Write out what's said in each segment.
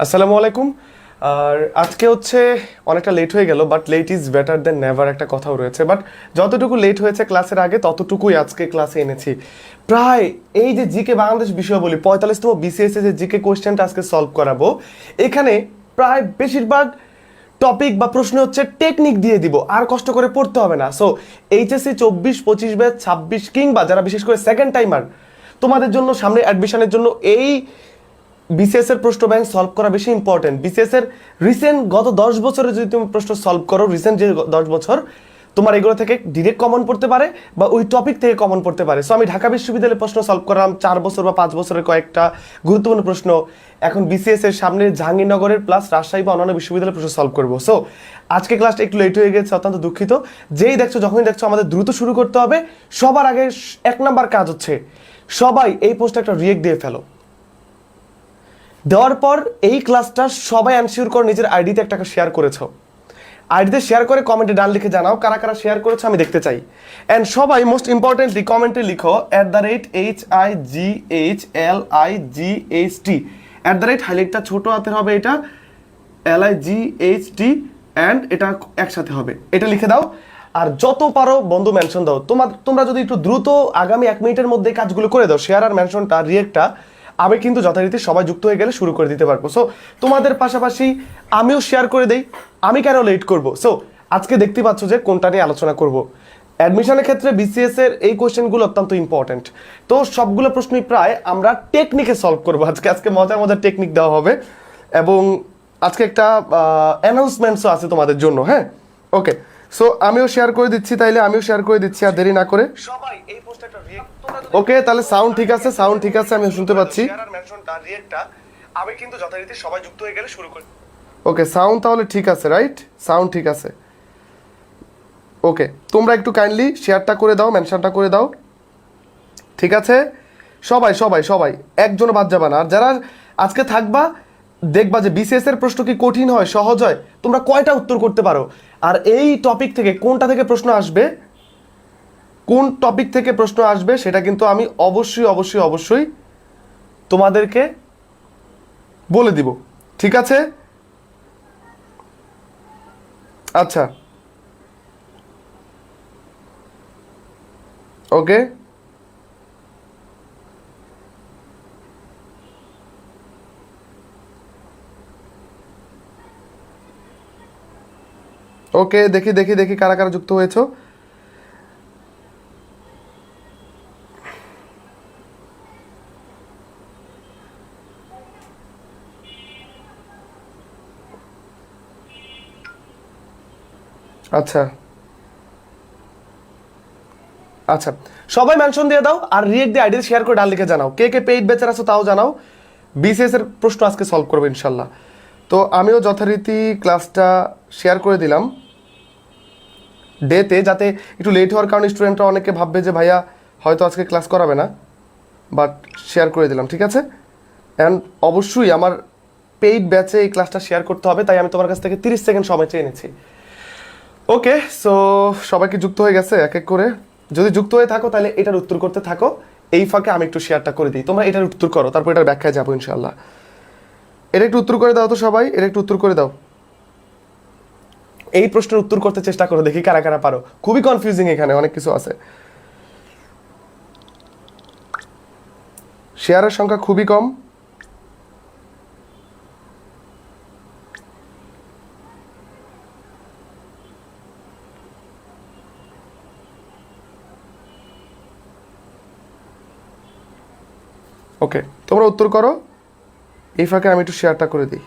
আসসালামু আলাইকুম। আর আজকে হচ্ছে অনেকটা লেট হয়ে গেল, but let is better then never একটা কথাও রয়েছে। বাট যতটুকু লেট হয়েছে ক্লাসের আগে ততটুকুই আজকে ক্লাসে এনেছি। প্রায় এই যে জিকে বাংলাদেশ বিষয় বলি 45তম বিসিএস যে জিকে কোয়েশ্চেনটা আজকে সলভ করাবো, এখানে প্রায় বেশিরভাগ টপিক বা প্রশ্ন হচ্ছে টেকনিক দিয়ে দিব, আর কষ্ট করে পড়তে হবে না। সো এইচএসসি 24-25 ব্যাচ 26 কিংবা যারা বিশেষ করে সেকেন্ড টাইমার, তোমাদের জন্য সামনে অ্যাডমিশনের জন্য এই বিসিএস এর প্রশ্ন ব্যাংক সলভ করা বেশি ইম্পর্টেন্ট। বিসিএস এর রিসেন্ট গত 10 বছরে যদি তুমি প্রশ্ন সলভ করো, রিসেন্ট যে 10 বছর, তোমার এগুলো থেকে ডিরেক্ট কমন পড়তে পারে বা ওই টপিক থেকে কমন পড়তে পারে। সো আমি ঢাকা বিশ্ববিদ্যালয়ের প্রশ্ন সলভ করলাম 4 বছর বা 5 বছরের কয়েকটা গুরুত্বপূর্ণ প্রশ্ন। এখন বিসিএস এর সামনে জাহাঙ্গীরনগরের প্লাস রাজশাহী বা অন্যান্য বিশ্ববিদ্যালয়ের প্রশ্ন সলভ করবো। সো আজকে ক্লাসটা একটু লেট হয়ে গেছে, অত্যন্ত দুঃখিত। যেই দেখছো, যখনই দেখছো, আমাদের দ্রুত শুরু করতে হবে। সবার আগে 1 নাম্বার কাজ হচ্ছে সবাই এই পোস্টে একটা রিয়েক্ট দিয়ে ফেলো। দেওয়ার পর এই ক্লাসটা সবাই এনশিওর করো নিজের আইডিতে একটা শেয়ার করেছো। আইডিতে শেয়ার করে কমেন্টে ডান লিখে জানাও কারা কারা শেয়ার করেছো, আমি দেখতে চাই। অ্যান্ড সবাই মোস্ট ইম্পর্টেন্টলি কমেন্টে লিখো @HIGHLIGHT। হাইলাইটটা ছোট হাতের হবে, এটা LIGHT, অ্যান্ড এটা একসাথে হবে, এটা লিখে দাও। আর যত পারো বন্ধু মেনশন দাও। তোমরা যদি একটু দ্রুত আগামী 1 মিনিটের মধ্যে কাজগুলো করে দাও, শেয়ার আর মেনশনটা, রিয়েক্টটা, আমি কিন্তু যথারীতি সবাই যুক্ত হয়ে গেলে শুরু করে দিতে পারবো। সো তোমাদের পাশাপাশি আমিও শেয়ার করে দেই, আমি কেন লেট করব। সো আজকে দেখতে পাচ্ছ যে কোনটা নিয়ে আলোচনা করব। অ্যাডমিশনের ক্ষেত্রে বিসিএস এর এই কোশ্চেনগুলো অত্যন্ত ইম্পর্টেন্ট। তো সবগুলো প্রশ্নই প্রায় আমরা টেকনিকে সলভ করবো আজকে মজার মজার টেকনিক দেওয়া হবে, এবং আজকে একটা অ্যানাউন্সমেন্টসও আছে তোমাদের জন্য। হ্যাঁ, ওকে। সো আমিও শেয়ার করে দিচ্ছি, আমিও শেয়ার করে দিচ্ছি আর দেরি না করে। সবাই এই পোস্টে একটা ওকে, তাহলে সাউন্ড ঠিক আছে, আমি শুনতে পাচ্ছি। আমি কিন্তু যথারীতি সবাই যুক্ত হয়ে গেলে শুরু করি। ওকে, সাউন্ড তাহলে ঠিক আছে, রাইট? সাউন্ড ঠিক আছে। ওকে, তোমরা একটু কাইন্ডলি শেয়ারটা করে দাও, মেনশনটা করে দাও, ঠিক আছে? সবাই সবাই সবাই, একজনও বাদ যাবে না। আর যারা আজকে থাকবা, দেখবা যে বিসিএস এর প্রশ্ন কি কঠিন হয় সহজ হয়, তোমরা কয়টা উত্তর করতে পারো, আর এই টপিক থেকে কোনটা থেকে প্রশ্ন আসবে, কোন টপিক থেকে প্রশ্ন আসবে সেটা কিন্তু আমি অবশ্যই অবশ্যই অবশ্যই তোমাদেরকে বলে দিব, ঠিক আছে? আচ্ছা, ওকে, ওকে, দেখি দেখি দেখি কারা কারা যুক্ত হয়েছো। আচ্ছা আচ্ছা, সবাই মেনশন দিয়ে দাও আর রিয়েক্ট দিয়ে আইডি শেয়ার করে ডান লিখে জানাও কে কে পেইড ব্যাচের আছো, তাও জানাও। বিসিএস এর প্রশ্ন আজকে সলভ করবো ইনশাল্লাহ। তো আমিও যথারীতি ক্লাসটা শেয়ার করে দিলাম ডেতে, যাতে একটু লেট হওয়ার কারণে স্টুডেন্টরা অনেকে ভাববে যে ভাইয়া হয়তো আজকে ক্লাস করাবে না, বাট শেয়ার করে দিলাম, ঠিক আছে? অ্যান্ড অবশ্যই আমার পেইড ব্যাচে এই ক্লাসটা শেয়ার করতে হবে, তাই আমি তোমার কাছ থেকে 30 সেকেন্ড সময় চেয়ে নিচ্ছি। ওকে, সো সবাইকে যুক্ত হয়ে গেছে এক এক করে? যদি যুক্ত হয়ে থাকো তাহলে এটার উত্তর করতে থাকো, এই ফাঁকে আমি একটু শেয়ারটা করে দিই। তোমরা এটার উত্তর করো, তারপর এটার ব্যাখ্যায় যাবো ইনশাল্লাহ। এটা একটু উত্তর করে দাও তো সবাই, এটা একটু উত্তর করে দাও। এই প্রশ্নের উত্তর করতে চেষ্টা করো, দেখি কারা কারা পারো। খুবই কনফিউজিং, এখানে অনেক কিছু আছে। শেয়ারের সংখ্যা খুবই কম। ওকে, তোমরা উত্তর করো, এই ফাঁকে আমি একটু শেয়ারটা করে দিই।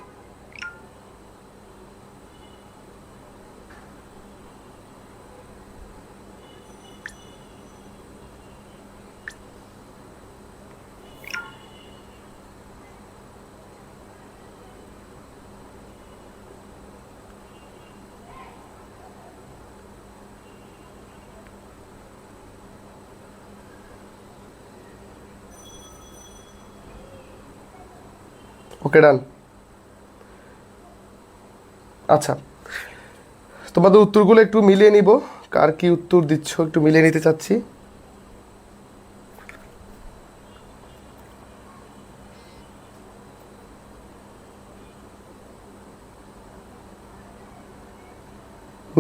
ওকে, ডান। আচ্ছা, তোমাদের উত্তরগুলো একটু মিলিয়ে নিব, কার কি উত্তর দিচ্ছ একটু মিলিয়ে নিতে চাচ্ছি।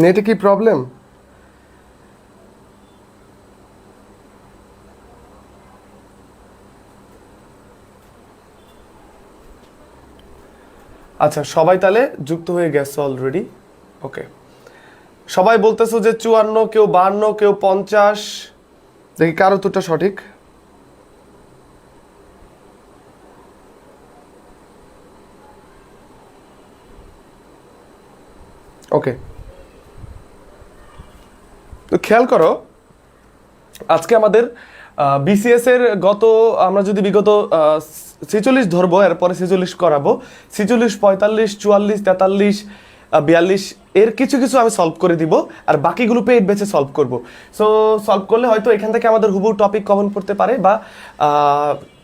নেটে কি প্রবলেম? আচ্ছা, সবাই তাহলে যুক্ত হয়ে গেছে অলরেডি। ওকে, সবাই বলতেছো যে 54, কেউ 52, কেউ 50। দেখি কার উত্তরটা সঠিক। ওকে, তো খেয়াল করো, আজকে আমাদের বিসিএস এর আমরা যদি বিগত 46 ধরবো, এরপরে 46 করাবো, 46, 45, 44, 43, 42 এর কিছু কিছু আমি সলভ করে দিব, আর বাকিগুলো পেইড বেছে সলভ করব। সো সলভ করলে হয়তো এখান থেকে আমাদের হুবহু টপিক কমন পড়তে পারে, বা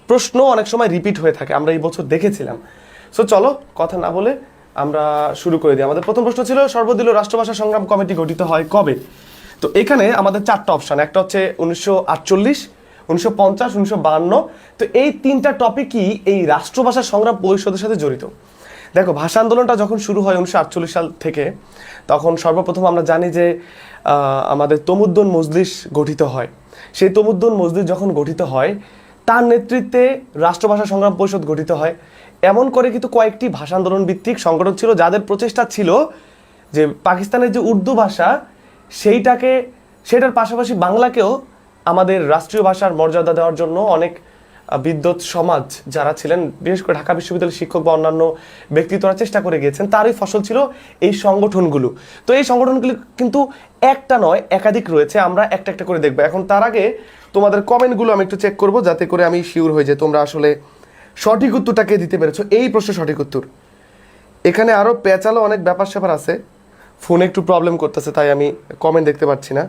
প্রশ্ন অনেক সময় রিপিট হয়ে থাকে, আমরা এই বছর দেখেছিলাম। সো চলো কথা না বলে আমরা শুরু করে দিই। আমাদের প্রথম প্রশ্ন ছিল সর্বদলীয় রাষ্ট্রভাষা সংগ্রাম কমিটি গঠিত হয় কবে? তো এখানে আমাদের 4টা অপশন, একটা হচ্ছে 1948, 1950, 1952। তো এই 3টা টপিকই এই রাষ্ট্রভাষা সংগ্রাম পরিষদের সাথে জড়িত। দেখো, ভাষা আন্দোলনটা যখন শুরু হয় 1948 সাল থেকে, তখন সর্বপ্রথম আমরা জানি যে আমাদের তমুদ্দুন মজলিস গঠিত হয়। সেই তমুদ্দুন মজলিস যখন গঠিত হয়, তার নেতৃত্বে রাষ্ট্রভাষা সংগ্রাম পরিষদ গঠিত হয়। এমন করে কিন্তু কয়েকটি ভাষা আন্দোলন ভিত্তিক সংগঠন ছিল, যাদের প্রচেষ্টা ছিল যে পাকিস্তানের যে উর্দু ভাষা সেটার পাশাপাশি বাংলাকেও আমাদের রাষ্ট্রীয় ভাষার মর্যাদা দেওয়ার জন্য অনেক বিদ্বৎ সমাজ যারা ছিলেন, বিশেষ করে ঢাকা বিশ্ববিদ্যালয়ের শিক্ষক বা অন্যান্য ব্যক্তিত্বরা চেষ্টা করে গিয়েছেন, তারই ফসল ছিল এই সংগঠনগুলো। তো এই সংগঠনগুলি কিন্তু একটা নয়, একাধিক রয়েছে। আমরা একটা একটা করে দেখবো। এখন তার আগে তোমাদের কমেন্টগুলো আমি একটু চেক করব, যাতে করে আমি শিওর হই যে তোমরা আসলে সঠিক উত্তরটাকে দিতে পেরেছো। এই প্রশ্নের সঠিক উত্তর। এখানে আরও পেঁচালো অনেক ব্যাপার স্যাপার আছে, ফোনে একটু প্রবলেম করতেছে, তাই আমি কমেন্ট দেখতে পাচ্ছি না।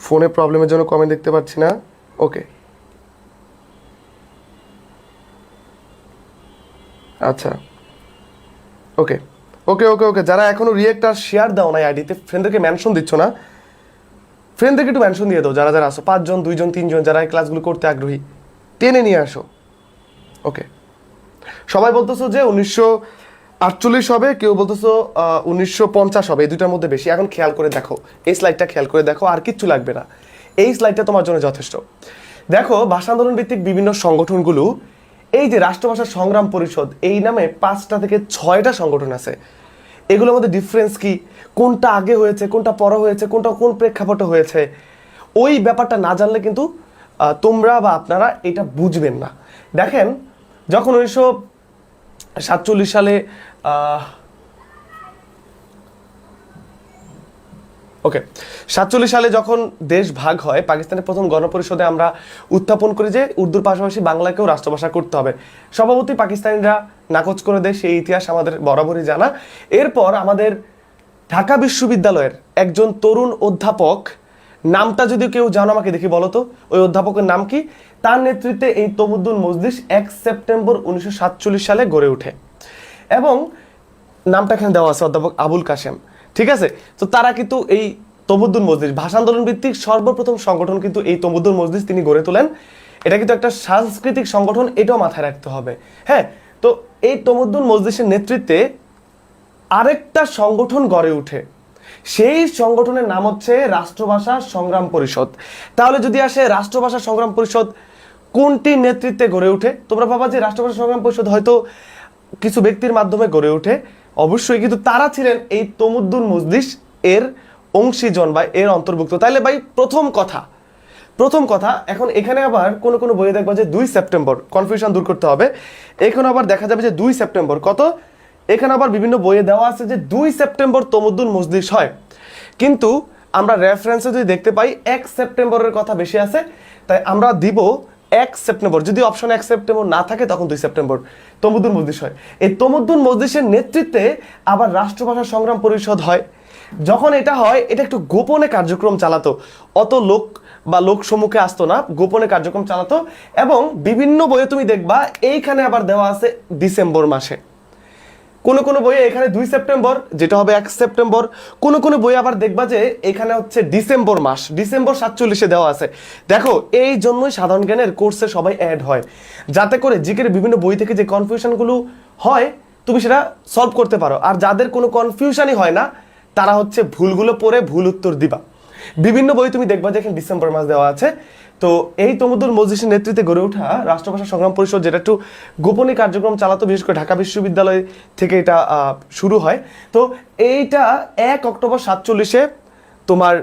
ফোনে প্রবলেমের জন্য কমেন্ট দেখতে পাচ্ছি না। ওকে, আচ্ছা, ওকে ওকে ওকে ওকে যারা এখনো রিয়েক্ট আর শেয়ার দাও না আইডিতে, ফ্রেন্ডদেরকে মেনশন দিচ্ছ না, ফ্রেন্ডদেরকে একটু মেনশন দিয়ে দাও। যারা যারা আসো, 5 জন, 2 জন, 3 জন, যারা এই ক্লাসগুলো করতে আগ্রহী, টেনে নিয়ে আসো। ওকে, সবাই বলতেছো যে 1948 হবে, কেউ বলতেছো 1950 হবে। এই দুটার মধ্যে বেশি। এখন খেয়াল করে দেখো, এই স্লাইডটা খেয়াল করে দেখো, আর কিচ্ছু লাগবে না, এই স্লাইডটা তোমার জন্য যথেষ্ট। দেখো, ভাষা আন্দোলন ভিত্তিক বিভিন্ন সংগঠনগুলো, এই যে রাষ্ট্রভাষা সংগ্রাম পরিষদ, এই নামে 5টা থেকে 6টা সংগঠন আছে। এগুলোর মধ্যে ডিফারেন্স কি, কোনটা আগে হয়েছে, কোনটা পরে হয়েছে, কোনটা কোন প্রেক্ষাপটে হয়েছে, ওই ব্যাপারটা না জানলে কিন্তু তোমরা বা আপনারা এটা বুঝবেন না। দেখেন, যখন 1947 সালে ওকে 47 সালে যখন দেশ ভাগ হয়, পাকিস্তানের প্রথম গণপরিষদে আমরা উত্থাপন করি যে উর্দুর পাশাপাশি বাংলাকেও রাষ্ট্রভাষা করতে হবে। সভাপতি পাকিস্তানিরা নাকচ করে দেয়, সেই ইতিহাস আমাদের বরাবরই জানা। এরপর আমাদের ঢাকা বিশ্ববিদ্যালয়ের একজন তরুণ অধ্যাপক, নামটা যদি কেউ জানো আমাকে দেখি বলো তো, ওই অধ্যাপকের নাম কি? তার নেতৃত্বে এই তমুদ্দুন মজলিস 1 সেপ্টেম্বর 1947 সালে গড়ে ওঠে, এবং নামটা এখানে দেওয়া আছে, অধ্যাপক আবুল কাশেম। ঠিক আছে, তো তারা কিন্তু এই তমুদ্দুন মজলিস, ভাষা আন্দোলন ভিত্তিক সর্বপ্রথম সংগঠন কিন্তু এই তমুদ্দুন মজলিস তিনি গড়ে তোলেন। এটা কিন্তু একটা সাংস্কৃতিক সংগঠন, এটাও মাথায় রাখতে হবে। হ্যাঁ, তো এই তমুদ্দুন মজলিসের নেতৃত্বে আরেকটা সংগঠন গড়ে ওঠে, সেই সংগঠনের নাম হচ্ছে রাষ্ট্রভাষা সংগ্রাম পরিষদ। তাহলে যদি আসে রাষ্ট্রভাষা সংগ্রাম পরিষদ কোনটির নেতৃত্বে গড়ে ওঠে, তোমরা ভাবা যে রাষ্ট্রভাষা সংগ্রাম পরিষদ হয়তো কিছু ব্যক্তির মাধ্যমে গড়ে ওঠে, অবশ্যই, কিন্তু তারা ছিলেন এই তমুদ্দুন মজলিস এর অংশীজন বা এর অন্তর্ভুক্ত। তাইলে ভাই প্রথম কথা, এখন এখানে আবার কোন কোন বইয়ে দেখবা যে 2 সেপ্টেম্বর, কনফিউশন দূর করতে হবে। এখানে আবার দেখা যাবে যে 2 সেপ্টেম্বর কত, এখানে আবার বিভিন্ন বইয়ে দেওয়া আছে যে 2 সেপ্টেম্বর তমুদ্দুন মজলিস হয়, কিন্তু আমরা রেফারেন্সে যদি দেখতে পাই 1 সেপ্টেম্বরের কথা বেশি আছে, তাই আমরা দিব 1 সেপ্টেম্বর। যদি অপশন 1 সেপ্টেম্বর না থাকে, তখন 2 সেপ্টেম্বর তমুদ্দুন মজলিস হয়। এই তমুদ্দুন মজলিসের নেতৃত্বে আবার রাষ্ট্রভাষা সংগ্রাম পরিষদ হয়। যখন এটা হয়, এটা একটু গোপনে কার্যক্রম চালাতো, অত লোক বা লোক সম্মুখে আসতো না, গোপনে কার্যক্রম চালাতো। এবং বিভিন্ন বইয়ে তুমি দেখবা এইখানে আবার দেওয়া আছে ডিসেম্বর মাসে, কোন কোন বইয়ে এখানে 2 সেপ্টেম্বর, যেটা হবে 1 সেপ্টেম্বর। কোন কোন বই আবার দেখবা যে এখানে হচ্ছে ডিসেম্বর মাস, ডিসেম্বর 47-এ দেওয়া আছে। দেখো, এই জন্যই সাধারণ জ্ঞানের কোর্সে সবাই অ্যাড হয়, যাতে করে জিকের বিভিন্ন বই থেকে যে কনফিউশনগুলো হয় তুমি সেটা সলভ করতে পারো। আর যাদের কোনো কনফিউশনই হয় না তারা হচ্ছে ভুলগুলো পড়ে ভুল উত্তর দিবা। বিভিন্ন বই তুমি দেখবা যে এখানে ডিসেম্বর মাস দেওয়া আছে। তো এই তমুদ্দুল মজলিসের নেতৃত্বে গড়ে ওঠা রাষ্ট্রভাষা সংগ্রাম পরিষদ, যেটা একটু গোপনীয় কার্যক্রম চালাতো, বিশেষ করে ঢাকা বিশ্ববিদ্যালয় থেকে এটা শুরু হয়। তো এইটা 1 অক্টোবর 47-এ তোমার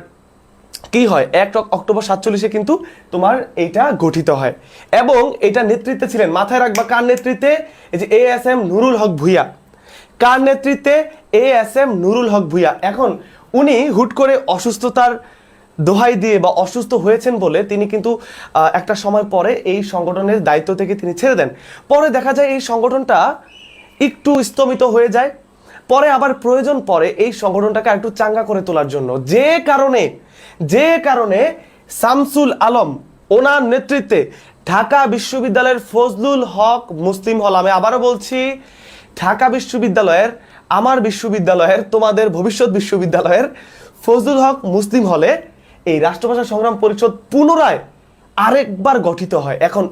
কি হয়, 1 অক্টোবর 47-এ কিন্তু তোমার এইটা গঠিত হয়। এবং এটা নেতৃত্বে ছিলেন, মাথায় রাখবা কার নেতৃত্বে, এই যে ASM নুরুল হক ভূঁইয়া। কার নেতৃত্বে? ASM নুরুল হক ভূঁইয়া। এখন উনি হুট করে অসুস্থতার দোহাই দিয়ে বা অসুস্থ হয়েছেন বলে তিনি কিন্তু একটা সময় পরে এই সংগঠনের দায়িত্ব থেকে তিনি ছেড়ে দেন। পরে দেখা যায় এই সংগঠনটা একটু স্তমিত হয়ে যায়। পরে আবার প্রয়োজন পড়ে এই সংগঠনটাকে একটু চাঙ্গা করে তোলার জন্য, যে কারণে শামসুল আলম ওনার নেতৃত্বে ঢাকা বিশ্ববিদ্যালয়ের ফজলুল হক মুসলিম হল, আমি আবারও বলছি, ঢাকা বিশ্ববিদ্যালয়ের, আমার বিশ্ববিদ্যালয়ের, তোমাদের ভবিষ্যৎ বিশ্ববিদ্যালয়ের ফজলুল হক মুসলিম হলে এই রাষ্ট্রভাষা সংগ্রাম পরিষদ পুনরায় আরেকবার গঠিত হয়। এখন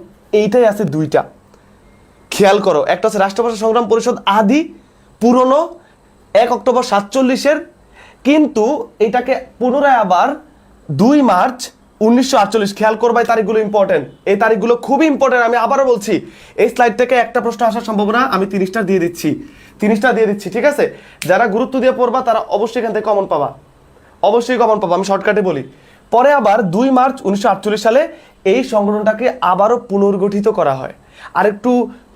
এইটাই আছে দুইটা, খেয়াল করো, একটা হচ্ছে রাষ্ট্রভাষা সংগ্রাম পরিষদ আদি পুরনো 1 অক্টোবর 47-এর, কিন্তু এটাকে পুনরায় আবার 2 মার্চ 1948, খেয়াল করবা এই তারিখগুলো ইম্পর্টেন্ট, এই তারিখগুলো খুবই ইম্পর্টেন্ট। আমি আবারও বলছি, এই স্লাইড থেকে একটা প্রশ্ন আসার সম্ভাবনা আমি 30টা দিয়ে দিচ্ছি, ঠিক আছে? যারা গুরুত্ব দিয়ে পড়বা তারা অবশ্যই এখান থেকে কমন পাবা, আমি শর্টকাটে বলি। পরে আবার 2 মার্চ 1948 সালে এই সংগঠনটাকে আবারও পুনর্গঠিত করা হয়, আরেকটু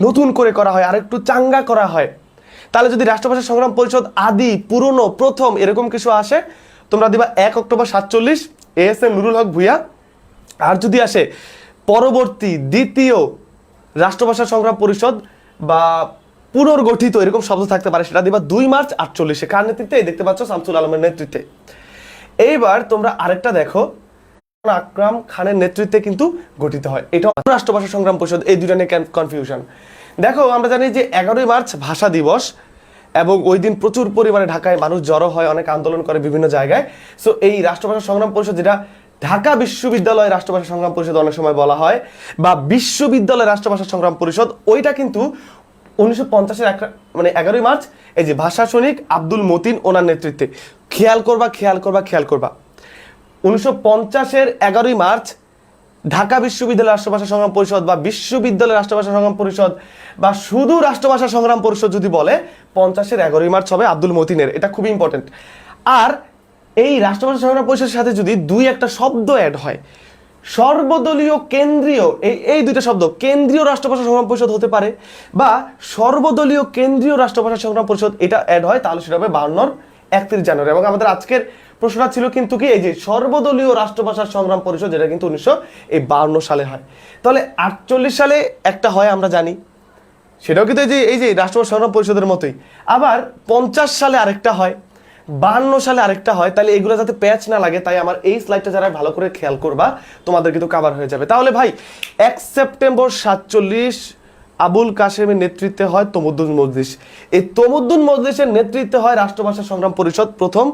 নতুন করে করা হয়, আরেকটু চাঙ্গা করা হয়। তাহলে যদি রাষ্ট্রভাষা সংগ্রাম পরিষদ আদি পুরনো প্রথম এরকম কিছু আসে, তোমরা দিবা 1 অক্টোবর 47 ASM নুরুল হক ভূঁইয়া। আর যদি আসে পরবর্তী দ্বিতীয় রাষ্ট্রভাষা সংগ্রাম পরিষদ বা পুনর্গঠিত এরকম শব্দ থাকতে পারে, সেটা দিবা 2 মার্চ 48-এ। কার নেতৃত্বে? এই দেখতে পাচ্ছ, শামসুল আলমের নেতৃত্বে। এইবার তোমরা আরেকটা দেখো, আকরাম খানের নেতৃত্বে কিন্তু গঠিত হয়, এটা রাষ্ট্রভাষা সংগ্রাম পরিষদ। এই দুইটা নিয়ে কনফিউশন। দেখো, আমরা জানি যে 11ই মার্চ ভাষা দিবস, এবং ওই দিন প্রচুর পরিমাণে ঢাকায় মানুষ জড়ো হয়, অনেক আন্দোলন করে বিভিন্ন জায়গায়। সো এই রাষ্ট্রভাষা সংগ্রাম পরিষদ, যেটা ঢাকা বিশ্ববিদ্যালয় রাষ্ট্রভাষা সংগ্রাম পরিষদ অনেক সময় বলা হয়, বা বিশ্ববিদ্যালয় রাষ্ট্রভাষা সংগ্রাম পরিষদ, ওইটা কিন্তু 1950-এর মানে 11ই মার্চ এই যে ভাষা সৈনিক আব্দুল মতিন ওনার নেতৃত্বে। খেয়াল করবা 1950-এর 11ই মার্চ ঢাকা বিশ্ববিদ্যালয় রাষ্ট্রভাষা সংগ্রাম পরিষদ বা বিশ্ববিদ্যালয় রাষ্ট্রভাষা সংগ্রাম পরিষদ বা শুধু রাষ্ট্রভাষা সংগ্রাম পরিষদ যদি বলে, 50-এর 11ই মার্চ হবে আব্দুল মতিনের। এটা খুবই ইম্পর্টেন্ট। আর এই রাষ্ট্রভাষা সংগ্রাম পরিষদের সাথে যদি দুই একটা শব্দ অ্যাড হয়, সর্বদলীয় কেন্দ্রীয়, এই দুইটা শব্দ, কেন্দ্রীয় রাষ্ট্রভাষা সংগ্রাম পরিষদ হতে পারে বা সর্বদলীয় কেন্দ্রীয় রাষ্ট্রভাষা সংগ্রাম পরিষদ, এটা অ্যাড হয়, তাহলে সেটা হবে 52-র 31 জানুয়ারি। এবং আমাদের আজকের প্রশ্নটা ছিল কিন্তু কি, এই যে সর্বদলীয় রাষ্ট্রভাষা সংগ্রাম পরিষদ, যেটা কিন্তু 1952 সালে হয়। তাহলে 48 সালে একটা হয় আমরা জানি, সেটাও কিন্তু এই যে রাষ্ট্রভাষা সংগ্রাম পরিষদের মতোই। আবার 50 সালে আরেকটা হয়, 52 সালে আরেকটা হয়। তাহলে এগুলো যাতে প্যাচ না লাগে, তাই আমার এই স্লাইডটা যারা ভালো করে খেয়াল করবা, তোমাদের কিন্তু কভার হয়ে যাবে। তাহলে ভাই 1 সেপ্টেম্বর 47 আবুল কাশেমের নেতৃত্বে হয় তমুদ্দুন মজলিস। এই তমুদ্দুন মজলিসের নেতৃত্বে হয় রাষ্ট্রভাষা সংগ্রাম পরিষদ প্রথম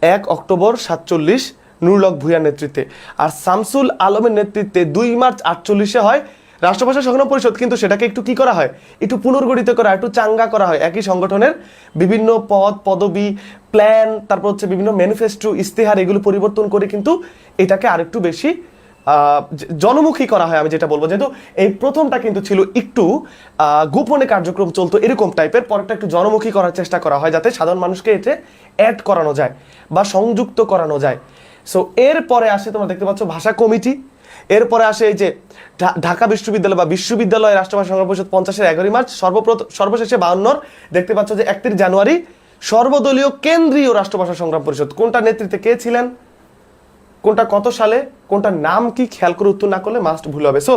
1 অক্টোবর 47 নুরুল হক ভূঁইয়ার নেতৃত্বে। আর শামসুল আলমের নেতৃত্বে 2 মার্চ 48-এ হয় রাষ্ট্রভাষা সংগ্রাম পরিষদ, কিন্তু সেটাকে একটু কি করা হয়, একটু পুনর্গঠিত করা হয়, একটু চাঙ্গা করা হয়। একই সংগঠনের বিভিন্ন পদ পদবি, প্ল্যান, তারপর হচ্ছে বিভিন্ন ম্যানিফেস্টো, ইস্তেহার, এগুলো পরিবর্তন করে কিন্তু এটাকে আরেকটু বেশি জনমুখী করা হয়। আমি যেটা বলবো, যেহেতু এই প্রথমটা কিন্তু ছিল একটু গোপনে কার্যক্রম চলতো এরকম টাইপের, পরেরটা একটু জনমুখী করার চেষ্টা করা হয়, যাতে সাধারণ মানুষকে এতে অ্যাড করানো যায় বা সংযুক্ত করানো যায়। সো এরপরে আসে, তোমরা দেখতে পাচ্ছ, ভাষা কমিটি। এরপরে আসে এই যে ঢাকা বিশ্ববিদ্যালয় বা বিশ্ববিদ্যালয় রাষ্ট্রভাষা সংগ্রাম পরিষদ 50-এর 11ই মার্চ, সর্বশেষে 52-র দেখতে পাচ্ছ যে 31 জানুয়ারি সর্বদলীয় কেন্দ্রীয় রাষ্ট্রভাষা সংগ্রাম পরিষদ। কোনটা নেতৃত্বে কে ছিলেন, কোনটা কত সালে, কোনটার নাম কি, খেয়াল করে উত্তর না করলে মাস্ট ভুল হবে। সো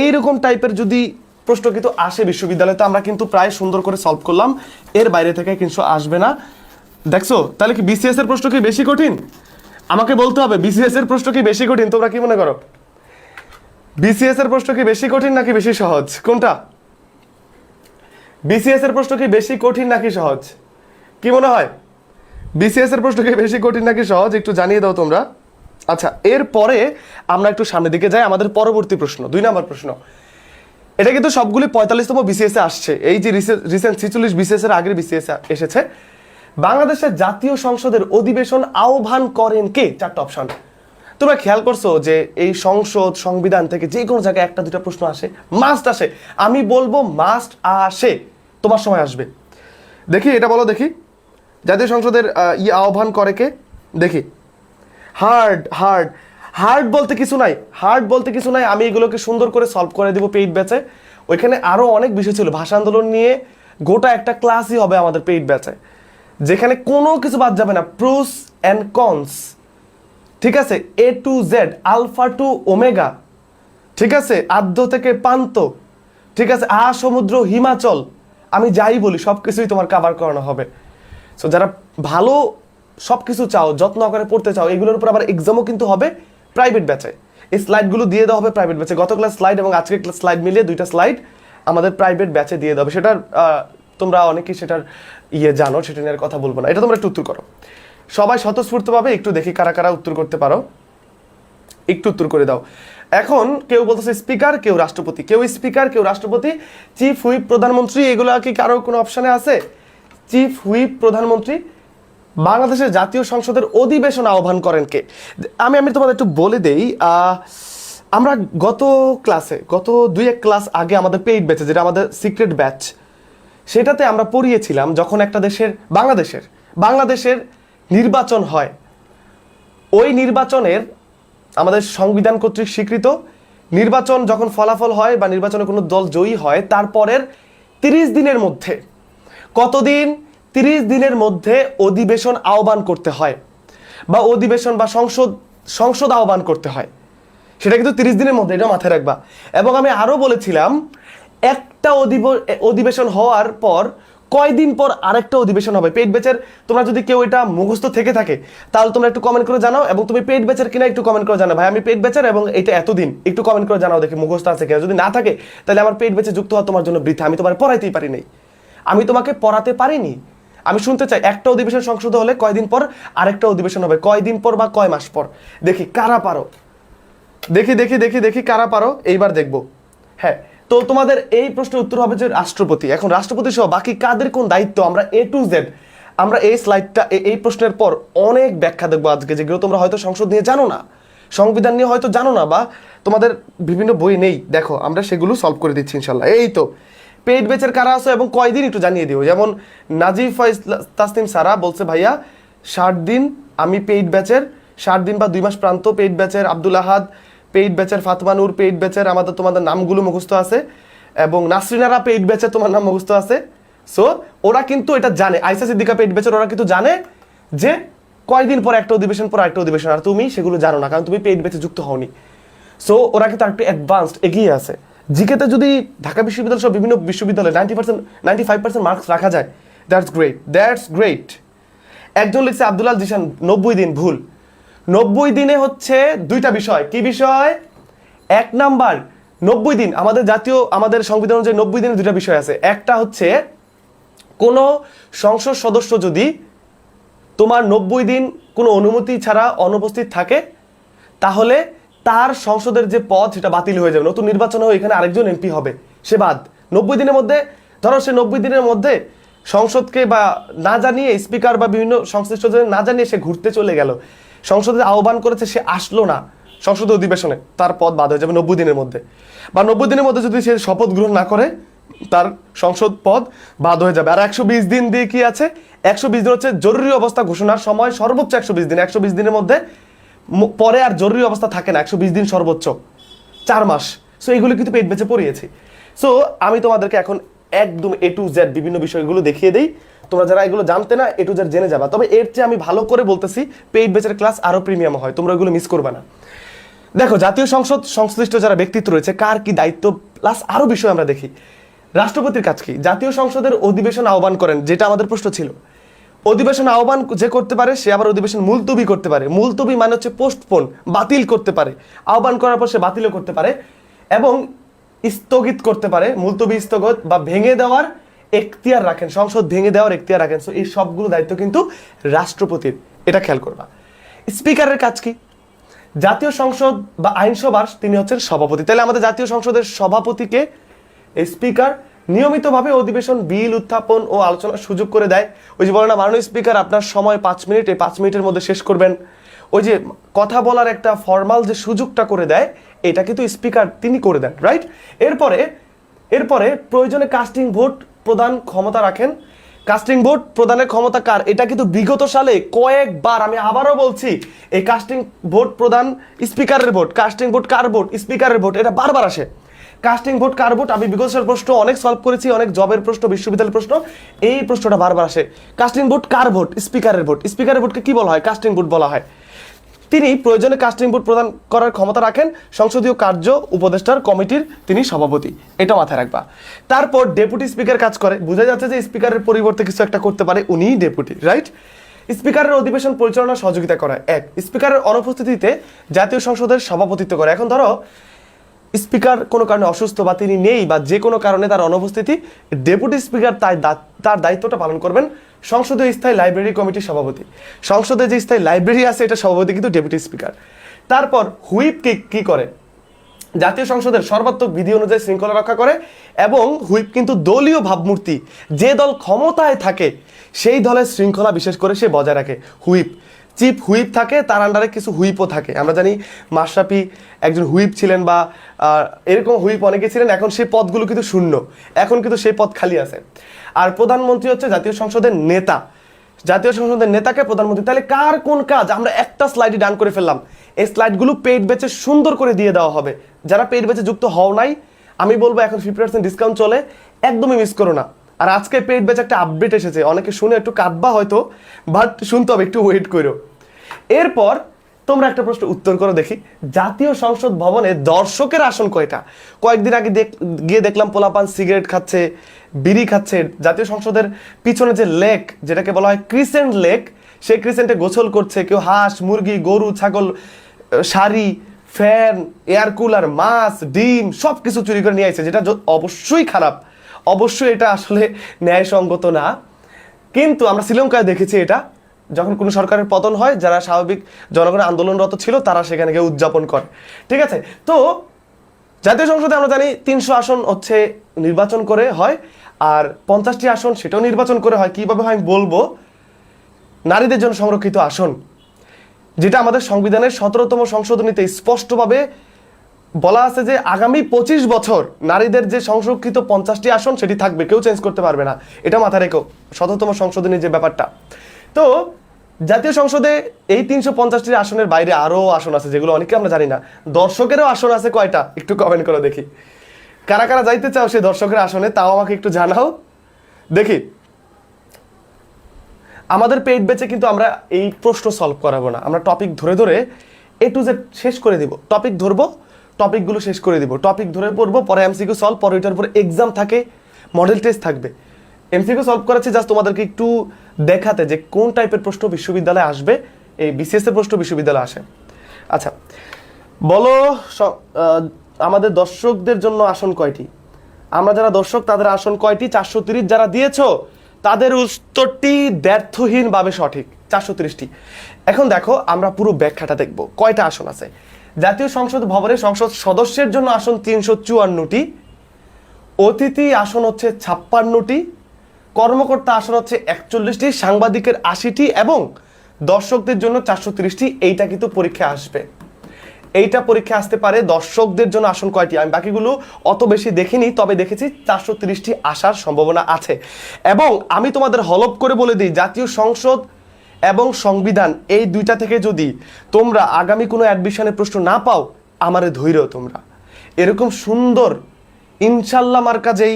এইরকম টাইপের যদি প্রশ্ন কিন্তু আসে বিশ্ববিদ্যালয়ে, তো আমরা কিন্তু প্রায় সুন্দর করে সলভ করলাম, এর বাইরে থেকে কিন্তু আসবে না। দেখছো, তাহলে কি BCS এর প্রশ্ন কি বেশি কঠিন? আমাকে বলতে হবে, BCS এর প্রশ্ন কি বেশি কঠিন? তোমরা কি মনে করো, BCS এর প্রশ্ন কি বেশি কঠিন নাকি বেশি সহজ? কোনটা? BCS এর প্রশ্ন কি বেশি কঠিন নাকি সহজ? কি মনে হয়, BCS এর প্রশ্ন কি বেশি কঠিন নাকি সহজ? একটু জানিয়ে দাও তোমরা। আচ্ছা, এরপরে আমরা একটু সামনের দিকে যাই। আমাদের পরবর্তী প্রশ্ন, 2 নম্বর প্রশ্ন, এটা কিন্তু সবগুলি 45তম বিসিএস এ আসছে। এই যে রিসেন্ট 46 বিসিএস এর আগের বিসিএস এসেছে। বাংলাদেশের জাতীয় সংসদের অধিবেশন আহ্বান করেন কে? 4টা অপশন। তোমরা খেয়াল করছো যে এই সংসদ সংবিধান থেকে যে কোনো জায়গায় একটা দুটা প্রশ্ন আসে, মাস্ট আসে। আমি বলবো মাস্ট আসে, তোমার সময় আসবে। দেখি এটা বলো দেখি, জাতীয় সংসদের আহ্বান করে কে? দেখি, হার্ড বলতে কিছু নাই, আমি এগুলোকে সুন্দর করে সলভ করে দিব পেইড ব্যাচে। ওইখানে আরো অনেক বিষয় ছিল, ভাষা আন্দোলন নিয়ে গোটা একটা ক্লাসই হবে আমাদের পেইড ব্যাচে, যেখানে কোনো কিছু বাদ যাবে না, প্রোস অ্যান্ড কনস, ঠিক আছে, A to Z, alpha to omega, ঠিক আছে, আদ্য থেকে পান্ত, ঠিক আছে, সমুদ্র হিমাচল, আমি যাই বলি সব কিছুই তোমার কভার করানো হবে। সো যারা ভালো সব কিছু চাও, যত্ন করে পড়তে চাও, এগুলোর উপর আবার এক্সামও কিন্তু হবে প্রাইভেট ব্যাচে। এই স্লাইডগুলো দিয়ে দেওয়া হবে প্রাইভেট ব্যাচে। গত ক্লাস স্লাইড এবং আজকের ক্লাস স্লাইড মিলিয়ে 2টা স্লাইড আমাদের প্রাইভেট ব্যাচে দিয়ে দেওয়া হবে। সেটার তোমরা অনেকেই সেটার জানো, সেটা নিয়ে কথা বলবো না। এটা তোমরা একটু উত্তর করো, সবাই স্বতঃস্ফূর্তভাবে একটু দেখি কারা কারা উত্তর করতে পারো, একটু উত্তর করে দাও। এখন কেউ বলতেছে স্পিকার, কেউ রাষ্ট্রপতি, কেউ স্পিকার, কেউ রাষ্ট্রপতি, চিফ হুইপ, প্রধানমন্ত্রী, এগুলো কি কারো কোনো অপশনে আছে? চিফ হুইপ, প্রধানমন্ত্রী। বাংলাদেশের জাতীয় সংসদের অধিবেশন আহ্বান করেন কে? আমি তোমাদের একটু বলে দেই। আমরা গত 2-1 ক্লাস আগে আমাদের পেইড ব্যাচে, যেটা আমাদের সিক্রেট ব্যাচ, সেটাতে আমরা পড়িয়েছিলাম যখন একটা দেশের বাংলাদেশের নির্বাচন হয়, ওই নির্বাচনের আমাদের সংবিধান কর্তৃক স্বীকৃত নির্বাচন যখন ফলাফল হয় বা নির্বাচনে কোনো দল জয়ী হয়, তারপরের 30 দিনের মধ্যে, কতদিন? 30 দিনের মধ্যে অধিবেশন আহ্বান করতে হয়, বা অধিবেশন বা সংসদ আহ্বান করতে হয়। সেটা কিন্তু 30 দিনের মধ্যে, এটা মাথায় রাখবা। এবং আমি আরো বলেছিলাম একটা অধিবেশন হওয়ার পর কয়দিন পর আরেকটা অধিবেশন হবে। পেইড ব্যাচের তোমরা যদি কেউ এটা মুখস্থ থেকে থাকে তাহলে তোমরা একটু কমেন্ট করে জানাও, এবং তুমি পেইড ব্যাচের কিনা একটু কমেন্ট করে জানাও, ভাই আমি পেইড ব্যাচের এবং এটা এতদিন, একটু কমেন্ট করে জানাও দেখি মুখস্থ আছে কিনা। যদি না থাকে তাহলে আমার পেইড ব্যাচে যুক্ত হওয়া তোমার জন্য বৃথা, আমি তোমার পড়াইতেই পারি নাই, আমি তোমাকে পড়াতে পারিনি। আমি শুনতে চাই একটা অধিবেশন সংসদ হলে কয়দিন পর আরেকটা অধিবেশন হবে, কয়দিন পর বা কয় মাস পর। দেখি কারা পারো, দেখি কারা পারো, এইবার দেখবো। হ্যাঁ, তো তোমাদের এই প্রশ্নের উত্তর হবে যে রাষ্ট্রপতি। এখন রাষ্ট্রপতি সহ বাকি কাদের কোন দায়িত্ব, আমরা এ টু জেড আমরা এই স্লাইডটা, এই প্রশ্নের পর অনেক ব্যাখ্যা দেখবো আজকে, যেগুলো তোমরা হয়তো সংসদ নিয়ে জানো না, সংবিধান নিয়ে হয়তো জানো না, বা তোমাদের বিভিন্ন বই নেই, দেখো আমরা সেগুলো সলভ করে দিচ্ছি ইনশাল্লাহ। এই তো পেইড ব্যাচের কারা আছো এবং কয়দিন একটু জানিয়ে দিও। যেমন নাজিফা তাসনিম সারা বলছে ভাইয়া 60 দিন আমি পেইড ব্যাচের, 60 দিন বা 2 মাস প্রান্ত পেইড ব্যাচের। আব্দুল আহাদ পেইড ব্যাচের, ফাতমা নূর পেইড ব্যাচের, তোমাদের নামগুলো মুখস্থ আছে, এবং নাসরিনারা পেইড ব্যাচের তোমার নাম মুখস্থ আছে। সো ওরা কিন্তু এটা জানে, আইসা সিদ্দিকা পেইড ব্যাচের, ওরা কিন্তু জানে যে কয়দিন পর একটা অধিবেশন পর একটা অধিবেশন, আর তুমি সেগুলো জানো না কারণ তুমি পেইড ব্যাচে যুক্ত হওনি। সো ওরা কিন্তু একটু অ্যাডভান্সড, এগিয়ে আছে। জিকেতে যদি ঢাকা বিশ্ববিদ্যালয় সব বিভিন্ন বিশ্ববিদ্যালয়ে 95% মার্কস রাখা যায়, দ্যাটস গ্রেট। একজন লিখছে আব্দুল আল জিশান 90 দিন, ভুল। 90 দিনে হচ্ছে 2টা বিষয়। কি বিষয়? 1 নাম্বার 90 দিন আমাদের সংবিধান অনুযায়ী 90 দিনে 2টা বিষয় আছে। একটা হচ্ছে কোনো সংসদ সদস্য যদি তোমার 90 দিন কোনো অনুমতি ছাড়া অনুপস্থিত থাকে, তাহলে তার সংসদের যে পদ সেটা বাতিল হয়ে যাবে, নতুন নির্বাচন হয়ে এখানে আরেকজন এমপি হবে, সে বাদ। 90 দিনের মধ্যে, ধরো সে 90 দিনের মধ্যে সংসদকে বা না জানিয়ে, স্পিকার বা বিভিন্ন সংশ্লিষ্টদের না জানিয়ে সে ঘুরতে চলে গেল, সংসদে আহ্বান করেছে, সে আসলো না সংসদের অধিবেশনে, তার পদ বাদ হয়ে যাবে 90 দিনের মধ্যে। বা 90 দিনের মধ্যে যদি সে শপথ গ্রহণ না করে, তার সংসদ পদ বাদ হয়ে যাবে। আর 120 দিন দিয়ে কি আছে? 120 দিন হচ্ছে জরুরি অবস্থা ঘোষণার সময়, সর্বোচ্চ 120 দিন। 120 দিনের মধ্যে পরে আর জরুরি অবস্থা থাকে না, 120 দিন সর্বোচ্চ, 4 মাস। সো এইগুলো কিন্তু পেইড ব্যাচে পড়িয়েছি। সো আমি তোমাদেরকে এখন একদম এ টু জেড বিভিন্ন বিষয়গুলো দেখিয়ে দেই, তোমরা যারা এগুলো জানতে না এ টু জেড জেনে যাবা। তবে এর চেয়ে আমি ভালো করে বলতেছি, পেইড ব্যাচের ক্লাস আরো প্রিমিয়াম হয়, তোমরা এগুলো মিস করবে না। দেখো জাতীয় সংসদ সংশ্লিষ্ট যারা ব্যক্তিত্ব রয়েছে কার কি দায়িত্ব, প্লাস আরো বিষয় আমরা দেখি। রাষ্ট্রপতির কাজ কি? জাতীয় সংসদের অধিবেশন আহ্বান করেন, যেটা আমাদের প্রশ্ন ছিল। অধিবেশন আহ্বান যে করতে পারে, সে আবার অধিবেশন মুলতবি করতে পারে। মুলতবি মানে হচ্ছে পোস্টপোন, বাতিল করতে পারে। আহ্বান করার পর সে বাতিলও করতে পারে এবং স্থগিত করতে পারে, মুলতবি, স্থগিত বা ভেঙে দেওয়ার এখতিয়ার রাখেন, সংসদ ভেঙে দেওয়ার এখতিয়ার রাখেন। সো এই সবগুলো দায়িত্ব কিন্তু রাষ্ট্রপতির, এটা খেয়াল করবা। স্পিকারের কাজ কি? জাতীয় সংসদ বা আইনসভার তিনি হচ্ছেন সভাপতি। তাহলে আমাদের জাতীয় সংসদের সভাপতিকে এই স্পিকার নিয়মিতভাবে অধিবেশন বিল উত্থাপন ও আলোচনার সুযোগ করে দেয়। ওই যে বলে না, মাননীয় স্পিকার আপনার সময় 5 মিনিট, এই 5 মিনিটের মধ্যে শেষ করবেন। ওই যে কথা বলার একটা ফর্মাল যে সুযোগটা করে দেয়, এটা কিন্তু স্পিকার তিনি করে দেন, রাইট? এরপরে প্রয়োজনে কাস্টিং ভোট প্রদান ক্ষমতা রাখেন। কাস্টিং ভোট প্রদানের ক্ষমতা কার? এটা কিন্তু বিগত সালে কয়েকবার, আমি আবারও বলছি, এই কাস্টিং ভোট প্রদান স্পিকারের ভোট, কাস্টিং ভোট কার ভোট? স্পিকারের ভোট, এটা বারবার আসে। কাস্টিং ভোট কার ভোট? আমি বিগত সালের প্রশ্ন অনেক সলভ করেছি, অনেক জবের প্রশ্ন, বিশ্ববিদ্যালয়ের প্রশ্ন, এই প্রশ্নটা বারবার আসে। কাস্টিং ভোট কার ভোট? স্পিকারের ভোট। স্পিকারের ভোটকে কি বলা হয়? কাস্টিং ভোট বলা হয়। তিনি প্রয়োজনে কাস্টিং ভোট প্রদান করার ক্ষমতা রাখেন। সংসদীয় কার্য উপদেষ্টার কমিটির তিনি সভাপতি, এটা মাথায় রাখবা। তারপর ডেপুটি স্পিকার কাজ করে। বোঝা যাচ্ছে যে স্পিকারের পরিবর্তে কিছু একটা করতে পারে, উনিই ডেপুটি, রাইট? স্পিকারের অধিবেশন পরিচালনা সহযোগিতা করা। এক, স্পিকারের অনুপস্থিতিতে জাতীয় সংসদের সভাপতিত্ব করে। এখন ধরো স্পিকার কোনো কারণে অসুস্থ বা তিনি নেই বা যে কোনো কারণে তার অনুপস্থিতি, ডেপুটি স্পিকার তার দায়িত্বটা পালন করবেন। সংসদীয় স্থায়ী লাইব্রেরি কমিটির সভাপতি, সংসদে যে স্থায়ী লাইব্রেরি আছে এটা সভাপতি কিন্তু ডেপুটি স্পিকার। তারপর হুইপ কি করে? জাতীয় সংসদের সর্বাত্মক বিধি অনুযায়ী শৃঙ্খলা রক্ষা করে এবং হুইপ কিন্তু দলীয় ভাবমূর্তি, যে দল ক্ষমতায় থাকে সেই দলের শৃঙ্খলা বিশেষ করে সে বজায় রাখে। হুইপ, চিফ হুইপ থাকে, তার আন্ডারে কিছু হুইপও থাকে। আমরা জানি মাশরাফি একজন হুইপ ছিলেন বা এরকম হুইপ অনেকে ছিলেন, এখন সেই পদগুলো কিন্তু শূন্য, এখন কিন্তু সেই পদ খালি আছে। আর প্রধানমন্ত্রী হচ্ছে জাতীয় সংসদের নেতা, জাতীয় সংসদের নেতাকে প্রধানমন্ত্রী। তাহলে কার কোন কাজ আমরা একটা স্লাইডে ডান করে ফেললাম। এই স্লাইডগুলো পেইড ব্যাচে সুন্দর করে দিয়ে দেওয়া হবে। যারা পেইড ব্যাচে যুক্ত হও নাই, আমি বলবো এখন 50% ডিসকাউন্ট চলে, একদমই মিস করো না। আর আজকে পেইড ব্যাচে একটা আপডেট এসেছে, অনেকে শুনে একটু কাঁদবা হয়তো, বাট শুনতে হবে, একটু ওয়েট করো। এরপর তোমরা একটা প্রশ্ন উত্তর করো দেখি, জাতীয় সংসদ ভবনে দর্শকের আসন কয়টা? কয়েকদিন আগে গিয়ে দেখলাম পোলাপান সিগারেট খাচ্ছে, বিড়ি খাচ্ছে। জাতীয় সংসদের পিছনে যে লেক, যেটাকে বলা হয় ক্রিসেন্ট লেক, সেই ক্রিসেন্টে গোসল করছে কেউ। হাঁস, মুরগি, গরু, ছাগল, শাড়ি, ফ্যান, এয়ার কুলার, মাছ, ডিম সব কিছু চুরি করে নিয়ে আসছে, যেটা অবশ্যই খারাপ, অবশ্যই এটা আসলে ন্যায়সঙ্গত না। কিন্তু আমরা শ্রীলঙ্কায় দেখেছি এটা, যখন কোনো সরকারের পতন হয়, যারা স্বাভাবিক জনগণের আন্দোলনরত ছিল তারা সেখানে গিয়ে উদযাপন করে, ঠিক আছে? তো জাতীয় সংসদে আমরা জানি 300 আসন হচ্ছে নির্বাচন করে হয়, আর 50টি আসন সেটাও নির্বাচন করে হয়। কিভাবে হয় আমি বলবো। নারীদের জন্য সংরক্ষিত আসন, যেটা আমাদের সংবিধানের 17তম সংশোধনীতে স্পষ্টভাবে বলা আছে যে আগামী 25 বছর নারীদের যে সংরক্ষিত 50টি আসন সেটি থাকবে, কেউ চেঞ্জ করতে পারবে না। এটা মাথায় রেখো, 17তম সংশোধনীর যে ব্যাপারটা। তো জাতীয় সংসদে এই 350টি আসনের বাইরে আরো আসন আছে, যেগুলো অনেকে আমরা জানি না। দর্শকেরও আসন আছে কয়টা? একটু কমেন্ট করে দেখি, কারা কারা যাইতে চাও সেই দর্শকের আসনে, তাও আমাকে একটু জানাও দেখি। আমাদের পেইড ব্যাচে কিন্তু আমরা এই প্রশ্ন সলভ করাবো না, আমরা টপিক ধরে ধরে A to Z শেষ করে দিব। টপিক ধরবো, টপিকগুলো শেষ করে দিব, টপিক ধরে পড়বো, পরে এমসিকিউ সলভ, পরে ওইটার উপরে এক্সাম থাকে, মডেল টেস্ট থাকবে। এমসিকিউ সলভ করাচ্ছি জাস্ট তোমাদেরকে একটু দেখাতে যে কোন টাইপের প্রশ্ন বিশ্ববিদ্যালয়ে আসবে, এই বিসিএস এর প্রশ্ন বিশ্ববিদ্যালয়ে আসে। আচ্ছা বলো, আমাদের দর্শকদের জন্য আসন কয়টি? আমরা যারা দর্শক তাদের আসন কয়টি? 430 যারা দিয়েছো তাদের উত্তরটি দ্ব্যর্থহীনভাবে সঠিক, 430টি। এখন দেখো আমরা পুরো ব্যাখ্যাটা দেখব, কয়টা আসন আছে। জাতীয় সংসদ ভবনে সংসদ সদস্যের জন্য আসন 354টি, অতিথি আসন হচ্ছে 56টি, কর্মকর্তা আসন হচ্ছে 41টি, সাংবাদিকের 80টি এবং দর্শকদের জন্য 430টি। এইটা কিন্তু পরীক্ষা আসবে, এইটা পরীক্ষা আসতে পারে। দর্শকদের জন্য আসন কয়টি আমি বাকিগুলো অত বেশি দেখিনি, তবে দেখেছি 430টি আসার সম্ভাবনা আছে। এবং আমি তোমাদের হলপ করে বলে দিই, জাতীয় সংসদ এবং সংবিধান এই দুইটা থেকে যদি তোমরা আগামী কোনো অ্যাডমিশনের প্রশ্ন না পাও, আমারে ধৈর্য, তোমরা এরকম সুন্দর ইনশাল্লাহ মার্কা যেই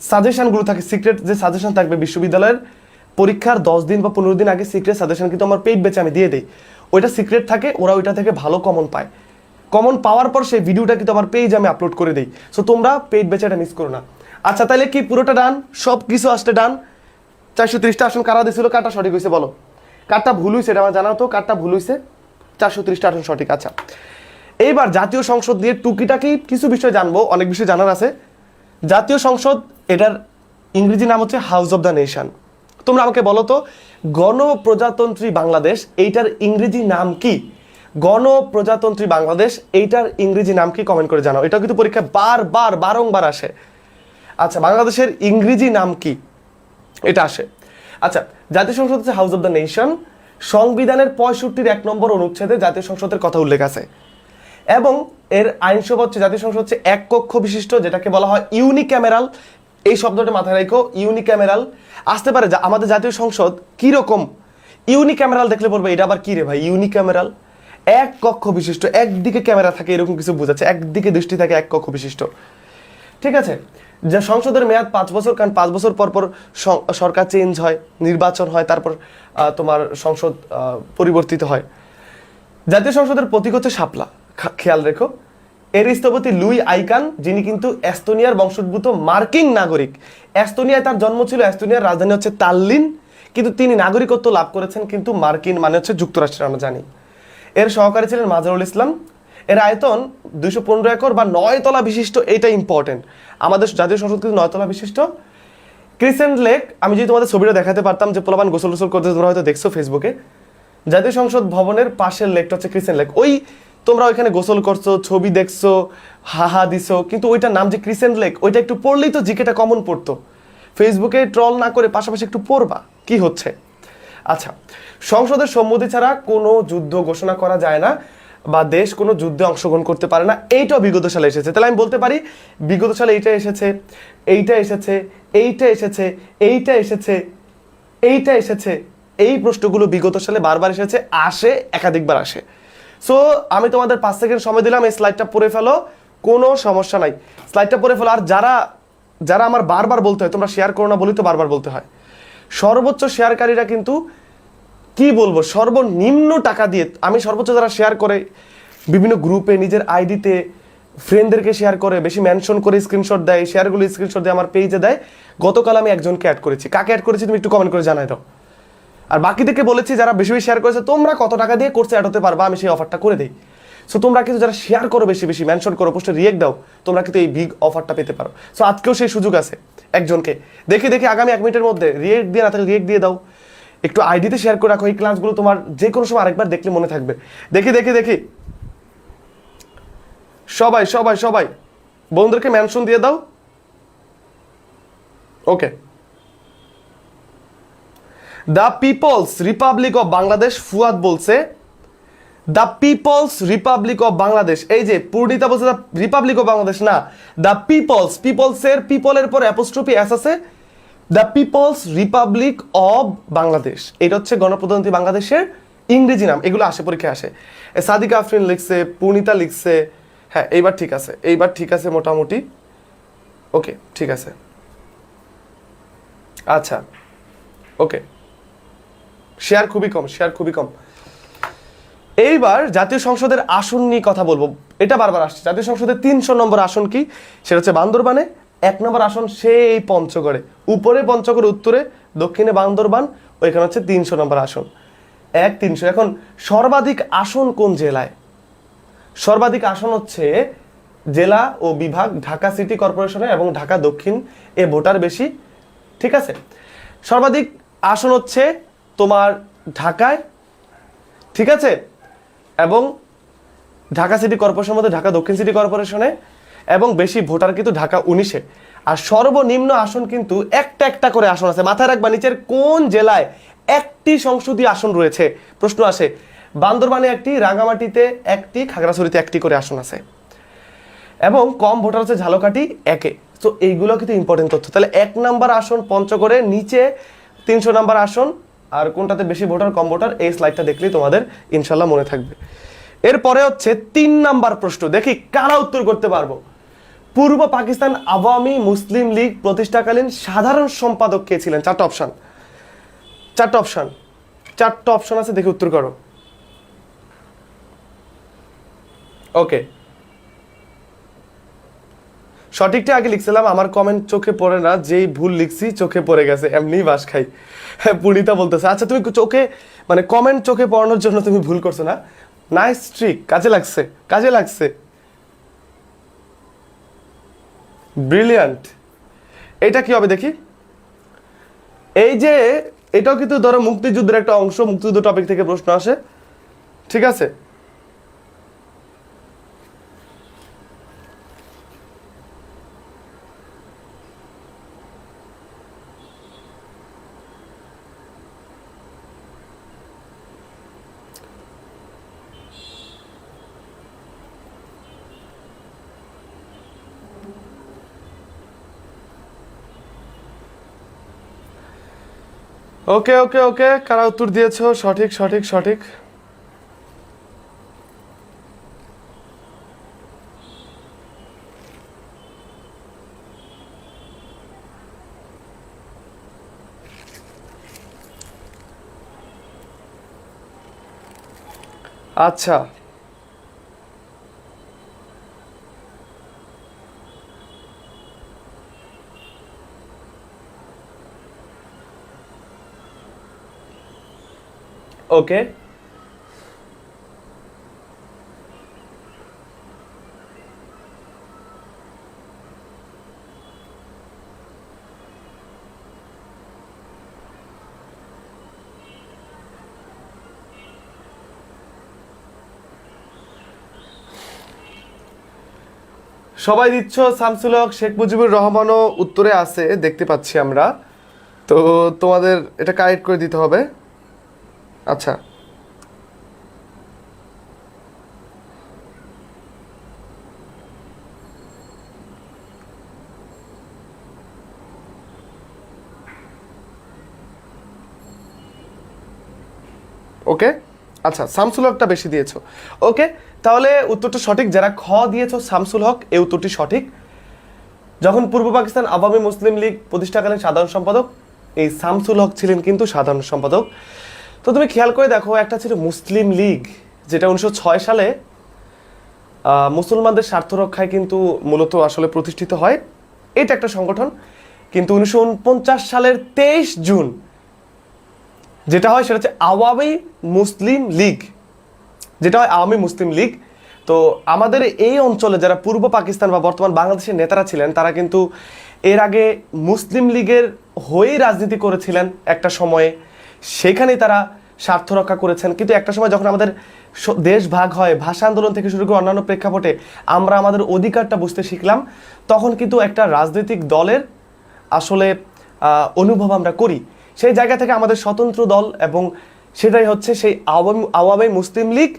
সাজেশনগুলো থাকে, সিক্রেট যে সাজেশন থাকবে বিশ্ববিদ্যালয়ের পরীক্ষার 10 দিন বা 15 দিন আগে সিক্রেট সাজেশন কিন্তু আমার পেইড ব্যাচে আমি দিয়ে দিই। ওইটা সিক্রেট থাকে, ওরা ওইটা থেকে ভালো কমন পায়। কমন পাওয়ার পর সেই ভিডিওটা কিন্তু আমার পেজ আমি আপলোড করে দিই। সো তোমরা পেইড ব্যাচে এটা মিস করো না। আচ্ছা তাহলে কি পুরোটা ডান? সব কিছু আসতে ডান। 430টা আসন কারা দিয়েছিল, কারটা সঠিক হয়েছে বলো? কারটা ভুল হয়েছে এটা আমার জানাও তো, কারটা ভুল হয়েছে? 430টা আসন সঠিক। আচ্ছা এইবার জাতীয় সংসদ নিয়ে টুকিটাকি কিছু বিষয় জানবো, অনেক বিষয় জানার আছে। জাতীয় সংসদ, এটার ইংরেজি নাম হচ্ছে হাউস অব দ্য নেশন। তোমরা আমাকে বলো তো, গণপ্রজাতন্ত্রী বাংলাদেশ এইটার ইংরেজি নাম কি? গণপ্রজাতন্ত্রী বাংলাদেশ এইটার ইংরেজি নাম কি? কমেন্ট করে জানাও। এটাও কিন্তু পরীক্ষায় বারবার বারংবার আসে, আচ্ছা, বাংলাদেশের ইংরেজি নাম কি, এটা আসে। আচ্ছা, জাতীয় সংসদ হচ্ছে হাউস অফ দ্য নেশন। সংবিধানের 65 নম্বর অনুচ্ছেদে জাতীয় সংসদের কথা উল্লেখ আছে এবং এর আইনসভা হচ্ছে, জাতীয় সংসদ হচ্ছে এক কক্ষ বিশিষ্ট, যেটাকে বলা হয় ইউনিক্যামেরাল। এই শব্দটা মাথায় রাখো, ইউনিক্যামেরাল। আসতে পারে আমাদের জাতীয় সংসদ কি রকম, ইউনিক্যামেরাল দেখলে বলবে এটা আবার কি রে ভাই ইউনিক্যামেরাল, এক কক্ষ বিশিষ্ট, একদিকে ক্যামেরা থাকে এরকম কিছু বোঝাচ্ছে, একদিকে দৃষ্টি থাকে, এক কক্ষ বিশিষ্ট। ঠিক আছে, যে সংসদের মেয়াদ 5 বছর, কারণ 5 বছর পর পর সরকার চেঞ্জ হয়, নির্বাচন হয়, তারপর তোমার সংসদ পরিবর্তিত হয়। জাতীয় সংসদের প্রতীক হচ্ছে শাপলা, খেয়াল রেখো। এর স্থপতি লুই আইকান, যিনি কিন্তু এস্তোনিয়ার বংশোদ্ভূত মার্কিন নাগরিক। এস্তোনিয়ায় তার জন্ম ছিল, এস্তোনিয়ার রাজধানী হচ্ছে তাল্লিন, কিন্তু তিনি নাগরিকত্ব লাভ করেছেন কিন্তু মার্কিন, মানে হচ্ছে যুক্তরাষ্ট্রের, আমরা জানি। এর সহকারী ছিলেন মাজারুল ইসলাম। এর আয়তন 215 একর বা 9 তলা বিশিষ্ট, এটা ইম্পর্টেন্ট। আমাদের জাতীয় সংসদ কিন্তু 9 তলা বিশিষ্ট। ক্রিসেন্ট লেক, আমি যদি তোমাদের ছবিটা দেখাতে পারতাম, যে পোলাপান গোসল গোসল করতে, তোমরা হয়তো দেখছো ফেসবুকে। জাতীয় সংসদ ভবনের পাশের লেকটা হচ্ছে ক্রিসেন্ট লেক। ওই তোমরা ওইখানে গোসল করছো, ছবি দেখছো, হাহা দিছো, কিন্তু ওইটার নাম যে ক্রিসেন্ট লেক, ওইটা একটু পড়লেই তো জিকেটা কমন পড়তো। ফেসবুকে ট্রল না করে পাশাপাশি একটু পড়বা কি হচ্ছে। আচ্ছা, সংসদের সম্মতি ছাড়া কোনো যুদ্ধ ঘোষণা করা যায় না বা দেশ কোনো যুদ্ধে অংশগ্রহণ করতে পারে না, এইটাও বিগত সালে এসেছে। তাহলে আমি বলতে পারি বিগত সালে এইটা এসেছে, এইটা এসেছে, এইটা এসেছে, এইটা এসেছে, এইটা এসেছে। এই প্রশ্নগুলো বিগত সালে বারবার এসেছে, আসে, একাধিকবার আসে। সো আমি তোমাদের 5 সেকেন্ড সময় দিলাম, এই স্লাইডটা পড়ে ফেলো, কোনো সমস্যা নাই, স্লাইডটা পড়ে ফেলো। আর যারা যারা আমার বারবার বলতে হয়, তোমরা শেয়ার করো না বলি তো বারবার বলতে হয়, সর্বোচ্চ শেয়ারকারীরা কিন্তু কি বলবো, সর্বনিম্ন টাকা দিয়ে, আমি সর্বোচ্চ যারা শেয়ার করে বিভিন্ন গ্রুপে, নিজের আইডিতে ফ্রেন্ডদেরকে শেয়ার করে, বেশি মেনশন করে স্ক্রিনশট দেয়, শেয়ারগুলো স্ক্রিনশট দিয়ে আমার পেজে দেয়। গতকাল আমি একজনকে অ্যাড করেছি, কাকে অ্যাড করেছি তুমি একটু কমেন্ট করে জানাই দাও। আর বাকিদেরকে বলেছি যারা বেশি বেশি শেয়ার করেছে, তোমরা কত টাকা দিয়ে কোর্সে অ্যাড হতে পারবা, আমি সেই অফারটা করে দিই। সো তোমরা কিন্তু যারা শেয়ার করো, বেশি বেশি মেনশন করো, পোস্টে রিয়েক্ট দাও, তোমরা কিন্তু এই বিগ অফারটা পেতে পারো। সো আজকেও সেই সুযোগ আছে, একজনকে দেখে দেখে আগামী 1 মিনিটের মধ্যে রিয়েক্ট দিয়ে না তাহলে রিয়েক্ট দিয়ে দাও, একটু আইডিতে শেয়ার করে রাখো। এই ক্লাসগুলো তোমার যে কোনো সময় আরেকবার দেখলে মনে থাকবে। দেখি দেখি দেখি, সবাই সবাই সবাই বন্ধুদেরকে মেনশন দিয়ে দাও। Okay, the people's Republic of Bangladesh, Fuad বলছে the people's Republic of Bangladesh. এই যে পূর্ণিতা বলছে দ্য রিপাবলিক অফ বাংলাদেশ না, দ্য পিপলস, পিপলসের পিপলের পরে অ্যাপোস্ট্রফি এস আছে, the people's Republic of Bangladesh. এটা হচ্ছে গণপ্রজাতন্ত্রী বাংলাদেশের ইংরেজি নাম। এগুলো আসে, পরীক্ষায় আসে। সাদিকা আফরিন লিখছে, পূর্ণিতা লিখছে, হ্যাঁ এইবার ঠিক আছে, এইবার ঠিক আছে মোটামুটি। ওকে ঠিক আছে, আচ্ছা ওকে, শেয়ার খুবই কম, শেয়ার খুবই কম। এইবার জাতীয় সংসদের আসন নিয়ে কথা বলবো, এটা বারবার আসছে। জাতীয় সংসদের 300 নম্বর আসন কি, সেটা হচ্ছে বান্দরবানে। 1 নম্বর আসন সেই পঞ্চগড়ে, উপরে পঞ্চগড়, উত্তরে, দক্ষিণে বান্দরবান, ওইখানে হচ্ছে 300 নম্বর আসন, 300। এখন সর্বাধিক আসন কোন জেলায়? সর্বাধিক আসন হচ্ছে জেলা ও বিভাগ, ঢাকা সিটি কর্পোরেশনে এবং ঢাকা দক্ষিণ, এ ভোটার বেশি। ঠিক আছে, সর্বাধিক আসন হচ্ছে তোমার ঢাকায়, ঠিক আছে, এবং ঢাকা সিটি কর্পোরেশনের মধ্যে ঢাকা দক্ষিণ সিটি কর্পোরেশনে, এবং বেশি ভোটার কিন্তু ঢাকা 19-এ। আর সর্বনিম্ন আসন কিন্তু একটা একটা করে আসন আছে। মাথায় রাখবা, নিচের কোন জেলায় একটি সংসদীয় আসন রয়েছে, প্রশ্ন আসে। বান্দরবানে 1টি, রাঙামাটিতে 1টি, খাগড়াছড়িতে 1টি করে আসন আছে, এবং কম ভোটার হচ্ছে ঝালকাঠি 1-এ। তো এইগুলো কিন্তু ইম্পর্টেন্ট তথ্য। তাহলে 1 নম্বর আসন পঞ্চগড়ে, নিচে 300 নম্বর আসন, আর কোনটাতে বেশি ভোটার কম ভোটার, এই স্লাইডটা দেখলেই তোমাদের ইনশাল্লাহ মনে থাকবে। এরপরে হচ্ছে 3 নাম্বার প্রশ্ন, দেখি কারা উত্তর করতে পারবো। পূর্ব পাকিস্তান আওয়ামী মুসলিম লীগ প্রতিষ্ঠাকালীন সাধারণ সম্পাদক কে ছিলেন? 4টা অপশন, 4টা অপশন, 4টা অপশন আছে, দেখি উত্তর করো। ওকে, সঠিকটা আগে লিখছিলাম, আমার কমেন্ট চোখে পড়ে না, যেই ভুল লিখছি চোখে পড়ে গেছে, এমনি বাস খাই। হ্যাঁ, পূর্ণিতা বলতেছে, আচ্ছা তুমি চোখে, মানে কমেন্ট চোখে পড়ানোর জন্য তুমি ভুল করছো না, নাইস ট্রিক, কাজে লাগছে, কাজে লাগছে, ব্রিলিয়ান্ট। এটা কি হবে দেখি, এই যে এটাও কিন্তু ধরো মুক্তিযুদ্ধের একটা অংশ, মুক্তিযুদ্ধ টপিক থেকে প্রশ্ন আসে, ঠিক আছে। ওকে ওকে ওকে, কারা উত্তর দিয়েছো? সঠিক সঠিক সঠিক। আচ্ছা, ওকে। সবাই দিচ্ছ, শামসুল হক, শেখ মুজিবুর রহমানও উত্তরে আছে দেখতে পাচ্ছি আমরা। তো তোমাদের এটা কারেক্ট করে দিতে হবে। আচ্ছা, ওকে। আচ্ছা, শামসুল হকটা বেশি দিয়েছো। ওকে, তাহলে উত্তরটা সঠিক। যারা খ দিয়েছো শামসুল হক, এই উত্তরটি সঠিক। যখন পূর্ব পাকিস্তান আওয়ামী মুসলিম লীগ প্রতিষ্ঠাকালীন সাধারণ সম্পাদক এই শামসুল হক ছিলেন কিন্তু সাধারণ সম্পাদক। তো তুমি খেয়াল করে দেখো, একটা ছিল মুসলিম লীগ, যেটা 1906 সালে মুসলমানদের স্বার্থ রক্ষায় কিন্তু মূলত আসলে প্রতিষ্ঠিত হয়। এটা একটা সংগঠন। কিন্তু 1949 সালের 23 জুন যেটা হয় সেটা হচ্ছে আওয়ামী মুসলিম লীগ, যেটা হয় আওয়ামী মুসলিম লীগ। তো আমাদের এই অঞ্চলে যারা পূর্ব পাকিস্তান বা বর্তমান বাংলাদেশের নেতারা ছিলেন, তারা কিন্তু এর আগে মুসলিম লীগের হয়েই রাজনীতি করেছিলেন একটা সময়ে, সেখানেই তারা স্বার্থ রক্ষা করেছেন। কিন্তু একটা সময় যখন আমাদের দেশ ভাগ হয়, ভাষা আন্দোলন থেকে শুরু করে অন্যান্য প্রেক্ষাপটে আমরা আমাদের অধিকারটা বুঝতে শিখলাম, তখন কিন্তু একটা রাজনৈতিক দলের আসলে অনুভব আমরা করি। সেই জায়গা থেকে আমাদের স্বতন্ত্র দল, এবং সেটাই হচ্ছে সেই আওয়ামী মুসলিম লীগ,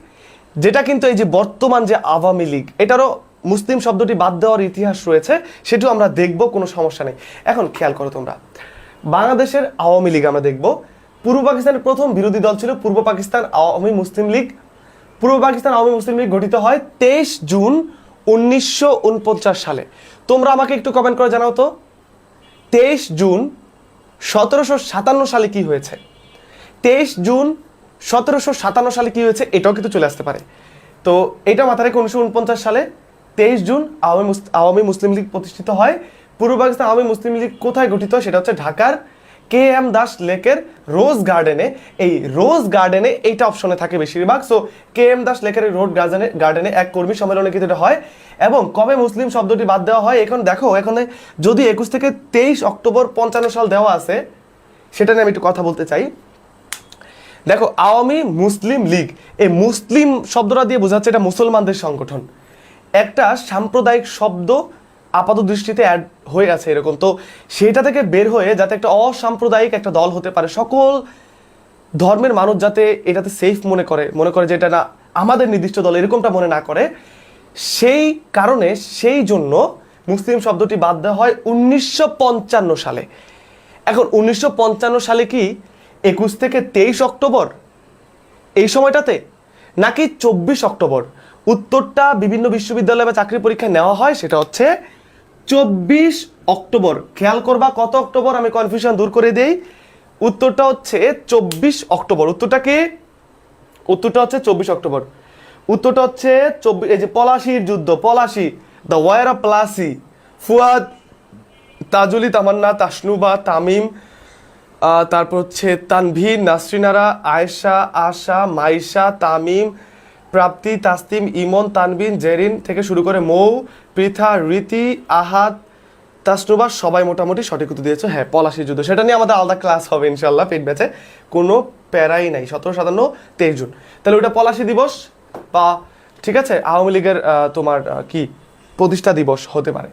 যেটা কিন্তু এই যে বর্তমান যে আওয়ামী লীগ, এটারও মুসলিম শব্দটি বাদ দেওয়ার ইতিহাস রয়েছে, সেটাও আমরা দেখব, কোনো সমস্যা নেই। এখন খেয়াল করো তোমরা, বাংলাদেশের আওয়ামী লীগ আমরা দেখব। পূর্ব পাকিস্তানের প্রথম বিরোধী দল ছিল পূর্ব পাকিস্তান আওয়ামী মুসলিম লীগ। পূর্ব পাকিস্তান আওয়ামী মুসলিম লীগ গঠিত হয় 23 জুন 1949 সালে। তোমরা আমাকে একটু কমেন্ট করে জানাও তো, 23 জুন 1757 সালে কি হয়েছে? 23 জুন 1757 সালে কি হয়েছে, এটাও কিন্তু চলে আসতে পারে। তো এটা মাথায় রেখে 1949 সালে 23 জুন আওয়ামী মুসলিম লীগ প্রতিষ্ঠিত হয়। পূর্ব পাকিস্তান আওয়ামী মুসলিম লীগ কোথায় গঠিত? সেটা হচ্ছে ঢাকার KM দাস লেকের রোজ গার্ডেনে। এই রোজ গার্ডেনে এইটা অপশনে থাকে বেশিরভাগ। সো KM দাস লেকের রোড গার্ডেনে এক কর্মী সম্মেলনে কিন্তু এটা হয়। এবং কবে মুসলিম শব্দটি বাদ দেওয়া হয়, এখন দেখো, এখানে যদি 21 থেকে 23 অক্টোবর 55 সাল দেওয়া আছে, সেটা নিয়ে আমি একটু কথা বলতে চাই। দেখো, আওয়ামী মুসলিম লীগ, এই মুসলিম শব্দটা দিয়ে বোঝাচ্ছে এটা মুসলমানদের সংগঠন। একটা সাম্প্রদায়িক শব্দ আপাত দৃষ্টিতে অ্যাড হয়ে আছে এরকম, তো সেটা থেকে বের হয়ে যাতে একটা অসাম্প্রদায়িক একটা দল হতে পারে, সকল ধর্মের মানুষ যাতে এটাতে সেফ মনে করে যে এটা না আমাদের নির্দিষ্ট দল, এরকমটা মনে না করে, সেই কারণে সেই জন্য মুসলিম শব্দটি বাদ দেওয়া হয় 1955 সালে। এখন 1955 সালে কি 21 থেকে 23 অক্টোবর এই সময়টাতে, নাকি 24 অক্টোবর? উত্তরটা বিভিন্ন বিশ্ববিদ্যালয় বা চাকরি পরীক্ষায় নেওয়া হয়, সেটা হচ্ছে 24 অক্টোবর। খেয়াল করবা কত অক্টোবর, আমি কনফিউশন দূর করে দেই। উত্তরটা হচ্ছে 24 অক্টোবর। উত্তরটা কি? উত্তরটা হচ্ছে 24 অক্টোবর। উত্তরটা হচ্ছে এই যে পলাশির যুদ্ধ, Palashi, the war of Plassey, Fuad, Tajuli, Tamanna, Tasnuba, Tamim, তারপর হচ্ছে তানভীর, নাসরিনারা, আয়েশা, আশা, মাইশা, তামিম, প্রাপ্তি, তাসতিম, ইমন, তানবিন, জেরিন থেকে শুরু করে মৌ, পৃথা, রীতি, আহাদ, তাসনুবা, সবাই মোটামুটি সঠিক উত্তর দিয়েছে। হ্যাঁ, পলাশির যুদ্ধ। সেটা নিয়ে আমাদের আলাদা ক্লাস হবে ইনশাল্লাহ পেট ব্যাচে, কোনো প্যারাই নাই। 1757 23 জুন, তাহলে ওটা পলাশি দিবস বা ঠিক আছে আওয়ামী লীগের তোমার কি প্রতিষ্ঠা দিবস হতে পারে।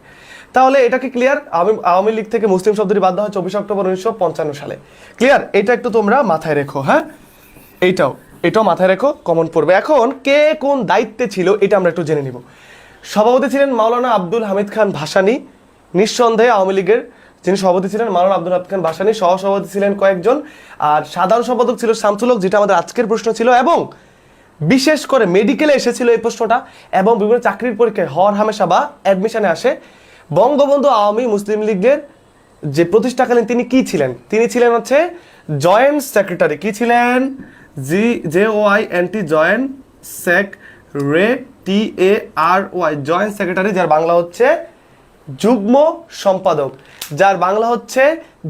তাহলে এটা কি ক্লিয়ার? আওয়ামী লীগ থেকে মুসলিম শব্দটি বাদ দেওয়া হয় 24 অক্টোবর 1955 সালে। ক্লিয়ার? এটা একটু তোমরা মাথায় রেখো। হ্যাঁ, এটাও মাথায় রেখো, কমন পড়বে। এখন কে কোন দায়িত্বে ছিল এটা আমরা একটু জেনে নিব। সভাপতি ছিলেন মাওলানা আব্দুল হামিদ খান ভাসানী। নিঃসন্দেহে আওয়ামী লীগের যিনি সভাপতি ছিলেন মাওলানা আব্দুল হামিদ খান ভাসানী, সহসভাপতি ছিলেন কয়েকজন, আর সাধারণ সম্পাদক ছিল শামসুল হক, যেটা আমাদের আজকের প্রশ্ন ছিল, এবং বিশেষ করে মেডিকেলে এসেছিল এই প্রশ্নটা, এবং বিভিন্ন চাকরির পরীক্ষায় হর হামেশা বা অ্যাডমিশনে আসে। বঙ্গবন্ধু আওয়ামী মুসলিম লীগের যে প্রতিষ্ঠাকালীন তিনি কি ছিলেন? তিনি ছিলেন হচ্ছে জয়েন্ট সেক্রেটারি। কি ছিলেন? JOINT, joint SEC, joint secretary, যার বাংলা হচ্ছে যুগ্ম সম্পাদক। যার বাংলা হচ্ছে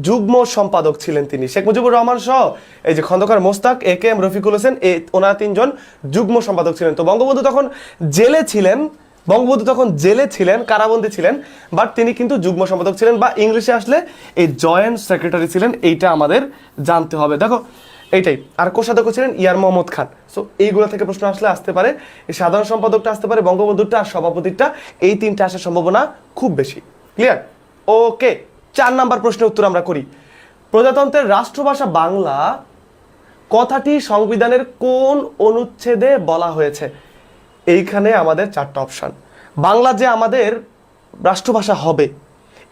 যুগ্ম সম্পাদক ছিলেন তিনি। শেখ মুজিবুর রহমান সহ এই যে খন্দকার মোস্তাক, AKM রফিকুল হোসেন, ওনারা তিনজন যুগ্ম সম্পাদক ছিলেন। তো বঙ্গবন্ধু তখন জেলে ছিলেন, কারাবন্দী ছিলেন, বাট তিনি কিন্তু যুগ্ম সম্পাদক ছিলেন, বা ইংলিশে আসলে এই জয়েন্ট সেক্রেটারি ছিলেন। এইটা আমাদের জানতে হবে। দেখো এইটাই। আর কোষাধ্যক্ষ ছিলেন ইয়ার মোহাম্মদ খান। সো এইগুলো থেকে প্রশ্ন আসতে পারে, এই সাধারণ সম্পাদকটা আসতে পারে, বঙ্গবন্ধুরটা আর সভাপতিটা, এই তিনটা আসার সম্ভাবনা খুব বেশি। ক্লিয়ার? ওকে, 4 নাম্বার প্রশ্নের উত্তর আমরা করি। প্রজাতন্ত্রের রাষ্ট্রভাষা বাংলা কথাটি সংবিধানের কোন অনুচ্ছেদে বলা হয়েছে? এইখানে আমাদের 4টা অপশন। বাংলা যে আমাদের রাষ্ট্রভাষা হবে,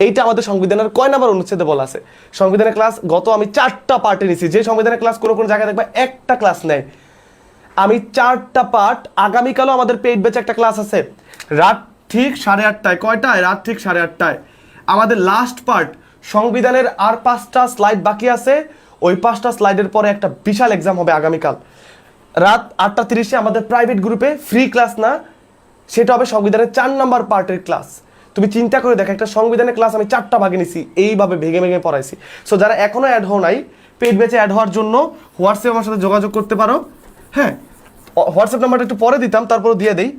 এইটা আমাদের সংবিধানের কয় নাম্বার অনুচ্ছেদে বলা আছে? সংবিধানের ক্লাস গত আমি 4টা পার্টে নিছি। যে সংবিধানের ক্লাস কোনো জায়গায় দেখবা একটা ক্লাস নেয়, আমি 4টা পার্ট। আগামীকালও আমাদের পেইড ব্যাচে একটা ক্লাস আছে রাত ঠিক 8:30টায়। কয়টায়? রাত ঠিক 8:30টায়। আমাদের লাস্ট পার্ট সংবিধানের আর 5টা স্লাইড বাকি আছে। ওই 5টা স্লাইডের পরে একটা বিশাল এক্সাম হবে আগামীকাল রাত 8:30-এ আমাদের প্রাইভেট গ্রুপে, ফ্রি ক্লাস না, সেটা হবে সংবিধানের 4 নাম্বার পার্টের ক্লাস। তুমি চিন্তা করে দেখো, একটা সংবিধানের ক্লাস আমি 4টা ভাগে নিছি, এইভাবে ভেঙে ভেঙে পড়াইছি। সো যারা এখনো অ্যাড হও নাই, পেইড ব্যাচে অ্যাড হওয়ার জন্য হোয়াটসঅ্যাপে আমার সাথে যোগাযোগ করতে পারো। হ্যাঁ, হোয়াটসঅ্যাপ নাম্বারটা একটু পরে দিতাম, তারপর দিয়ে দেই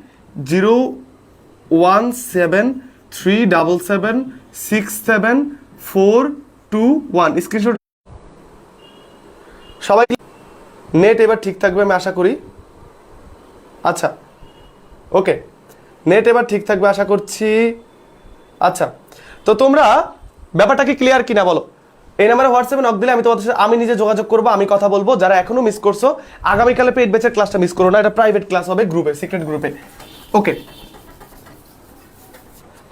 01737767421। স্ক্রিনশট। সবাই নেট এবার ঠিক থাকবে আমি আশা করি। আচ্ছা, ওকে, নেট এবার ঠিক থাকবে আশা করছি। আচ্ছা, তো তোমরা ব্যাপারটা কি ক্লিয়ার কিনা বলো? এই নাম্বারে হোয়াটসঅ্যাপে নক দিলে আমি তোমাদের সাথে আমি নিজে যোগাযোগ করবো, আমি কথা বলবো। যারা এখনো মিস করছো, আগামীকালে পেইড ব্যাচের ক্লাসটা মিস করো না, এটা প্রাইভেট ক্লাস হবে গ্রুপে, সিক্রেট গ্রুপে। ওকে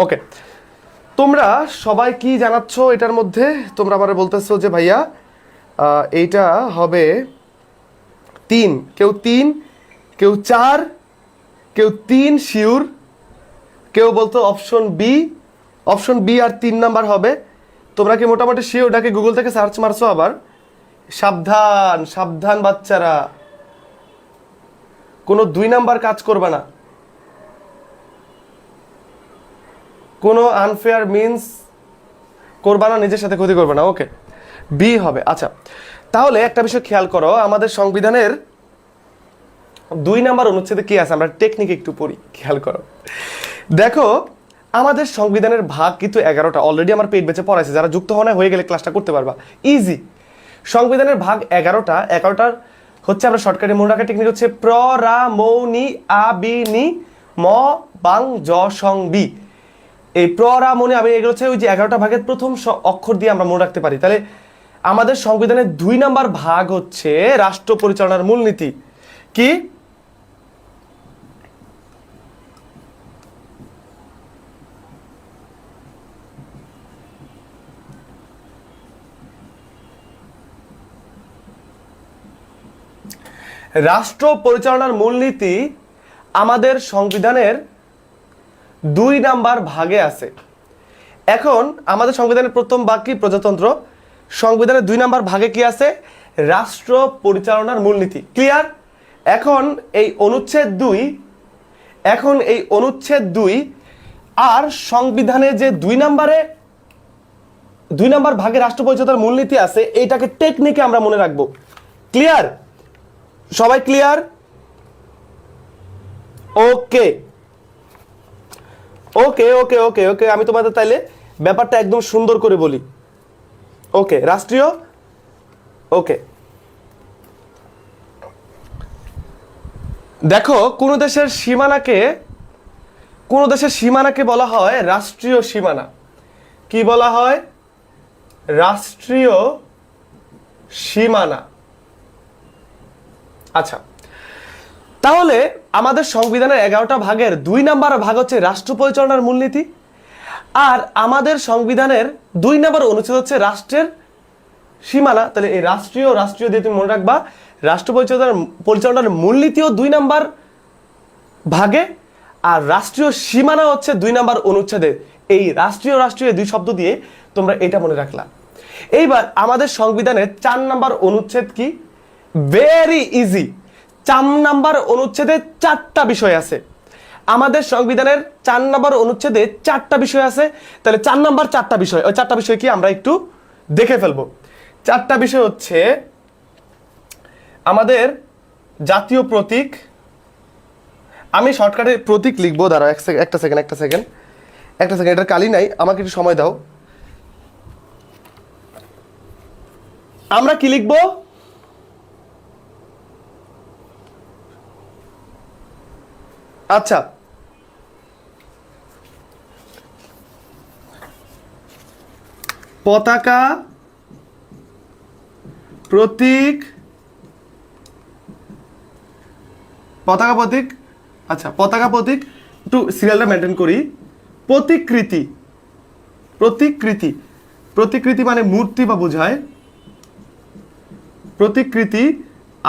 ওকে, তোমরা সবাই কি জানাচ্ছ এটার মধ্যে? তোমরা আমারে বলতেছো যে ভাইয়া এইটা হবে 3, কেউ 3, কেউ 4, কেউ 3 শিওর, কেউ বলতো অপশন বি আর 3 নাম্বার হবে। তোমরা কি মোটামুটি শিওর? ওটাকে গুগল থেকে সার্চ মারছো আবার? সাবধান সাবধান বাচ্চারা, কোনো 2 নাম্বার কাজ করবে না, কোনো আনফেয়ার মিন্স করবা না, নিজের সাথে ক্ষতি করবে না। ওকে, বি হবে। আচ্ছা, তাহলে একটা বিষয় খেয়াল করো, আমাদের সংবিধানের 2 নাম্বার অনুচ্ছেদে কি আছে? আমরা টেকনিক একটু পড়ি, খেয়াল করো। দেখো, আমাদের সংবিধানের ভাগ কিন্তু 11টা। অলরেডি আমার পেইড ব্যাচে পড়াইছে, যারা যুক্ত হয়ে গেলে ক্লাসটা করতে পারবা, ইজি। সংবিধানের ভাগ 11টা। 11টার হচ্ছে, আমরা শর্টকাটে মনে রাখার টেকনিক হচ্ছে প্র, রা, মৌ, নি, আ, বি, নি, ম, বাং, জ, সং, বি। এই প্র, রা, মৌ, নি, আ, বি এগুলো হচ্ছে ওই যে 11টা ভাগের প্রথম অক্ষর দিয়ে আমরা মনে রাখতে পারি। তাহলে আমাদের সংবিধানের 2 নাম্বার ভাগ হচ্ছে রাষ্ট্র পরিচালনার মূলনীতি। কি? রাষ্ট্র পরিচালনার মূলনীতি আমাদের সংবিধানের 2 নাম্বার ভাগে আছে। এখন আমাদের সংবিধানের প্রথম ভাগ কি? প্রজাতন্ত্র। সংবিধানের 2 নাম্বার ভাগে কি আছে? রাষ্ট্র পরিচালনার মূলনীতি। ক্লিয়ার? এখন এই অনুচ্ছেদ 2 আর সংবিধানে যে 2 নাম্বার ভাগে রাষ্ট্র পরিচালনার মূলনীতি আছে, এইটাকে টেকনিকে আমরা মনে রাখবো। ক্লিয়ার? সবাই ক্লিয়ার? ওকে ওকে ওকে ওকে ওকে, আমি তোমাদের তাইলে ব্যাপারটা একদম সুন্দর করে বলি। ওকে, রাষ্ট্রীয়, ওকে, দেখো, কোন দেশের সীমানাকে বলা হয় রাষ্ট্রীয় সীমানা। কি বলা হয়? রাষ্ট্রীয় সীমানা। আচ্ছা, তাহলে আমাদের সংবিধানের 11টা ভাগের 2 নাম্বার ভাগ হচ্ছে রাষ্ট্র পরিচালনার মূলনীতি, আর আমাদের সংবিধানের 2 নম্বর অনুচ্ছেদ হচ্ছে রাষ্ট্রের সীমানা। তাহলে এই রাষ্ট্রীয় দিয়ে তুমি মনে রাখবা, রাষ্ট্র পরিচালনার মূলনীতিও 2 নম্বর ভাগে, আর রাষ্ট্রীয় সীমানা হচ্ছে 2 নম্বর অনুচ্ছেদে। এই রাষ্ট্রীয় 2 শব্দ দিয়ে তোমরা এটা মনে রাখলা। এইবার আমাদের সংবিধানের 4 নম্বর অনুচ্ছেদ কি? Very easy. 4 নম্বর অনুচ্ছেদে 4টা বিষয় আছে। আমাদের সংবিধানের 4 নম্বর অনুচ্ছেদে 4টা বিষয় আছে। তাহলে 4 নম্বর 4টা বিষয়, ওই 4টা বিষয় কি আমরা একটু দেখে ফেলবো। 4টা বিষয় হচ্ছে আমাদের জাতীয় প্রতীক। আমি শর্টকাটে প্রতীক লিখবো, দাঁড়াও একটা সেকেন্ড, এটার কালি নাই, আমাকে একটু সময় দাও। আমরা কি লিখবো? আচ্ছা, পতাকা, প্রতীক, আচ্ছা পতাকা, প্রতীক, একটু সিরিয়ালটা মেনটেন করি। প্রতিকৃতি মানে মূর্তি বা বোঝায়, প্রতিকৃতি।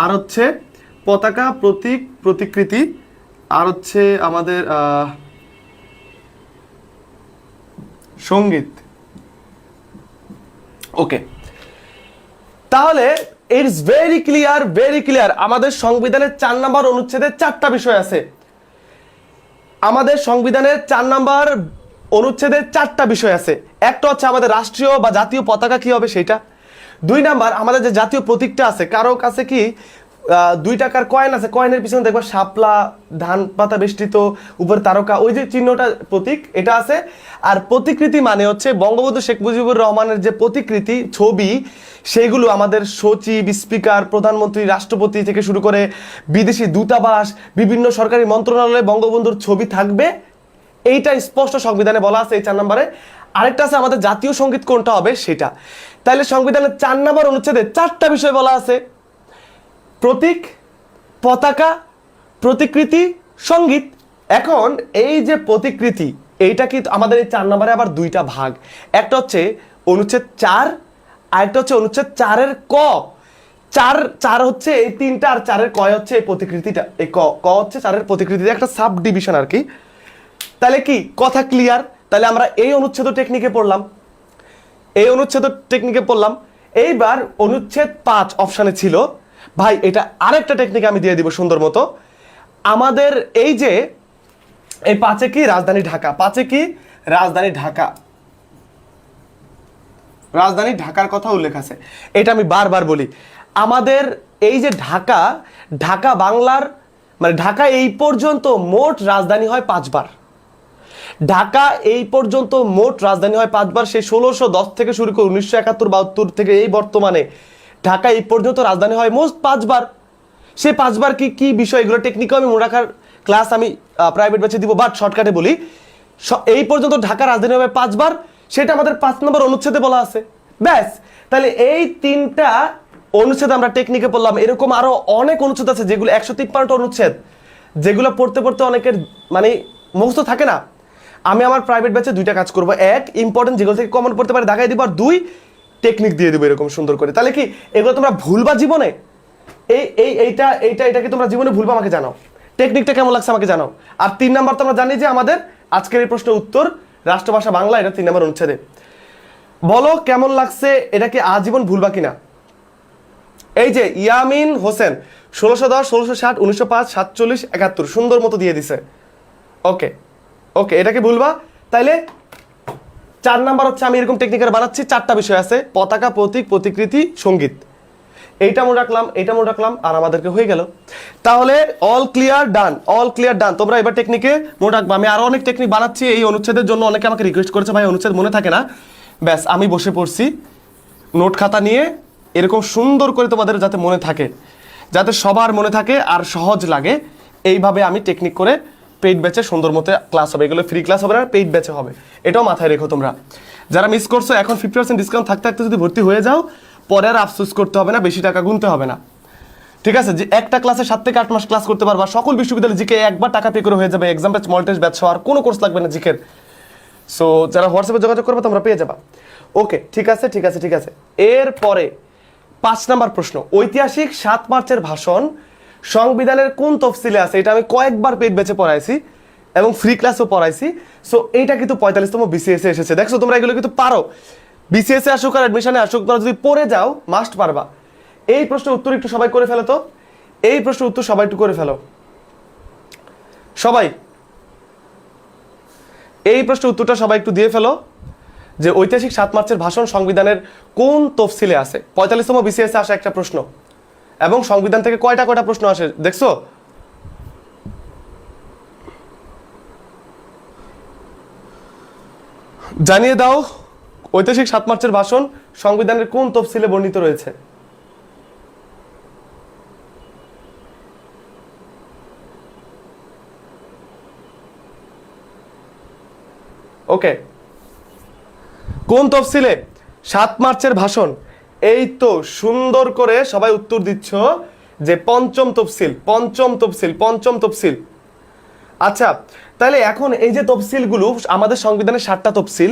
আর হচ্ছে পতাকা, প্রতীক, প্রতিকৃতি। আর হচ্ছে আমাদের সঙ্গীত। ওকে, তাহলে ইটস ভেরি ক্লিয়ার। আমাদের সংবিধানের 4 নম্বর অনুচ্ছেদে 4টা বিষয় আছে। আমাদের সংবিধানের 4 নম্বর অনুচ্ছেদে 4টা বিষয় আছে। একটা হচ্ছে আমাদের রাষ্ট্রীয় বা জাতীয় পতাকা কি হবে সেটা। 2 নাম্বার আমাদের যে জাতীয় প্রতীকটা আছে, কারো কাছে কি 2 টাকার কয়েন আছে, কয়েনের পিছনে দেখবা শাপলা, ধান পাতা বেষ্টিত, উপরে তারকা, ওই যে চিহ্নটা প্রতীক, এটা আছে। আর প্রতিকৃতি মানে হচ্ছে বঙ্গবন্ধু শেখ মুজিবুর রহমানের যে প্রতিকৃতি ছবি, সেগুলো আমাদের সচিব, স্পিকার, প্রধানমন্ত্রী, রাষ্ট্রপতি থেকে শুরু করে বিদেশি দূতাবাস, বিভিন্ন সরকারি মন্ত্রণালয়ে বঙ্গবন্ধুর ছবি থাকবে। এইটা স্পষ্ট সংবিধানে বলা আছে এই 4 নম্বরে। আরেকটা আছে আমাদের জাতীয় সঙ্গীত কোনটা হবে সেটা। তাহলে সংবিধানের 4 নম্বর অনুচ্ছেদে 4টা বিষয় বলা আছে: প্রতীক, পতাকা, প্রতিকৃতি, সঙ্গীত। এখন এই যে প্রতিকৃতি, এইটা কি আমাদের এই 4 নম্বরে আবার 2টা ভাগ। একটা হচ্ছে অনুচ্ছেদ 4, আরেকটা হচ্ছে অনুচ্ছেদ 4-এর ক। 4 হচ্ছে এই 3টা, আর 4-এর ক হচ্ছে এই প্রতিকৃতিটা। এই ক হচ্ছে 4-এর প্রতিকৃতিতে একটা সাব ডিভিশন আর কি। তাহলে কি কথা ক্লিয়ার? তাহলে আমরা এই অনুচ্ছেদ টেকনিকে পড়লাম। এইবার অনুচ্ছেদ 5 অপশানে ছিল, ভাই এটা আরেকটা টেকনিক আমি দিয়ে দিব সুন্দর মতো। আমাদের এই যে এই 5-এ কি রাজধানী ঢাকা, 5-এ কি রাজধানী ঢাকার কথা উল্লেখ আছে। এটা আমি বারবার বলি। আমাদের এই যে ঢাকা বাংলার মানে ঢাকা এই পর্যন্ত মোট রাজধানী হয় 5 বার। ঢাকা এই পর্যন্ত মোট রাজধানী হয় 5 বার। সেই 1610 থেকে শুরু করে 1971-72 থেকে এই বর্তমানে ঢাকা এই পর্যন্ত রাজধানী হয় মোট 5 বার। সেই 5 বার কি বিষয়, এগুলো টেকনিকও আমি মনে রাখার ক্লাস আমি প্রাইভেট ব্যাচে দিব, বাট শর্টকাটে বলি। এই পর্যন্ত ঢাকা রাজধানী হবে 5 বার, সেটা আমাদের 5 নম্বর অনুচ্ছেদে বলা আছে। ব্যাস, তাহলে এই 3টা অনুচ্ছেদ আমরা টেকনিকে পড়লাম। এরকম আরো অনেক অনুচ্ছেদ আছে, যেগুলো 153টা অনুচ্ছেদ, যেগুলো পড়তে অনেকের মানে মুখস্থ থাকে না। আমি আমার প্রাইভেট ব্যাচে 2টা কাজ করবো: 1 ইম্পর্টেন্ট যেগুলো থেকে কমন পড়তে পারে দেখাই দিব, আর 2 টেকনিক দিয়ে দেবো এরকম সুন্দর করে। তাহলে কি এগুলো তোমরা ভুলবা জীবনে? এইটা কি তোমরা জীবনে ভুলবা? আমাকে জানাও টেকনিকটা কেমন লাগছে, আমাকে জানাও। আর 3 নাম্বার তো আমরা জানি যে আমাদের আজকের এই প্রশ্নের উত্তর রাষ্ট্রভাষা বাংলা, এটা 3 নম্বর অনুচ্ছেদে। বলো কেমন লাগছে, এটা কি আজীবন ভুলবা কিনা? এই যে ইয়ামিন হোসেন 1610, 1660, 1905, 47, 71 সুন্দর মতো দিয়ে দিছে। ওকে, এটা কি ভুলবা? তাইলে 4 নাম্বার হচ্ছে আমি এরকম টেকনিক্যাল বানাচ্ছি। 4টা বিষয় আছে: পতাকা, প্রতীক, প্রতিকৃতি, সঙ্গীত। এইটা মনে রাখলাম, আর আমাদেরকে হয়ে গেল। তাহলে অল ক্লিয়ার ডান। তোমরা এবার টেকনিকে মনে রাখবা। আমি আরো অনেক টেকনিক বানাচ্ছি এই অনুচ্ছেদের জন্য। অনেকে আমাকে রিকোয়েস্ট করেছে, ভাই অনুচ্ছেদ মনে থাকে না। ব্যাস, আমি বসে পড়ছি নোট খাতা নিয়ে, এরকম সুন্দর করে তোমাদের যাতে মনে থাকে, যাতে সবার মনে থাকে আর সহজ লাগে, এইভাবে আমি টেকনিক করে পেইড ব্যাচে সুন্দর মতো ক্লাস হবে। এগুলো ফ্রি ক্লাস হবে না, পেইড ব্যাচে হবে। এটাও মাথায় রেখো তোমরা। যারা মিস করছো, এখন 50% ডিসকাউন্ট থাকতে যদি ভর্তি হয়ে যাও, পরে আর আফসোস করতে হবে না, বেশি টাকা গুনতে হবে না। ঠিক আছে? যে একটা ক্লাসে 7 থেকে 8 মাস ক্লাস করতে পারবা। সকল বিশ্ববিদ্যালয়ে জিকে একবার টাকা পে করে হয়ে যাবে। এক্সাম ব্যাচ, মল টেস্ট ব্যাচ, আর কোনো কোর্স লাগবে না জিকের। সো যারা হোয়াটসঅ্যাপে যোগাযোগ করবে তোমরা পেয়ে যাবা। ওকে, ঠিক আছে ঠিক আছে ঠিক আছে। এরপরে 5 নাম্বার প্রশ্ন, ঐতিহাসিক 7 মার্চের ভাষণ সংবিধানের কোন তফসিলে আছে? এটা আমি কয়েকবার পেট বেচে পড়াইছি এবং ফ্রি ক্লাসও পড়াইছি। সো এইটা কিন্তু 45তম বিসিএসে এসেছে। দেখছো তোমরা এগুলো কিন্তু পারো, বিসিএসে আসুক আর অ্যাডমিশনে আসুক, তোমরা যদি পড়ে যাও মাস্ট পারবা। এই প্রশ্নের উত্তর একটু সবাই করে ফেলো তো, এই প্রশ্নের উত্তর সবাই একটু করে ফেলো, সবাই এই প্রশ্নের উত্তরটা সবাই একটু দিয়ে ফেলো যে ঐতিহাসিক 7 মার্চের ভাষণ সংবিধানের কোন তফসিলে আছে? 45তম বিসিএসে আসা একটা প্রশ্ন, এবং সংবিধান থেকে কয়টা প্রশ্ন আসে দেখছো? জানিয়ে দাও, ঐতিহাসিক 7 মার্চের ভাষণ সংবিধানের কোন তফসিলে বর্ণিত রয়েছে? ওকে, কোন তফসিলে 7 মার্চের ভাষণ? এই তো সুন্দর করে সবাই উত্তর দিচ্ছ যে পঞ্চম তফসিল, পঞ্চম তফসিল, পঞ্চম তফসিল। আচ্ছা, তাহলে এখন এই যে তফসিলগুলো আমাদের সংবিধানের 7টা তফসিল,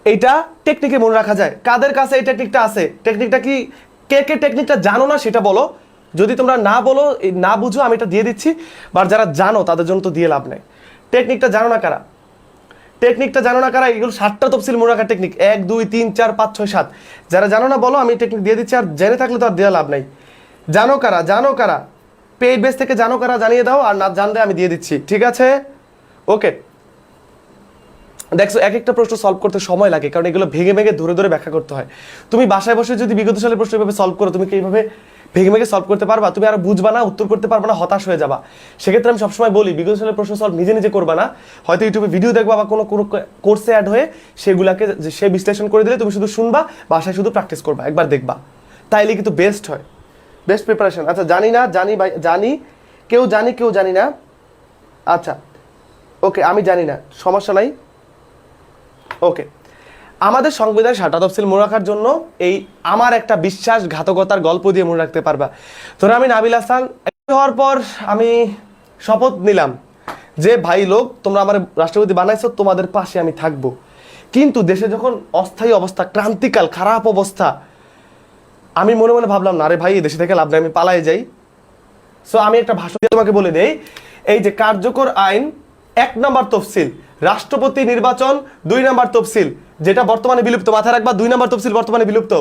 এইটা টেকনিকে মনে রাখা যায়। কাদের কাছে এই টেকনিকটা আছে? টেকনিকটা কি, কে কে টেকনিকটা জানো না সেটা বলো। যদি তোমরা না বলো, না বুঝো, আমি এটা দিয়ে দিচ্ছি। বা যারা জানো তাদের জন্য তো দিয়ে লাভ নেই। টেকনিকটা জানো না কারা? টেকনিকটা জানো না কারা? এগুলো 7টা তফসিল মনে রাখার টেকনিক, 1 2 3 4 5 6 7। যারা জানো না বলো, আমি টেকনিক দিয়ে দিচ্ছি। আর জেনে থাকলে তো আর দেওয়া লাভ নাই। জানো কারা? জানো কারা? পেইড বেস থেকে জানো কারা জানিয়ে দাও, আর না জানলে আমি দিয়ে দিচ্ছি, ঠিক আছে? ওকে, দেখছো এক একটা প্রশ্ন সলভ করতে সময় লাগে, কারণ এগুলো ভেঙে ভেঙে ধরে ধরে ব্যাখ্যা করতে হয়। তুমি বাসায় বসে যদি বিগত সালের প্রশ্ন এভাবে সলভ করো, তুমি কি এইভাবে ভেঙে ভেঙে সলভ করতে পারবা? তুমি আর বুঝবা না, উত্তর করতে পারবা না, হতাশ হয়ে যাবা। সেক্ষেত্রে আমি সবসময় বলি, বিগত সালের প্রশ্ন সলভ নিজে নিজে করবা না, হয়তো ইউটিউবে ভিডিও দেখবা বা কোনো কোর্সে অ্যাড হয়ে সেগুলাকে সে বিশ্লেষণ করে দিলে তুমি শুধু শুনবা, বাসায় শুধু প্র্যাকটিস করবা, একবার দেখবা, তাইলে কিন্তু বেস্ট হয়, বেস্ট প্রিপারেশন। আচ্ছা, জানি না, জানি ভাই, জানি, কেউ জানি, কেউ জানি না। আচ্ছা ওকে, আমি জানি না, সমস্যা নাই। ওকে, আমাদের সংবিধানের 7টা তফসিল মনে রাখার জন্য এই আমার একটা বিশ্বাসঘাতকতার গল্প দিয়ে মনে রাখতে পারবা। ধরো আমি নাবিল হাসান হওয়ার পর আমি শপথ নিলাম যে ভাই লোক, তোমরা আমার রাষ্ট্রপতি বানাইছো, তোমাদের পাশে আমি থাকবো। কিন্তু দেশে যখন অস্থায়ী অবস্থা, ক্রান্তিকাল, খারাপ অবস্থা, আমি মনে মনে ভাবলাম না, আরে ভাই দেশে থেকে লাভ নাই, আমি পালাই যাই। সো আমি একটা ভাষণ দিয়ে তোমাকে বলে দেই, এই যে কার্যকর আইন 1 নম্বর তফসিল, রাষ্ট্রপতি নির্বাচন 2 নম্বর তফসিল, যেটা বর্তমানে বিলুপ্ত, মাথায় রাখবা 2 নম্বর তফসিল বর্তমানে বিলুপ্ত।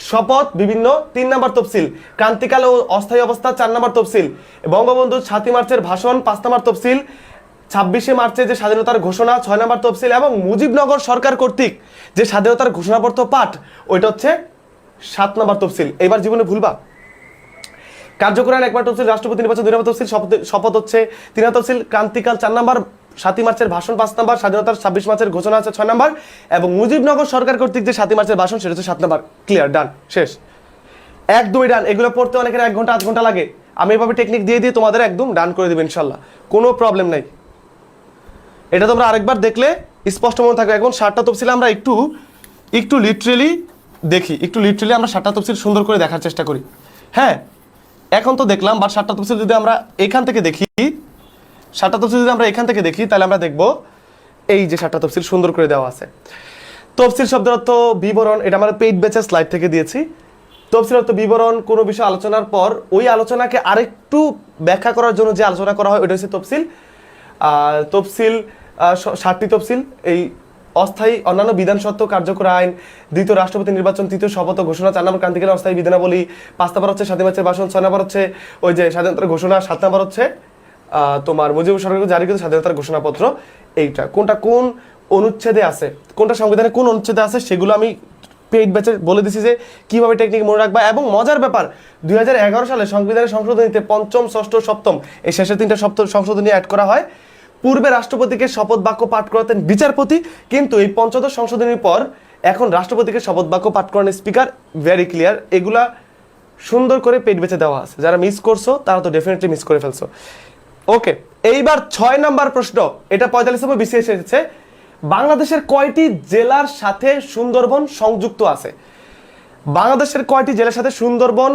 শপথ বিভিন্ন 3 নম্বর তফসিল, ক্রান্তিকাল ও অস্থায়ী অবস্থা 4 নম্বর তফসিল, বঙ্গবন্ধু 7 মার্চের ভাষণ 5 নম্বর তফসিল, 26শে মার্চে যে স্বাধীনতার ঘোষণা 6 নম্বর তফসিল, এবং মুজিবনগর সরকার কর্তৃক যে স্বাধীনতার ঘোষণাপত্র পাঠ, ওইটা হচ্ছে 7 নম্বর তফসিল। এবার জীবনে ভুলবা? কার্যকর আইন 1 নম্বর তফসিল, রাষ্ট্রপতি নির্বাচন 2 নম্বর তফসিল, শপথ হচ্ছে 3 নম্বর তফসিল, ক্রান্তিকাল 4 নম্বর, 7 মার্চের ভাষণ 5 নম্বর, স্বাধীনতার 26 মার্চের ঘোষণা আছে 6 নম্বর, এবং মুজিবনগর সরকার কর্তৃক যে 7 মার্চের ভাষণ সেটা হচ্ছে 7 নম্বর। ক্লিয়ার, ডান, শেষ, 1 2 ডান। এগুলো পড়তে অনেকের 1 ঘন্টা 8 ঘন্টা লাগে, আমি এভাবে টেকনিক দিয়ে দিয়ে তোমাদের একদম ডান করে দেবো ইনশাল্লাহ, কোনো প্রবলেম নাই। এটা তোমরা আরেকবার দেখলে স্পষ্ট মনে থাকবে। এখন 7টা তফসিল আমরা একটু লিটারেলি দেখি, একটু লিটারেলি আমরা 7টা তফসিল সুন্দর করে দেখার চেষ্টা করি। হ্যাঁ, এখন তো দেখলাম, বাট 7টা তফসিল যদি আমরা এখান থেকে দেখি, 7টা তফসিল যদি আমরা এখান থেকে দেখি, তাহলে আমরা দেখব এই যে 7টা তফসিল সুন্দর করে দেওয়া আছে। তফসিল শব্দের অর্থ বিবরণ, এটা আমরা পেইড ব্যাচের স্লাইড থেকে দিয়েছি। তফসিল অর্থ বিবরণ, কোনো বিষয় আলোচনার পর ওই আলোচনাকে আরেকটু ব্যাখ্যা করার জন্য যে আলোচনা করা হয় ওটা হচ্ছে তফসিল। তফসিল 7টি তফসিল, এই অস্থায়ী অন্যান্য বিধানসত্ত্ব, কার্যকর আইন, 2 রাষ্ট্রপতি নির্বাচন, 3 শপথ ঘোষণা, 4 নম্বর ক্রান্তিকাল অস্থায়ী বিধানাবলী, 5 নম্বর হচ্ছে 7 মার্চের ভাষণ, 6 নম্বর হচ্ছে ওই যে স্বাধীনতার ঘোষণা, 7 নম্বর হচ্ছে তোমার মুজিবুর সরকার জারিকৃত স্বাধীনতার ঘোষণাপত্র। এইটা কোনটা কোন অনুচ্ছেদে আছে, কোনটা সংবিধানে কোন অনুচ্ছেদে আছে, সেগুলো আমি পেইড ব্যাচে বলে দিছি যে কিভাবে টেকনিক মনে রাখবা। এবং মজার ব্যাপার, 2011 সালে সংবিধানের সংশোধনীতে 5ম, 6ষ্ঠ, 7ম এই শেষের 3টা সংশোধনী অ্যাড করা হয়। পূর্বে রাষ্ট্রপতিকে শপথ বাক্য পাঠ করাতেন বিচারপতি, কিন্তু এই 5ম সংশোধনীর পর এখন রাষ্ট্রপতিকে শপথ বাক্য পাঠ করান স্পিকার। ভেরি ক্লিয়ার, এগুলা সুন্দর করে পেইড ব্যাচে দেওয়া আছে, যারা মিস করছো তারা তো ডেফিনেটলি মিস করে ফেলছো। ওকে, এইবার 6 নম্বর প্রশ্ন, এটা 45তম বিসিএস এসেছে। বাংলাদেশের কয়টি জেলার সাথে সুন্দরবন সংযুক্ত আছে? বাংলাদেশের কয়টি জেলার সাথে সুন্দরবন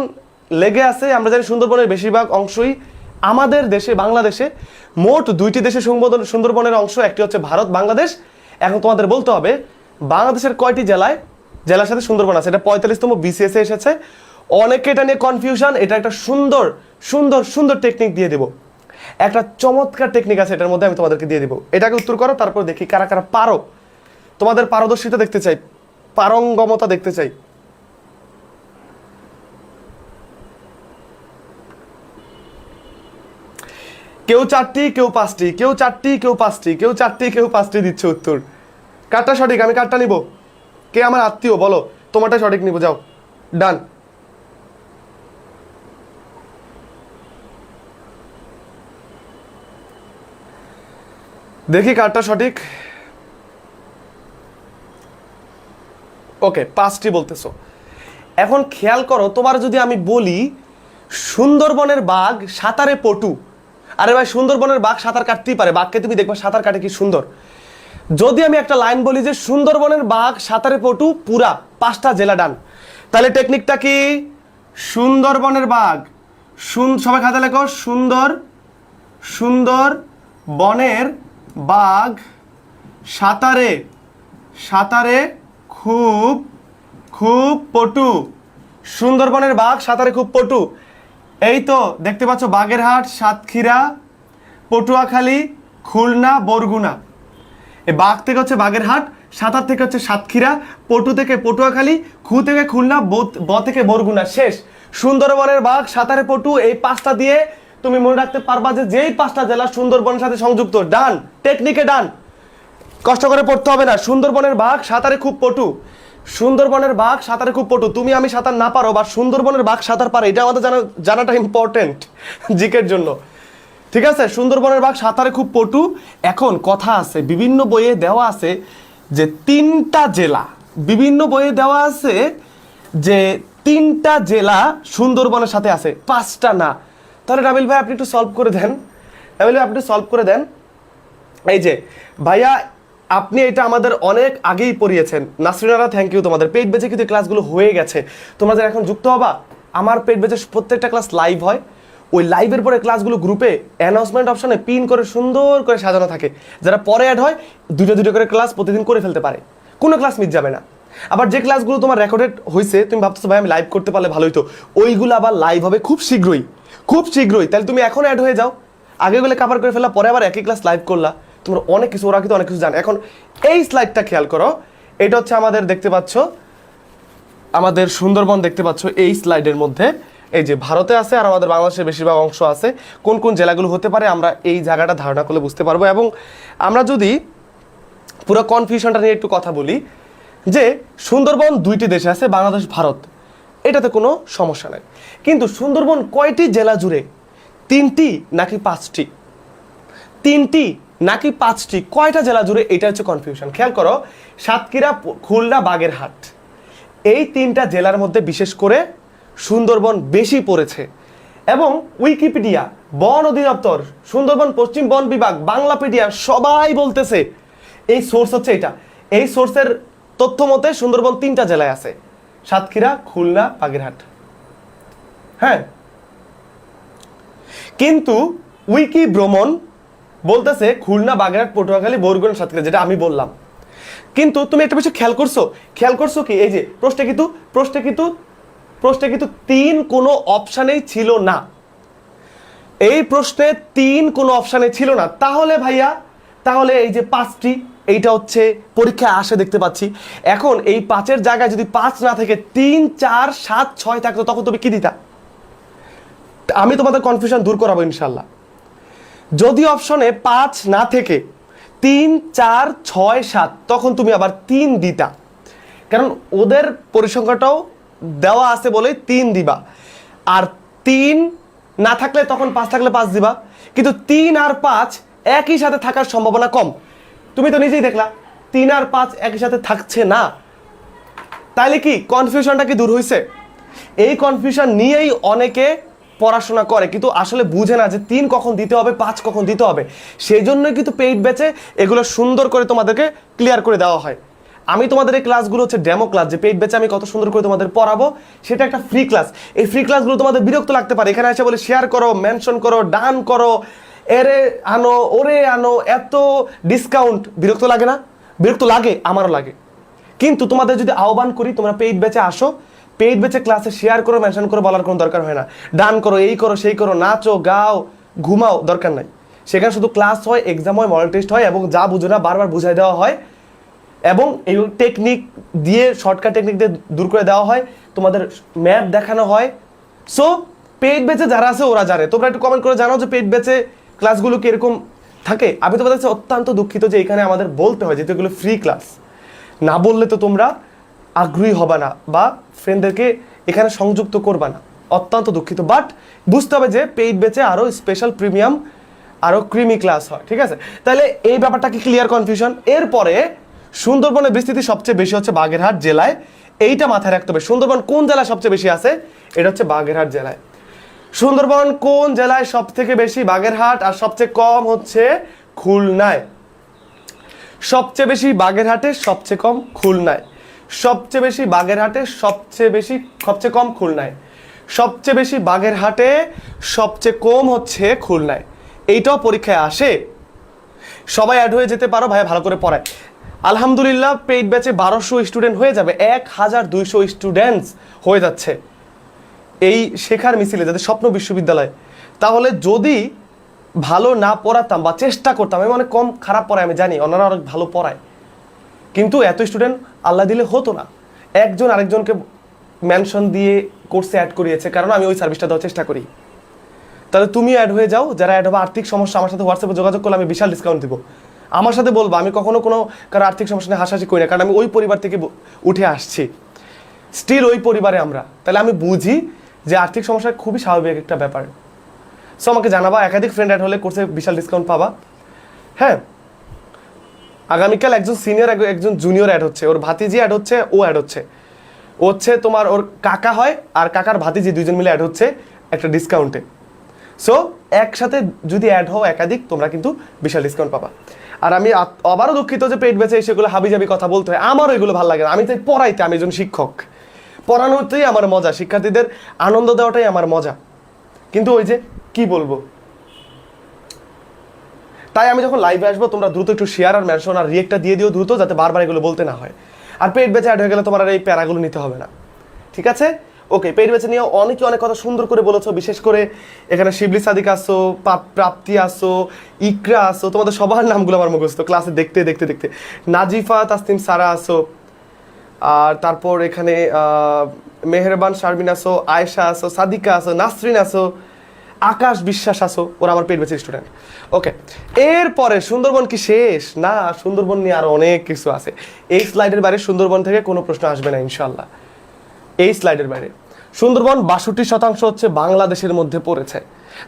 লেগে আছে? আমরা জানি সুন্দরবনের বেশিরভাগ অংশই আমাদের দেশে, বাংলাদেশে। মোট 2টি দেশে সুন্দরবনের অংশ, একটি হচ্ছে ভারত বাংলাদেশ, এখন তোমাদের বলতে হবে বাংলাদেশের কয়টি জেলার সাথে সুন্দরবন আছে। এটা 45তম BCS এ এসেছে। অনেকে এটা নিয়ে কনফিউশন। এটা একটা সুন্দর সুন্দর সুন্দর টেকনিক দিয়ে দেব, একটা চমৎকার টেকনিক আছে এটার মধ্যে, আমি তোমাদেরকে দিয়ে দেবো। এটাকে উত্তর করো, তারপর দেখি কারা কারা পারো। তোমাদের পারদর্শিতা দেখতে চাই, পারঙ্গমতা দেখতে চাই। কেউ 4টি, কেউ 5টি, কেউ 4টি, কেউ 5টি, কেউ 4টি, কেউ 5টি দিচ্ছে উত্তর। কারটা সঠিক, আমি কারটা নিব। কে আমার আত্মীয় বলো, তোমারটা সঠিক নিব, যাও। ডান। দেখি কারটা সঠিক। ওকে, 5টি বলতেছো। এখন খেয়াল করো, তোমার যদি আমি বলি সুন্দরবনের বাঘ সাঁতারে পটু, আরে ভাই সুন্দরবনের বাঘ সাঁতার কাটতেই পারে, বাঘকে তুমি দেখবা সাঁতার কাটে কি সুন্দর। যদি আমি একটা লাইন বলি যে সুন্দরবনের বাঘ সাঁতারে পটু পুরা 5টা জেলা ডান, তাহলে টেকনিকটা কি? সুন্দরবনের বাঘ, সবাই খাতা লেখো, সুন্দর বনের বাঘ সাঁতারে খুব পটু। সুন্দরবনের বাঘ সাঁতারে খুব পটু। এই তো দেখতে পাচ্ছ, বাগেরহাট, সাতক্ষীরা, পটুয়াখালী, খুলনা, বরগুনা। এই বাঘ থেকে হচ্ছে বাগেরহাট, সাঁতার থেকে হচ্ছে সাতক্ষীরা, পটু থেকে পটুয়াখালী, খু থেকে খুলনা, ব থেকে বরগুনা। শেষ। সুন্দরবনের বাঘ সাঁতারে পটু, এই 5টা দিয়ে তুমি মনে রাখতে পারবা যে যেই 5টা জেলা সুন্দরবনের সাথে সংযুক্ত। ডান, টেকনিকে ডান, কষ্ট করে পড়তে হবে না। সুন্দরবনের বাঘ সাঁতারে খুব পটু, সুন্দরবনের বাঘ সাঁতারে খুব পটু। তুমি আমি সাঁতার না পারো বা সুন্দরবনের বাঘ সাঁতার পারে, এটা আমাদের জানাটা ইম্পর্টেন্ট জিকের জন্য, ঠিক আছে? সুন্দরবনের বাঘ সাঁতারে খুব পটু। এখন কথা আছে, বিভিন্ন বইয়ে দেওয়া আছে যে 3টা জেলা, বিভিন্ন বইয়ে দেওয়া আছে যে 3টা জেলা সুন্দরবনের সাথে আছে, 5টা না। তাহলে রাবিল ভাই আপনি একটু সলভ করে দেন, রাবিল ভাই আপনি সলভ করে দেন। এই যে ভাইয়া, আপনি এটা আমাদের অনেক আগেই পড়িয়েছেন। নাসরিনারা থ্যাংক ইউ, তোমাদের পেইড ব্যাচে কিন্তু ক্লাসগুলো হয়ে গেছে। তোমরা যারা এখন যুক্ত হবা, আমার পেইড ব্যাচে প্রত্যেকটা ক্লাস লাইভ হয়। ওই লাইভের পরে ক্লাসগুলো গ্রুপে অ্যানাউন্সমেন্ট অপশনে পিন করে সুন্দর করে সাজানো থাকে। যারা পরে অ্যাড হয় 2টা করে ক্লাস প্রতিদিন করে ফেলতে পারে, কোনো ক্লাস মিস যাবে না। আবার যে ক্লাসগুলো তোমার রেকর্ডেড হয়েছে, তুমি ভাবতেছো ভাই আমি লাইভ করতে পারলে ভালোই তো, ওইগুলো আবার লাইভ হবে খুব শীঘ্রই। তাহলে তুমি এখন অ্যাড হয়ে যাও, আগেগুলো কভার করে ফেলা, পরে আবার একই ক্লাস লাইভ করলা, তোমরা অনেক কিছু, ওরা কিন্তু অনেক কিছু জানে। এখন এই স্লাইডটা খেয়াল করো, এটা হচ্ছে আমাদের দেখতে পাচ্ছ, আমাদের সুন্দরবন দেখতে পাচ্ছ এই স্লাইডের মধ্যে। এই যে ভারতে আছে আর আমাদের বাংলাদেশের বেশিরভাগ অংশ আছে। কোন কোন জেলাগুলো হতে পারে আমরা এই জায়গাটা ধারণা করলে বুঝতে পারবো। এবং আমরা যদি পুরো কনফিউশনটা নিয়ে একটু কথা বলি, যে সুন্দরবন 2টি দেশে আছে, বাংলাদেশ, ভারত, এটাতে কোনো সমস্যা নাই। কিন্তু সুন্দরবন কয়টি জেলা জুড়ে? 3টি নাকি 5টি? 3টি নাকি 5টি? কয়টা জেলা জুড়ে? এটা হচ্ছে কনফিউশন। খেয়াল করো, সাতক্ষীরা, খুলনা, বাগেরহাট, এই 3টা জেলার মধ্যে বিশেষ করে সুন্দরবন বেশি পড়েছে। এবং উইকিপিডিয়া, বন অধিদপ্তর, সুন্দরবন পশ্চিম বন বিভাগ, বাংলাপিডিয়া, সবাই বলতেছে, এই সোর্স হচ্ছে এটা, এই সোর্সের তথ্য মতে সুন্দরবন 3টা জেলায় আছে, সাতক্ষীরা, খুলনা, বাগেরহাট। হ্যাঁ, কিন্তু উইকি ভ্রমণ বলতেছে খুলনা, বাগেরহাট, পটুয়াখালী, বরগুনা, সাতক্ষীরা, যেটা আমি বললাম। কিন্তু তুমি একটা বিষয় খেয়াল করছো কি? এই যে প্রশ্নে কিন্তু 3 কোনো অপশানেই ছিল না। এই প্রশ্নে 3 কোনো অপশানে ছিল না। তাহলে ভাইয়া, তাহলে এই যে 5টি, এইটা হচ্ছে পরীক্ষায় আসে দেখতে পাচ্ছি। এখন এই 5-এর জায়গায় যদি 5 না থেকে 3, 4, 7, 6 থাকতো, তখন তুমি কি দিতা? আমি তোমাদের কনফিউশন দূর করাবো ইনশাল্লাহ। যদি অপশনে 5 না থেকে 3, 4, 6, 7, তখন তুমি আবার 3 দিতা, কারণ ওদের পরিসংখ্যাটাও দেওয়া আছে বলে 3 দিবা। আর 3 না থাকলে তখন 5 থাকলে 5 দিবা। কিন্তু 3 আর 5 একই সাথে থাকার সম্ভাবনা কম। তুমি তো নিজেই দেখলা 3 আর 5 একই সাথে থাকছে না। তাইলে কি কনফিউশনটা কি দূর হয়েছে? এই কনফিউশন নিয়েই অনেকে পড়াশোনা করে, কিন্তু আসলে বুঝে না যে 3 কখন দিতে হবে, 5 কখন দিতে হবে। সেই জন্যই কিন্তু পেইড ব্যাচে এগুলো সুন্দর করে তোমাদেরকে ক্লিয়ার করে দেওয়া হয়। আমি তোমাদের এই ক্লাসগুলো হচ্ছে ডেমো ক্লাস, যে পেইড ব্যাচে আমি কত সুন্দর করে তোমাদের পড়াবো, সেটা একটা ফ্রি ক্লাস। এই ফ্রি ক্লাসগুলো তোমাদের বিরক্ত লাগতে পারে, এখানে এসে বলে শেয়ার করো, মেনশন করো, ডান করো, এরে আনো, ওরে আনো, এত ডিসকাউন্ট, বিরক্ত লাগে না? বিরক্ত লাগে, আমারও লাগে, কিন্তু তোমাদের যদি আহ্বান করি তোমরা পেইড ব্যাচে আসো, পেইড ব্যাচে ক্লাসে শেয়ার করো, মেনশন করো, বলার কোনো দরকার হয় না। ডান করো, এই করো, সেই করো, নাচো, গাও, ঘুমাও, দরকার নাই। সেখানে শুধু ক্লাস হয়, এক্সাম হয়, মডেল টেস্ট হয়, এবং যা বুঝো না বারবার বুঝাই দেওয়া হয়, এবং এই টেকনিক দিয়ে, শর্টকাট টেকনিক দিয়ে দূর করে দেওয়া হয়, তোমাদের ম্যাপ দেখানো হয়। সো পেইড ব্যাচে যারা আছে ওরা জানে। তোমরা একটু কমেন্ট করে জানাও যে পেইড ব্যাচে ক্লাসগুলো কিরকম থাকে। আমি তোমাদের কাছে অত্যন্ত দুঃখিত যে এখানে আমাদের বলতে হয়, যেহেতু এগুলো ফ্রি ক্লাস, না বললে তো তোমরা আগ্রহী হবে না বা ফ্রেন্ডদেরকে এখানে সংযুক্ত করবা না, অত্যন্ত দুঃখিত। বাট বুঝতে হবে যে পেইড ব্যাচে আরও স্পেশাল প্রিমিয়াম, আরও ক্রিমি ক্লাস হয়, ঠিক আছে? তাহলে এই ব্যাপারটা কি ক্লিয়ার, কনফিউশন? এরপরে সুন্দরবনের বিস্তৃতি সবচেয়ে বেশি হচ্ছে বাগেরহাট জেলায়, এইটা মাথায় রাখতে হবে। সুন্দরবন কোন জেলায় সবচেয়ে বেশি আছে? এটা হচ্ছে বাগেরহাট জেলায়। সুন্দরবন কোন জেলায় সব থেকে বেশি? বাগেরহাট। আর সবচেয়ে কম হচ্ছে খুলনায়। সবচেয়ে বেশি বাগেরহাটে, সবচেয়ে কম খুলনায়। সবচেয়ে বেশি বাগেরহাটে, সবচেয়ে কম খুলনায়। সবচেয়ে বেশি বাগেরহাটে, সবচেয়ে কম হচ্ছে খুলনায়। এইটাও পরীক্ষায় আসে। সবাই অ্যাড হয়ে যেতে পারো, ভাই ভালো করে পড়ায়। আলহামদুলিল্লাহ পেইড ব্যাচে 1200 স্টুডেন্ট হয়ে যাবে, 1200 স্টুডেন্টস হয়ে যাচ্ছে এই শেখার মিছিলে, যাদের স্বপ্ন বিশ্ববিদ্যালয়। তাহলে যদি ভালো না পড়াতাম বা চেষ্টা করতাম, আমি অনেক কম খারাপ পড়াই আমি জানি, ওনারা অনেক ভালো পড়ায়, কিন্তু এত স্টুডেন্ট আল্লাহ দিলে হতো না। একজন আরেকজনকে মেনশন দিয়ে কোর্সে অ্যাড করিয়েছে, কারণ আমি ওই সার্ভিসটা দেওয়ার চেষ্টা করি। তাহলে তুমি অ্যাড হয়ে যাও, যারা অ্যাড হবে। আর্থিক সমস্যা, আমার সাথে হোয়াটসঅ্যাপে যোগাযোগ করলে আমি বিশাল ডিসকাউন্ট দিব। আমার সাথে বলবো, আমি কখনো কোনো কারো আর্থিক সমস্যা নিয়ে হাসাহাসি করি না, কারণ আমি ওই পরিবার থেকে উঠে আসছি, স্টিল ওই পরিবারে আমরা। তাহলে আমি বুঝি যে আর্থিক সমস্যা খুবই স্বাভাবিক একটা ব্যাপার। সো আমাকে জানাবা, একাধিক ফ্রেন্ড অ্যাড হলে কোর্সে বিশাল ডিসকাউন্ট পাবা। হ্যাঁ, আগামীকাল একজন সিনিয়র একজন জুনিয়র অ্যাড হচ্ছে, ওর ভাতিজি অ্যাড হচ্ছে, ও অ্যাড হচ্ছে, ও হচ্ছে তোমার ওর কাকা হয়, আর কাকার ভাতিজি দুইজন মিলে অ্যাড হচ্ছে একটা ডিসকাউন্টে। সো একসাথে যদি অ্যাড হও একাধিক, তোমরা কিন্তু বিশাল ডিসকাউন্ট পাবা। আর আমি আবারও দুঃখিত যে পেইড ব্যাচে সেগুলো হাবিজাবি কথা বলতে হয়, আমারও এগুলো ভালো লাগে না। আমি তাই পড়াইতে, আমি একজন শিক্ষক, পড়ানোতেই আমার মজা, শিক্ষার্থীদের আনন্দ দেওয়াটাই আমার মজা। কিন্তু ওই যে কি বলবো, তাই আমি যখন লাইভে আসবো তোমরা দ্রুত একটু শেয়ার আর মেনশন আর রিয়েক্টটা দিয়ে দিও দ্রুত, যাতে বারবার এগুলো বলতে না হয়। আর পেইড ব্যাচে অ্যাড হয়ে গেলে তোমার আর এই প্যারাগুলো নিতে হবে না, ঠিক আছে? ওকে, পেইড ব্যাচে নিয়ে অনেকে অনেক কথা সুন্দর করে বলেছো, বিশেষ করে এখানে শিবলি সাদিক আসো, প্রাপ্তি আসো, ইকরা আসো, তোমাদের সবার নামগুলো আমার মুখস্থ ক্লাসে দেখতে দেখতে দেখতে। নাজিফা তাসনিম সারা আসো, আর তারপর এখানে মেহেরবান শারমিন আসো, আয়েশা আসো, সাদিকা আসো, নাসরিন আসো, আকাশ বিশ্বাস আসো, ওরা আমার পেইড ব্যাচের স্টুডেন্ট। ওকে, এরপরে সুন্দরবন কি শেষ? না, সুন্দরবন নিয়ে আরো অনেক কিছু আছে। এই স্লাইডের বাইরে সুন্দরবন থেকে কোনো প্রশ্ন আসবে না ইনশাল্লাহ। এই স্লাইডের বাইরে সুন্দরবন 62% হচ্ছে বাংলাদেশের মধ্যে পড়েছে।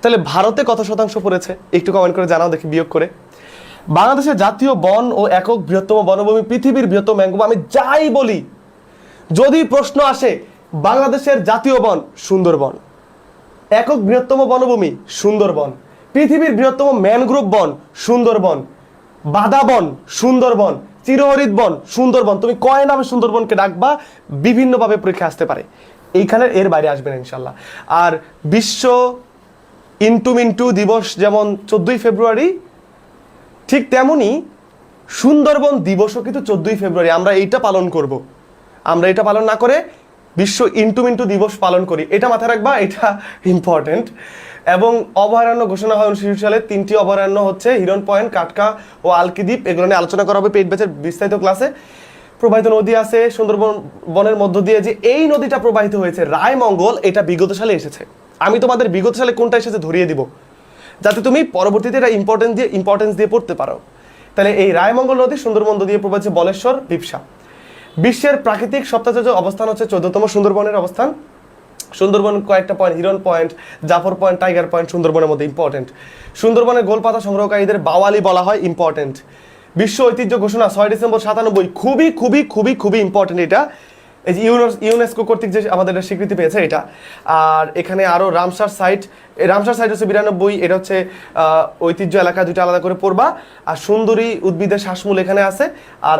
তাহলে ভারতে কত শতাংশ পড়েছে একটু কমেন্ট করে জানাও দেখি, বিয়োগ করে। বাংলাদেশের জাতীয় বন ও একক বৃহত্তম বনভূমি, পৃথিবীর বৃহত্তম ম্যানগ্রোভ। আমি যাই বলি, যদি প্রশ্ন আসে বাংলাদেশের জাতীয় বন সুন্দরবন, একক বৃহত্তম বনভূমি সুন্দরবন, পৃথিবীর বৃহত্তম ম্যানগ্রোভ বন সুন্দরবন, বাদা বন সুন্দরবন, চিরহরিত বন সুন্দরবন, তুমি কয় নামে সুন্দরবনকে ডাকবা বিভিন্নভাবে পরীক্ষা আসতে পারে, এইখানে এর বাইরে আসবে না ইনশাল্লাহ। আর বিশ্ব ইন্টু দিবস যেমন 14ই ফেব্রুয়ারি, ঠিক তেমনি সুন্দরবন দিবসও কিন্তু 14ই ফেব্রুয়ারি। আমরা এইটা পালন করব, আমরা এটা পালন না করে বিশ্ব ইন্টু দিবস পালন করি, এটা মাথায় রাখবা, এটা ইম্পর্টেন্ট। এবং অভয়ারণ্য ঘোষণা হয় 1960 সালে। 3টি অভয়ারণ্য হচ্ছে হিরন পয়েন্ট, কাটকা ও আলকিদ্বীপ। এগুলো নিয়ে আলোচনা করা হবে পেইড ব্যাচের বিস্তারিত ক্লাসে। প্রবাহিত নদী আছে সুন্দরবন বনের মধ্য দিয়ে, যে এই নদীটা প্রবাহিত হয়েছে রায়মঙ্গল, এটা বিগত সালে এসেছে। আমি তোমাদের বিগত সালে কোনটা এসেছে ধরিয়ে দিব, যাতে তুমি পরবর্তীতে এটা ইম্পর্টেন্স দিয়ে পড়তে পারো। তাহলে এই রায়মঙ্গল নদী সুন্দরবন দিয়ে প্রবাহিত বলেশ্বর, বিপসা। বিশ্বের প্রাকৃতিক সপ্তাচার্য অবস্থান হচ্ছে 14তম সুন্দরবনের অবস্থান। সুন্দরবন কয়েকটা point, Hiron point, Jafar point, tiger point সুন্দরবনের মধ্যে ইম্পর্টেন্ট। সুন্দরবনের গোলপাতা সংগ্রহকারীদের বাওয়ালি বলা হয়, ইম্পর্টেন্ট। বিশ্ব ঐতিহ্য ঘোষণা 6 ডিসেম্বর 97, খুবই খুবই খুবই খুবই ইম্পর্টেন্ট এটা। এই যে ইউনেস্কো কর্তৃক যে আমাদের স্বীকৃতি পেয়েছে এটা। আর এখানে আরও রামসার সাইট, রামসার সাইট হচ্ছে 92, এটা হচ্ছে ঐতিহ্য এলাকা, দুটো আলাদা করে পড়বা। আর সুন্দরী উদ্ভিদের শ্বাসমূল এখানে আছে। আর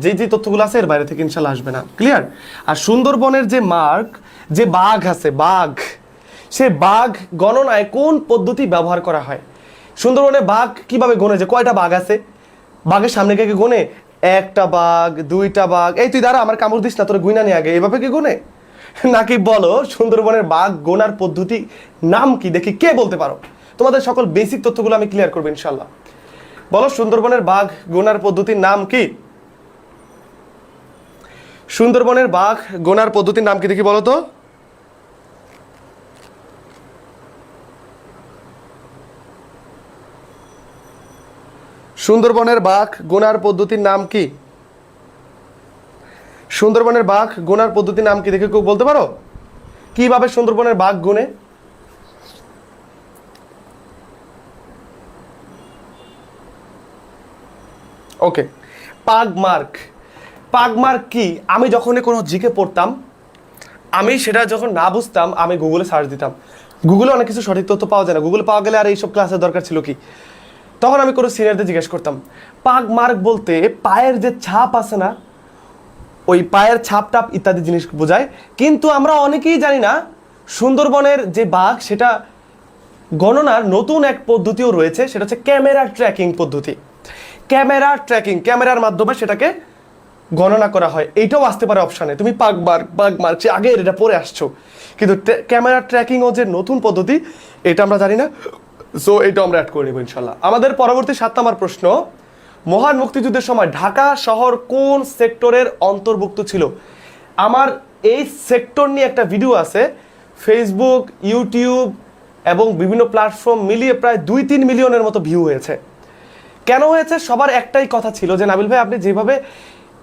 যে তথ্যগুলো আছে এর বাইরে থেকে ইনশাল্লাহ আসবে না, ক্লিয়ার? আর সুন্দরবনের যে মার্ক, যে বাঘ আছে, বাঘ, সে বাঘ গণনায় কোন পদ্ধতি ব্যবহার করা হয়? সুন্দরবনে বাঘ কিভাবে গণে, যে কয়টা বাঘ আছে, বাঘের সামনে কে গোনে একটা বাঘ, দুইটা বাঘ, এই তুই দাঁড়া, আমার কামড় দিস না, তোর গুইনা নিয়ে আগে, এভাবে কি গুনে? নাকি বলো সুন্দরবনের বাঘ গোনার পদ্ধতি নাম কি, দেখি কে বলতে পারো। তোমাদের সকল বেসিক তথ্যগুলো আমি ক্লিয়ার করবো ইনশাল্লাহ। বলো সুন্দরবনের বাঘ গোনার পদ্ধতির নাম কি? সুন্দরবনের বাঘ গোনার পদ্ধতির নাম কি দেখি বলো তো। সুন্দরবনের বাঘ গোনার পদ্ধতির নাম কি? সুন্দরবনের বাঘ গোনার পদ্ধতির নাম কি দেখে কেউ বলতে পারো? কিভাবে সুন্দরবনের বাঘ গুনে? ওকে, পাগমার্ক। পাগমার্ক কি? আমি যখনই কোনো জিকে পড়তাম, আমি সেটা যখন না বুঝতাম আমি গুগলে সার্চ দিতাম। গুগলে অনেক কিছু সঠিক তথ্য পাওয়া যায় না, গুগলে পাওয়া গেলে আর এইসব ক্লাসের দরকার ছিল কি? তখন আমি কোনো সিনিয়রদের জিজ্ঞেস করতাম। পাগমার্ক বলতে পায়ের যে ছাপ আছে না, ওই পায়ের ছাপ টাপ ইত্যাদি জিনিস বোঝায়। কিন্তু আমরা অনেকেই জানি না সুন্দরবনের যে বাঘ সেটা গণনার নতুন এক পদ্ধতিও রয়েছে, সেটা হচ্ছে ক্যামেরা ট্র্যাকিং পদ্ধতি। ক্যামেরা ট্র্যাকিং, ক্যামেরার মাধ্যমে সেটাকে গণনা করা হয়। এইটাও আসতে পারে অপশানে, তুমি পাগমার্ক সে আগে এটা পড়ে আসছো, কিন্তু ক্যামেরা ট্র্যাকিংও যে নতুন পদ্ধতি এটা আমরা জানি না। সো এটা আমরা অ্যাড করে নেব ইনশাল্লাহ। আমাদের পরবর্তী 7 নম্বর প্রশ্ন, মহান মুক্তিযুদ্ধের সময় ঢাকা শহর কোন সেক্টরের অন্তর্ভুক্ত ছিল? আমার এই সেক্টর নিয়ে একটা ভিডিও আছে, ফেসবুক, ইউটিউব এবং বিভিন্ন প্ল্যাটফর্ম মিলিয়ে প্রায় 2-3 মিলিয়নের মতো ভিউ হয়েছে। কেন হয়েছে? সবার একটাই কথা ছিল যে নাবিল ভাই আপনি যেভাবে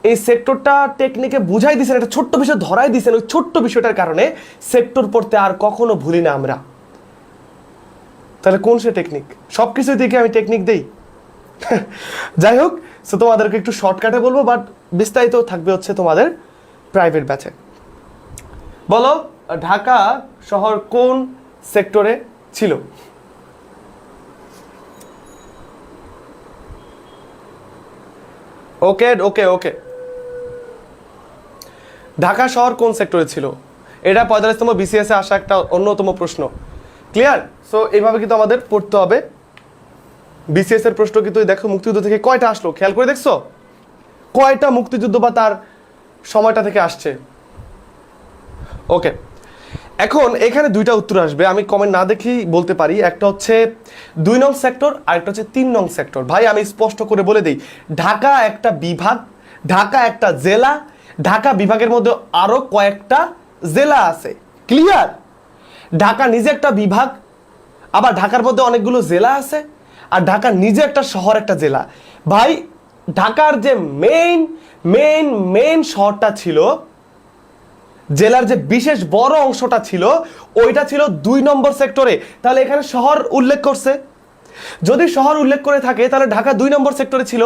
এই সেক্টরটা টেকনিকে বুঝাই দিয়েছেন, একটা ছোট্ট বিষয় ধরাই দিয়েছেন, ওই ছোট্ট বিষয়টার কারণে সেক্টর পড়তে আর কখনো ভুলি না আমরা। তাহলে কোন সে টেকনিক? সব কিছু থেকে আমি টেকনিক দেই। যাই হোক, সো তোমাদেরকে একটু শর্টকাটে বলবো, বাট বিস্তারিত থাকবে হচ্ছে তোমাদের প্রাইভেট ব্যাচে। বলো ঢাকা শহর কোন সেক্টরে ছিল? ওকে ওকে ওকে, ঢাকা শহর কোন সেক্টরে ছিল? এটা 45তম বিসিএসে আসা একটা অন্যতম প্রশ্ন। ক্লিয়ার? সো এইভাবে কিন্তু আমাদের পড়তে হবে। বিসিএস এর প্রশ্ন কিন্তু দেখো মুক্তিযুদ্ধ থেকে কয়টা আসলো, খেয়াল করে দেখছো কয়টা মুক্তিযুদ্ধ বা তার সময়টা থেকে আসছে। ওকে, এখন এখানে দুইটা উত্তর আসবে, আমি কমেন্ট না দেখেই বলতে পারি। একটা হচ্ছে 2 নং সেক্টর আর একটা হচ্ছে 3 নং সেক্টর। ভাই আমি স্পষ্ট করে বলে দিই, ঢাকা একটা বিভাগ, ঢাকা একটা জেলা, ঢাকা বিভাগের মধ্যে আরো কয়েকটা জেলা আছে। ক্লিয়ার? ঢাকা নিজে একটা বিভাগ, আবার ঢাকার মধ্যে অনেকগুলো জেলা আছে, আর ঢাকা নিজে একটা শহর, একটা জেলা। ভাই ঢাকার যে মেইন মেইন মেইন শহরটা ছিল, জেলার যে বিশেষ বড় অংশটা ছিল, ওইটা ছিল 2 নম্বর সেক্টরে। তাহলে এখানে শহর উল্লেখ করছে, যদি শহর উল্লেখ করে থাকে তাহলে ঢাকা 2 নম্বর সেক্টরে ছিল।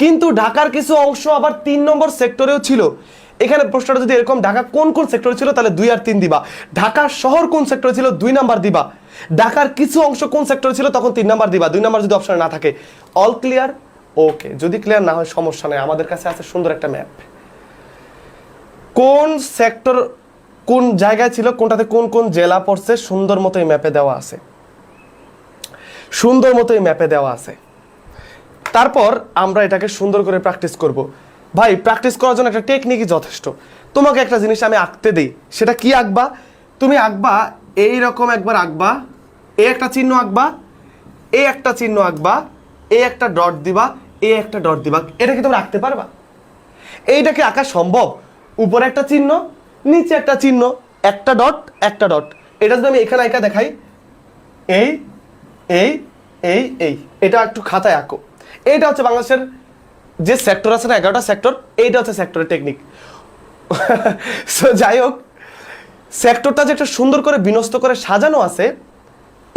কিন্তু ঢাকার কিছু অংশ আবার 3 নম্বর সেক্টরেও ছিল। এখানে প্রশ্নটা যদি এরকম ঢাকা কোন কোন সেক্টরে ছিল, তাহলে 2 আর 3 দিবা। ঢাকা শহর কোন সেক্টরে ছিল, 2 নাম্বার দিবা। ঢাকার কিছু অংশ কোন সেক্টরে ছিল, তখন 3 নাম্বার দিবা, 2 নাম্বার যদি অপশনে না থাকে। All clear? ওকে, যদি ক্লিয়ার না হয় সমস্যা নেই, আমাদের কাছে আছে সুন্দর একটা ম্যাপ। কোন সেক্টর কোন জায়গায় ছিল, কোনটাতে কোন কোন জেলা পড়ছে, সুন্দর মতো এই ম্যাপে দেওয়া আছে, সুন্দর মতো এই ম্যাপে দেওয়া আছে। তারপর আমরা এটাকে সুন্দর করে প্র্যাকটিস করব। ভাই প্র্যাকটিস করার জন্য একটা টেকনিকই যথেষ্ট। তোমাকে একটা জিনিস আমি আঁকতে দিই, সেটা কি আঁকবা? তুমি আঁকবা এই রকম, একবার আঁকবা, এ একটা চিহ্ন আঁকবা, এ একটা চিহ্ন আঁকবা, এ একটা ডট দিবা, এ একটা ডট দিবা। এটা কি তোমরা আঁকতে পারবা? এইটা কি আঁকা সম্ভব? উপরে একটা চিহ্ন, নিচে একটা চিহ্ন, একটা ডট একটা ডট। এটা যদি আমি এখানে আঁকা দেখাই, এই এই এই এই, এটা একটু খাতায় আঁকো। এইটা হচ্ছে বাংলাদেশের যে সেক্টর আছে না, 11টা সেক্টর, এইটা হচ্ছে সেক্টরের টেকনিক। সো যাই হোক, সেক্টরটা যে একটা সুন্দর করে বিন্যস্ত করে সাজানো আছে,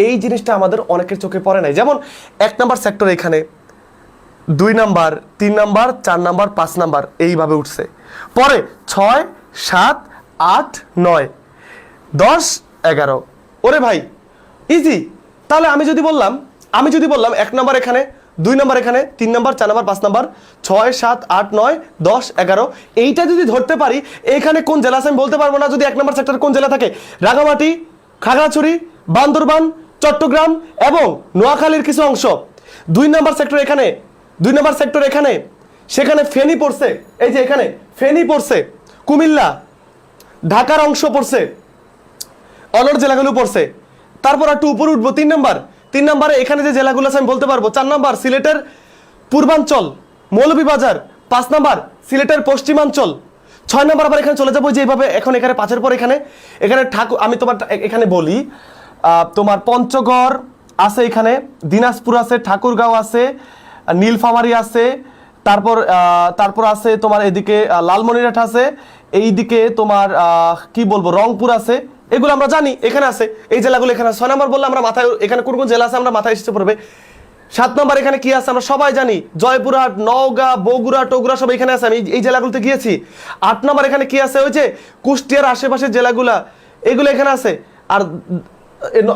এই জিনিসটা আমাদের অনেকের চোখে পড়ে নাই। যেমন 1 নাম্বার সেক্টর এখানে, 2 নাম্বার, 3 নাম্বার, 4 নাম্বার, 5 নাম্বার এইভাবে উঠছে। পরে 6, 7, 8, 9, 10, 11। ওরে ভাই ইজি। তাহলে আমি যদি বললাম 1 নাম্বার এখানে, 2 নাম্বার এখানে, 3 নাম্বার, 4 নাম্বার, 5 নাম্বার, 6, 7, 8, 9, 10, 11, এইটা যদি ধরতে পারি, এখানে কোন জেলা আছে আমি বলতে পারবো না যদি 1 নাম্বার সেক্টরে কোন জেলা থাকে। রাঙামাটি, খাগড়াছড়ি, বান্দরবান, চট্টগ্রাম এবং নোয়াখালীর কিছু অংশ। 2 নাম্বার সেক্টর এখানে, 2 নাম্বার সেক্টর এখানে, সেখানে ফেনী পড়ছে, এই যে এখানে ফেনী পড়ছে, কুমিল্লা, ঢাকার অংশ পড়ছে, অনর জেলাগুলো পড়ছে। তারপর একটু উপরে উঠবো, 3 নম্বরে এখানে যে জেলাগুলো আছে আমি বলতে পারবো। 4 নম্বর সিলেটের পূর্বাঞ্চল, মৌলভীবাজার। 5 নম্বর সিলেটের পশ্চিমাঞ্চল। 6 নম্বর আবার এখানে চলে যাবো যেভাবে এখন এখানে 5-এর পর এখানে ঠাকুর, আমি তোমার এখানে বলি, তোমার পঞ্চগড় আছে, এখানে দিনাজপুর আছে, ঠাকুরগাঁও আছে, নীলফামারী আছে, তারপর আছে তোমার এদিকে লালমনিরহাট আছে, এইদিকে তোমার কি বলবো রংপুর আছে। এগুলো আমরা জানি এখানে আছে, এই জেলাগুলো এখানে। 6 নম্বর বললে আমরা মাথায়, এখানে কোন কোন জেলা আছে আমরা মাথায় এসে পড়বে। 7 নম্বর এখানে কি আছে আমরা সবাই জানি, জয়পুরহাট, নওগাঁ, বগুড়া, টগুড়া সব এখানে আছে, আমি এই জেলাগুলোতে গিয়েছি। 8 নম্বর এখানে কি আছে, ওই যে কুষ্টিয়ার আশেপাশের জেলাগুলা, এগুলো এখানে আছে। আর